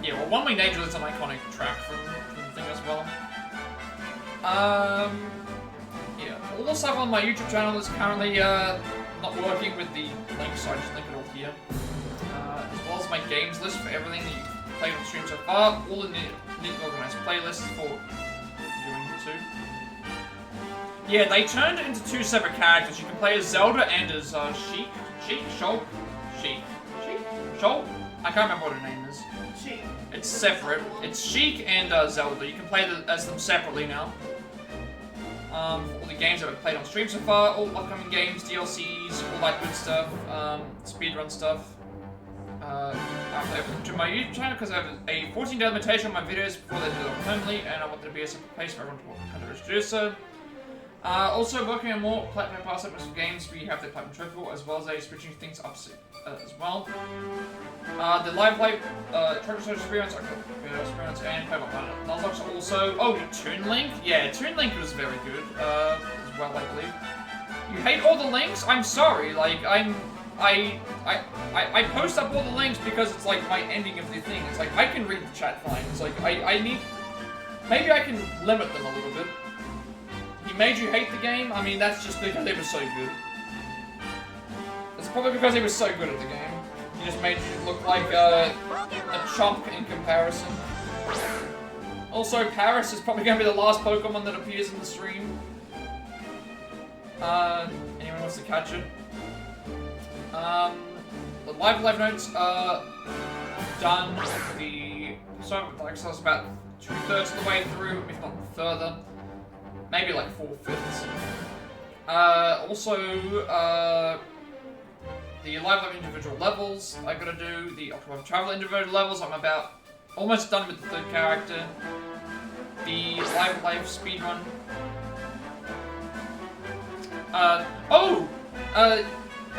Yeah, well, One-Winged Angel is an iconic track from well. Yeah, all the stuff on my YouTube channel is currently not working with the links, so I just link it all here. As well as my games list for everything that you've played on stream so far, all in the neatly organized playlists for doing too. Yeah, they turned it into 2 separate characters. You can play as Zelda and as Sheik? Shol? I can't remember what her name is. Sheik. It's separate. It's Sheik and Zelda. You can play as them separately now. For all the games that I've played on stream so far, all upcoming games, DLCs, all that good stuff, speedrun stuff. I upload them to my YouTube channel because I have a 14-day limitation on my videos before they do them permanently, and I want there to be a separate place for everyone to kind of do so. Also working on more Platinum Pass segments of games we have the Platinum Trophy, as well as switching things up as well. The live Treasure Search experience, and Pokemon Planet Nuzlocke are also. Oh, Toon Link? Yeah, Toon Link was very good as well, I believe. You hate all the links? I'm sorry. Like I post up all the links because it's like my ending of the thing. It's like I can read the chat fine. It's like I need. Maybe I can limit them a little bit. He made you hate the game? I mean, that's just because it was so good. It's probably because he was so good at the game. He just made you look like a chump in comparison. Also, Paris is probably going to be the last Pokemon that appears in the stream. Anyone wants to catch it? The live notes are done. So I was about 2/3 of the way through, if not further. Maybe like 4/5. Also, the live individual levels I gotta do. The Octopath Traveler individual levels, I'm about almost done with the 3rd character. The live speedrun.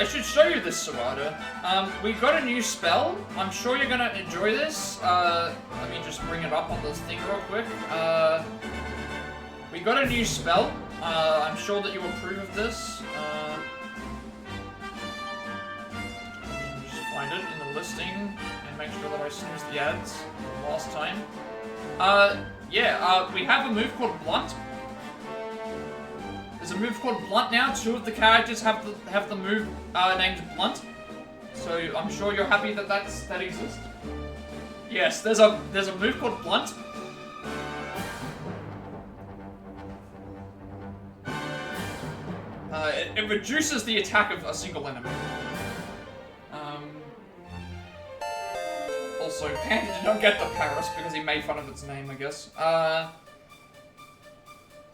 I should show you this, Sarada. We got a new spell. I'm sure you're gonna enjoy this. Let me just bring it up on this thing real quick. We got a new spell. I'm sure that you approve of this. Let me just find it in the listing and make sure that I snooze the ads last time. We have a move called Blunt. There's a move called Blunt now. 2 of the characters have the move named Blunt. So I'm sure you're happy that that exists. Yes, there's a move called Blunt. It reduces the attack of a single enemy. Also, Panda did not get the Paris because he made fun of its name, I guess.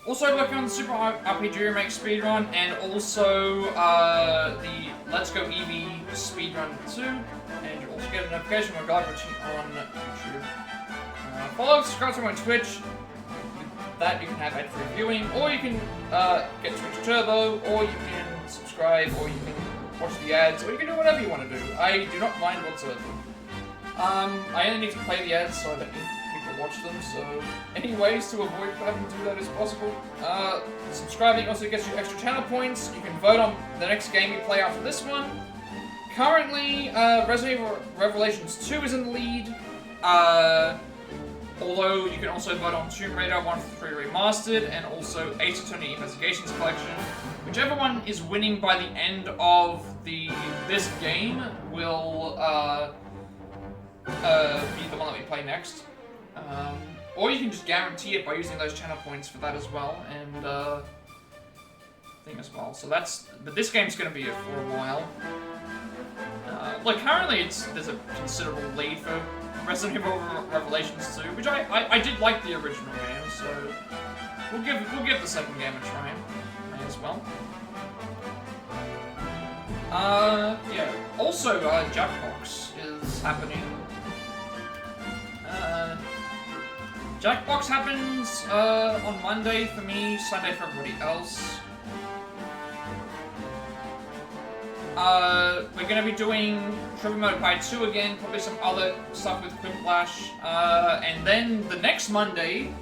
Also working on the Super RPG Remake speedrun, and also the Let's Go Eevee speedrun 2, and you also get a notification when I go on YouTube. Follow and subscribe to my Twitch. That you can have ad-free viewing, or you can get Twitch Turbo, or you can subscribe, or you can watch the ads, or you can do whatever you want to do. I do not mind whatsoever. I only need to play the ads so I don't need people to watch them, so any ways to avoid having to do that is possible. Subscribing also gets you extra channel points. You can vote on the next game you play after this one. Currently, Resident Evil Revelations 2 is in the lead. Although you can also vote on Tomb Raider 1-3 Remastered and also Ace Attorney Investigations Collection. Whichever one is winning by the end of this game will be the one that we play next. Or you can just guarantee it by using those channel points for that as well, and thing as well. So but this game's going to be here for a while. Like currently there's a considerable lead for Resident Evil Revelations 2, which I did like the original game, so we'll give the second game a try, may as well. Yeah. Also, Jackbox is happening. Jackbox happens on Monday for me, Sunday for everybody else. We're gonna be doing Trivia Mode Pie 2 again, probably some other stuff with Quiplash, and then the next Monday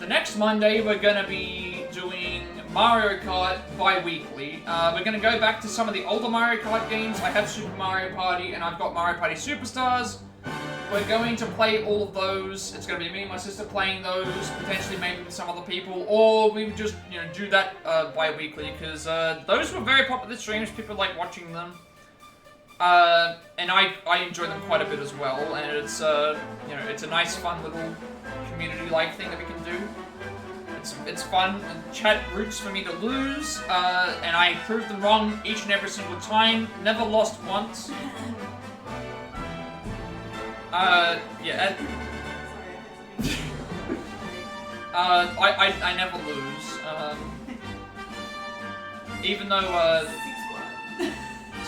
we're gonna be doing Mario Kart bi-weekly. We're gonna go back to some of the older Mario Kart games. I have Super Mario Party and I've got Mario Party Superstars. we're going to play all of those. It's going to be me and my sister playing those, potentially maybe with some other people, or we would just, you know, do that bi-weekly, because those were very popular streams, people like watching them. And I enjoy them quite a bit as well, and it's, you know, it's a nice, fun little community-like thing that we can do. It's fun, and chat roots for me to lose, and I prove them wrong each and every single time, never lost once. Yeah. I never lose. Even though,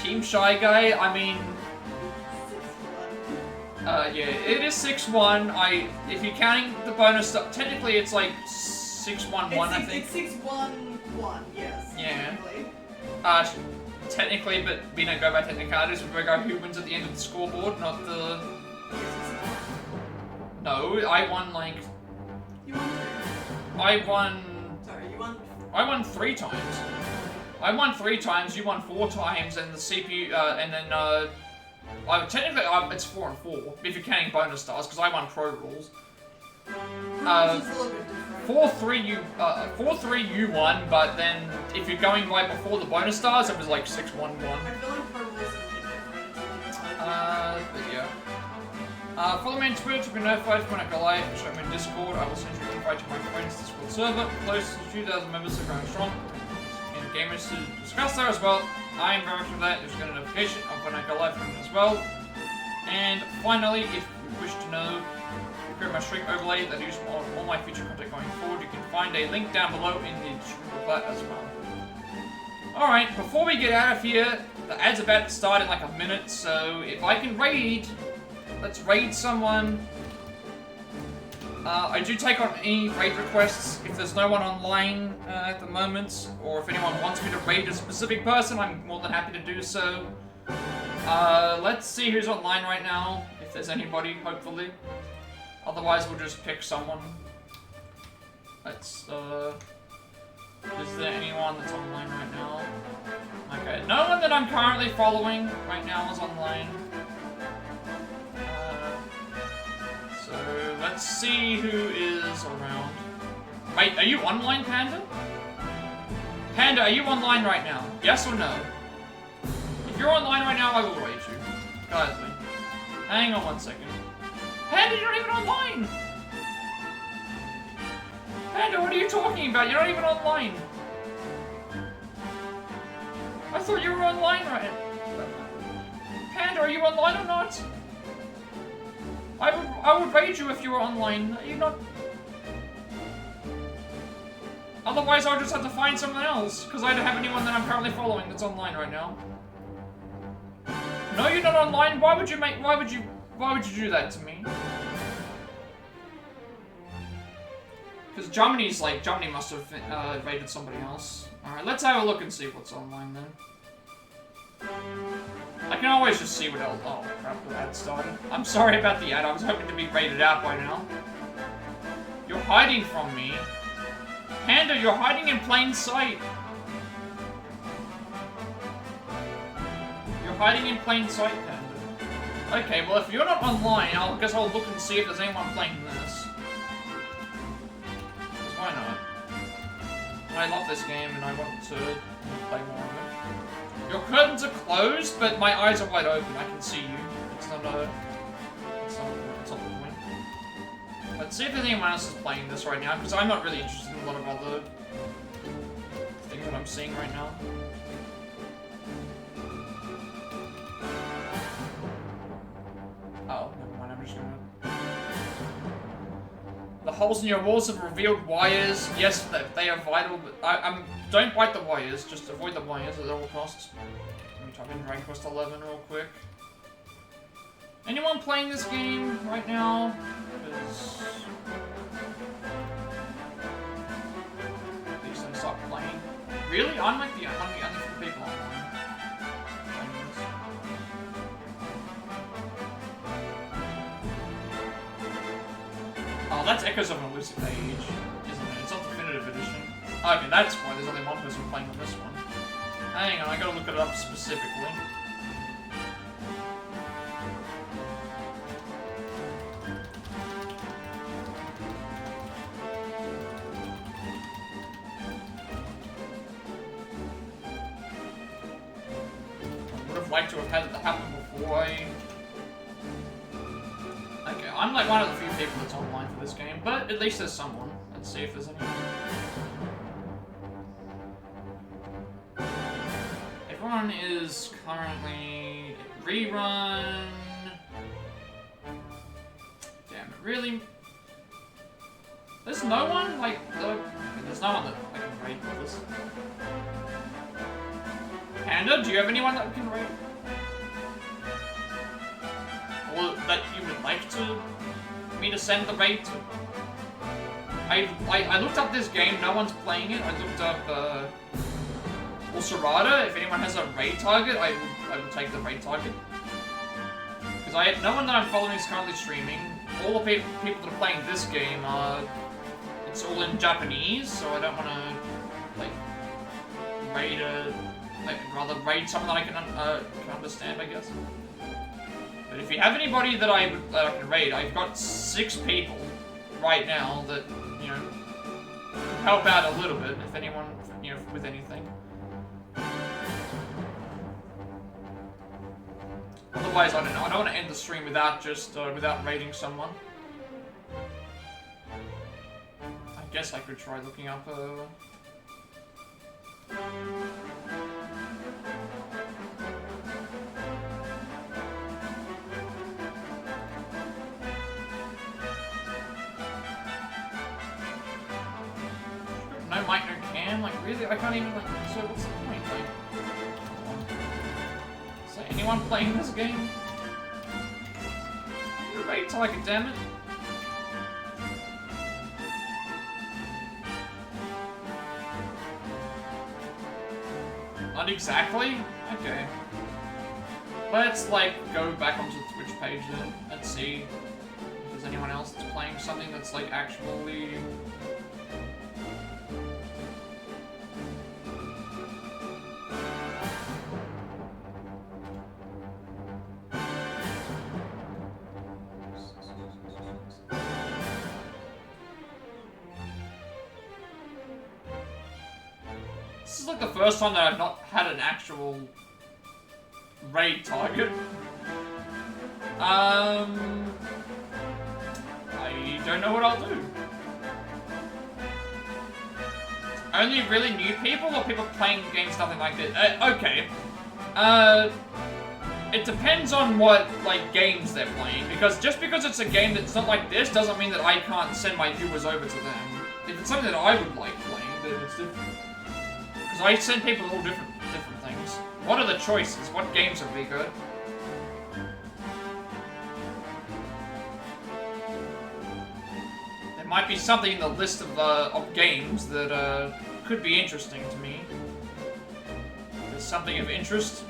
Team Shy Guy, I mean... yeah, it is 6-1. If you're counting the bonus stuff, technically it's like 6-1-1, I think. It's 6-1-1, yes. Yeah. Technically, but we don't go by technicalities, we go who wins at the end of the scoreboard, not the... No, I won like... You won 3. I won... Sorry, you won... I won 3 times. I won 3 times, you won 4 times, and the CPU, and then, technically, it's 4 and 4, if you're counting bonus stars, because I won pro rules. 4-3 you won, but then, if you're going by before the bonus stars, it was like 6-1-1. I feel like pro rules is a bit different. But yeah. Follow me on Twitter to be notified when I go live, show me in Discord, I will send you an invite to my friend's Discord server, close to 2,000 members, so growing strong. Gamers to discuss there as well. I am very much for that. There's going to be a notification of when I go live from it as well. And finally, if you wish to know, create my shrink overlay that I use for all my future content going forward, you can find a link down below in the description of Plat as well. Alright, before we get out of here, the ad's about to start in like a minute, so if I can raid, let's raid someone. I do take on any raid requests if there's no one online at the moment, or if anyone wants me to raid a specific person, I'm more than happy to do so. Let's see who's online right now, if there's anybody, hopefully. Otherwise, we'll just pick someone. Let's, is there anyone that's online right now? Okay, no one that I'm currently following right now is online. So, let's see who is around. Wait, are you online, Panda? Panda, are you online right now? Yes or no? If you're online right now, I will raid you. Guys, wait. Hang on one second. Panda, you're not even online! Panda, what are you talking about? You're not even online. I thought you were online right now. Panda, are you online or not? I would raid you if you were online. Are you not? Otherwise, I'll just have to find someone else, because I don't have anyone that I'm currently following that's online right now. No, you're not online. Why would you do that to me? Because Germany must have raided somebody else. Alright, let's have a look and see what's online then. I can always just see what else. Oh crap, the ad started. I'm sorry about the ad, I was hoping to be raided out by now. You're hiding from me. Panda, you're hiding in plain sight. You're hiding in plain sight, Panda. Okay, well if you're not online, I guess I'll look and see if there's anyone playing this. Because why not? I love this game and I want to play more of it. Your curtains are closed, but my eyes are wide open. I can see you. It's not the point. Let's see if anyone else is playing this right now, because I'm not really interested in a lot of other things that I'm seeing right now. Oh, never mind. I'm just gonna... The holes in your walls have revealed wires. Yes, they are vital, but don't bite the wires. Just avoid the wires at all costs. Let me type in Dragon Quest 11 real quick. Anyone playing this game right now? Please don't stop playing. Really? I'm like the only people online playing this. Oh, that's Echoes of an Elusive Age, isn't it? It's not Definitive Edition. Okay, that's why there's only one person playing on this one. Hang on, I gotta look it up specifically. like to have had it happen before I... Okay, I'm like one of the few people that's online for this game, but at least there's someone. Let's see if there's anyone. Everyone is currently rerun. Damn it, really? There's no one? Like, there's no one that I can raid with this. Panda, do you have anyone that we can raid? Or that you would like me to send the raid to? I looked up this game, no one's playing it. I looked up, Ulcerata, if anyone has a raid target, I would take the raid target. Because no one that I'm following is currently streaming. All the people that are playing this game are... It's all in Japanese, so I don't want to, like, raid I'd rather raid someone that I can understand, I guess. But if you have anybody that I can raid, I've got 6 people right now that, you know, can help out a little bit, if anyone, you know, with anything. Otherwise, I don't know. I don't want to end the stream without without raiding someone. I guess I could try looking up no mic, no cam? Like, really? I can't even, like, so what's the point? Like, is there anyone playing this game? You're a raid target, damn it. Not exactly? Okay. Let's, like, go back onto the Twitch page then and see if there's anyone else that's playing something that's, like, actually... This is like the first time that I've not had an actual raid target. I don't know what I'll do. Only really new people or people playing games, nothing like this? Okay. It depends on what, like, games they're playing, because just because it's a game that's not like this doesn't mean that I can't send my viewers over to them. If it's something that I would like playing, then it's different. Because I send people all different things. What are the choices? What games would be good? There might be something in the list of games that could be interesting to me. There's something of interest.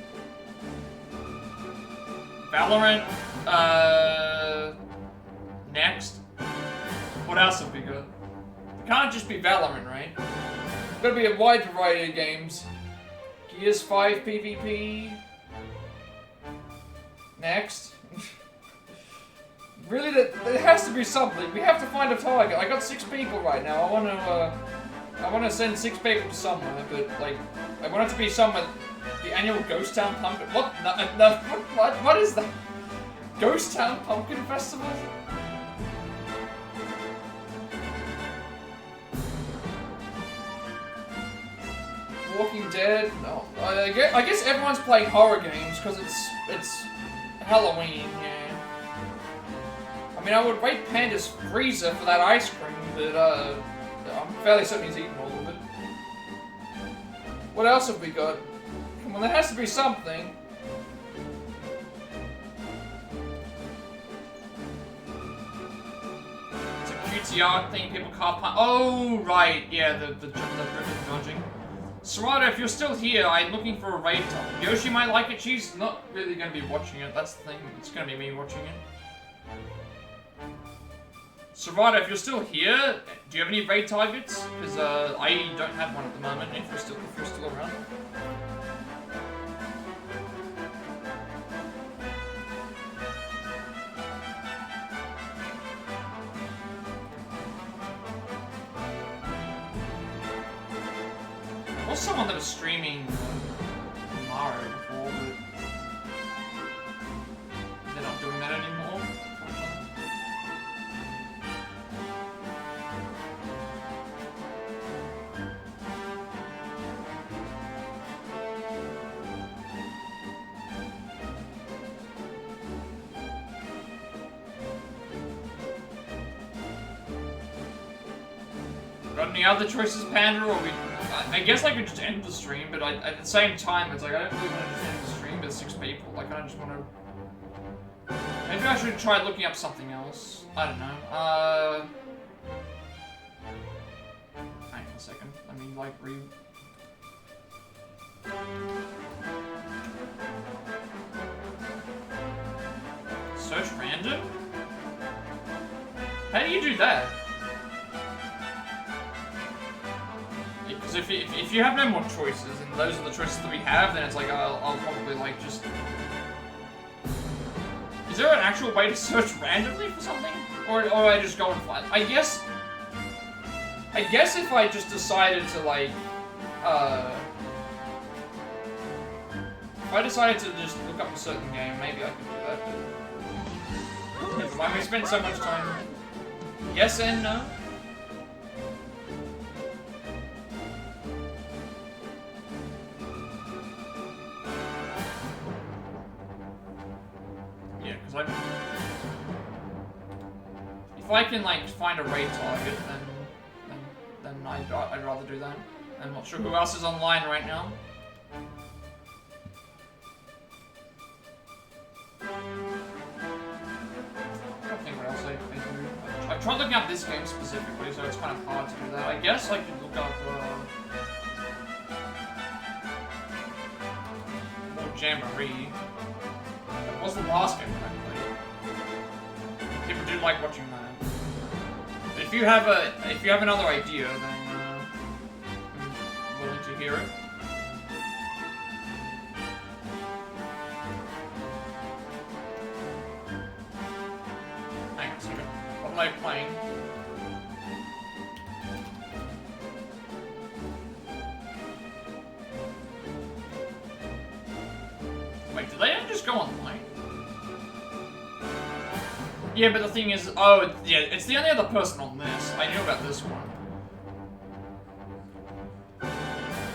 Valorant. Next. What else would be good? It can't just be Valorant, right? It's gotta be a wide variety of games. Gears 5 PvP. Next. Really, there has to be something. We have to find a target. I got 6 people right now. I want to send 6 people to somewhere, but like, I want it to be somewhere. The annual Ghost Town Pumpkin. What? No, what is that? Ghost Town Pumpkin Festival? Walking Dead? No. I guess everyone's playing horror games because it's Halloween. Yeah. I mean, I would rate Panda's freezer for that ice cream, but I'm fairly certain he's eaten all of it. What else have we got? Come on, there has to be something. It's a cutesy art thing, people can't punch. Oh, right, yeah, the ribbon dodging. Serrata, if you're still here, I'm looking for a raid target. Yoshi might like it, she's not really going to be watching it, that's the thing, it's going to be me watching it. Serrata, if you're still here, do you have any raid targets? Because I don't have one at the moment, if you're still around. There was someone that was streaming Mario before, but any other choices, Panda, or I guess I could just end the stream, but at the same time, it's like, I don't really want to just end the stream with 6 people. Like, I just want to... Maybe I should try looking up something else. I don't know. Hang on a second. Let me, like, Search random? How do you do that? Because if you have no more choices, and those are the choices that we have, then it's like, I'll probably, like, just... Is there an actual way to search randomly for something? Or I just go and find... I guess if I just decided to, like, if I decided to just look up a certain game, maybe I could do that, but... Why we spend so much time... Yes and no? Yeah, because if I can, like, find a raid target, then I'd rather do that. I'm not sure who else is online right now. I don't think what else I do. I tried looking up this game specifically, so it's kind of hard to do that. I guess I could look up more Jamboree. That was the last game that I played. People do like watching that. But if you have another idea, then I'm willing to hear it. Hang on a second. What am I playing? Wait, did they just go online? Yeah, but the thing is, oh, yeah, it's the only other person on this. I knew about this one.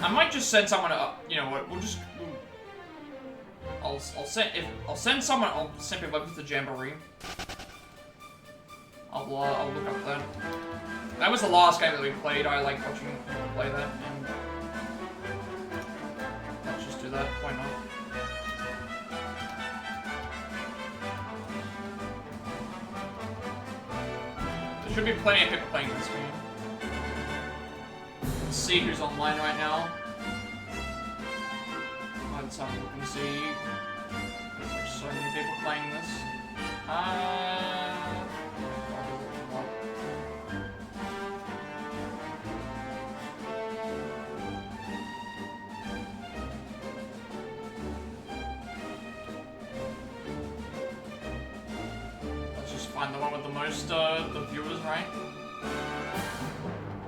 I might just send someone you know what, I'll send people over to the Jamboree. I'll look up that. That was the last game that we played. I like watching people play that, and let's just do that. Why not? There should be plenty of people playing this game. Let's see who's online right now. Let's have a look and see. There's like so many people playing this. Let's just find the one with the most the viewers, right?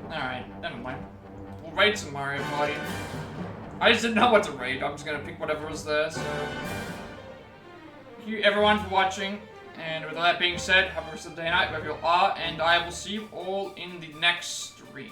Alright, never mind. We'll raid some Mario Party. I just didn't know what to raid. I'm just gonna pick whatever was there, so... Thank you everyone for watching, and with that being said, have a rest of the day and night wherever you are, and I will see you all in the next stream.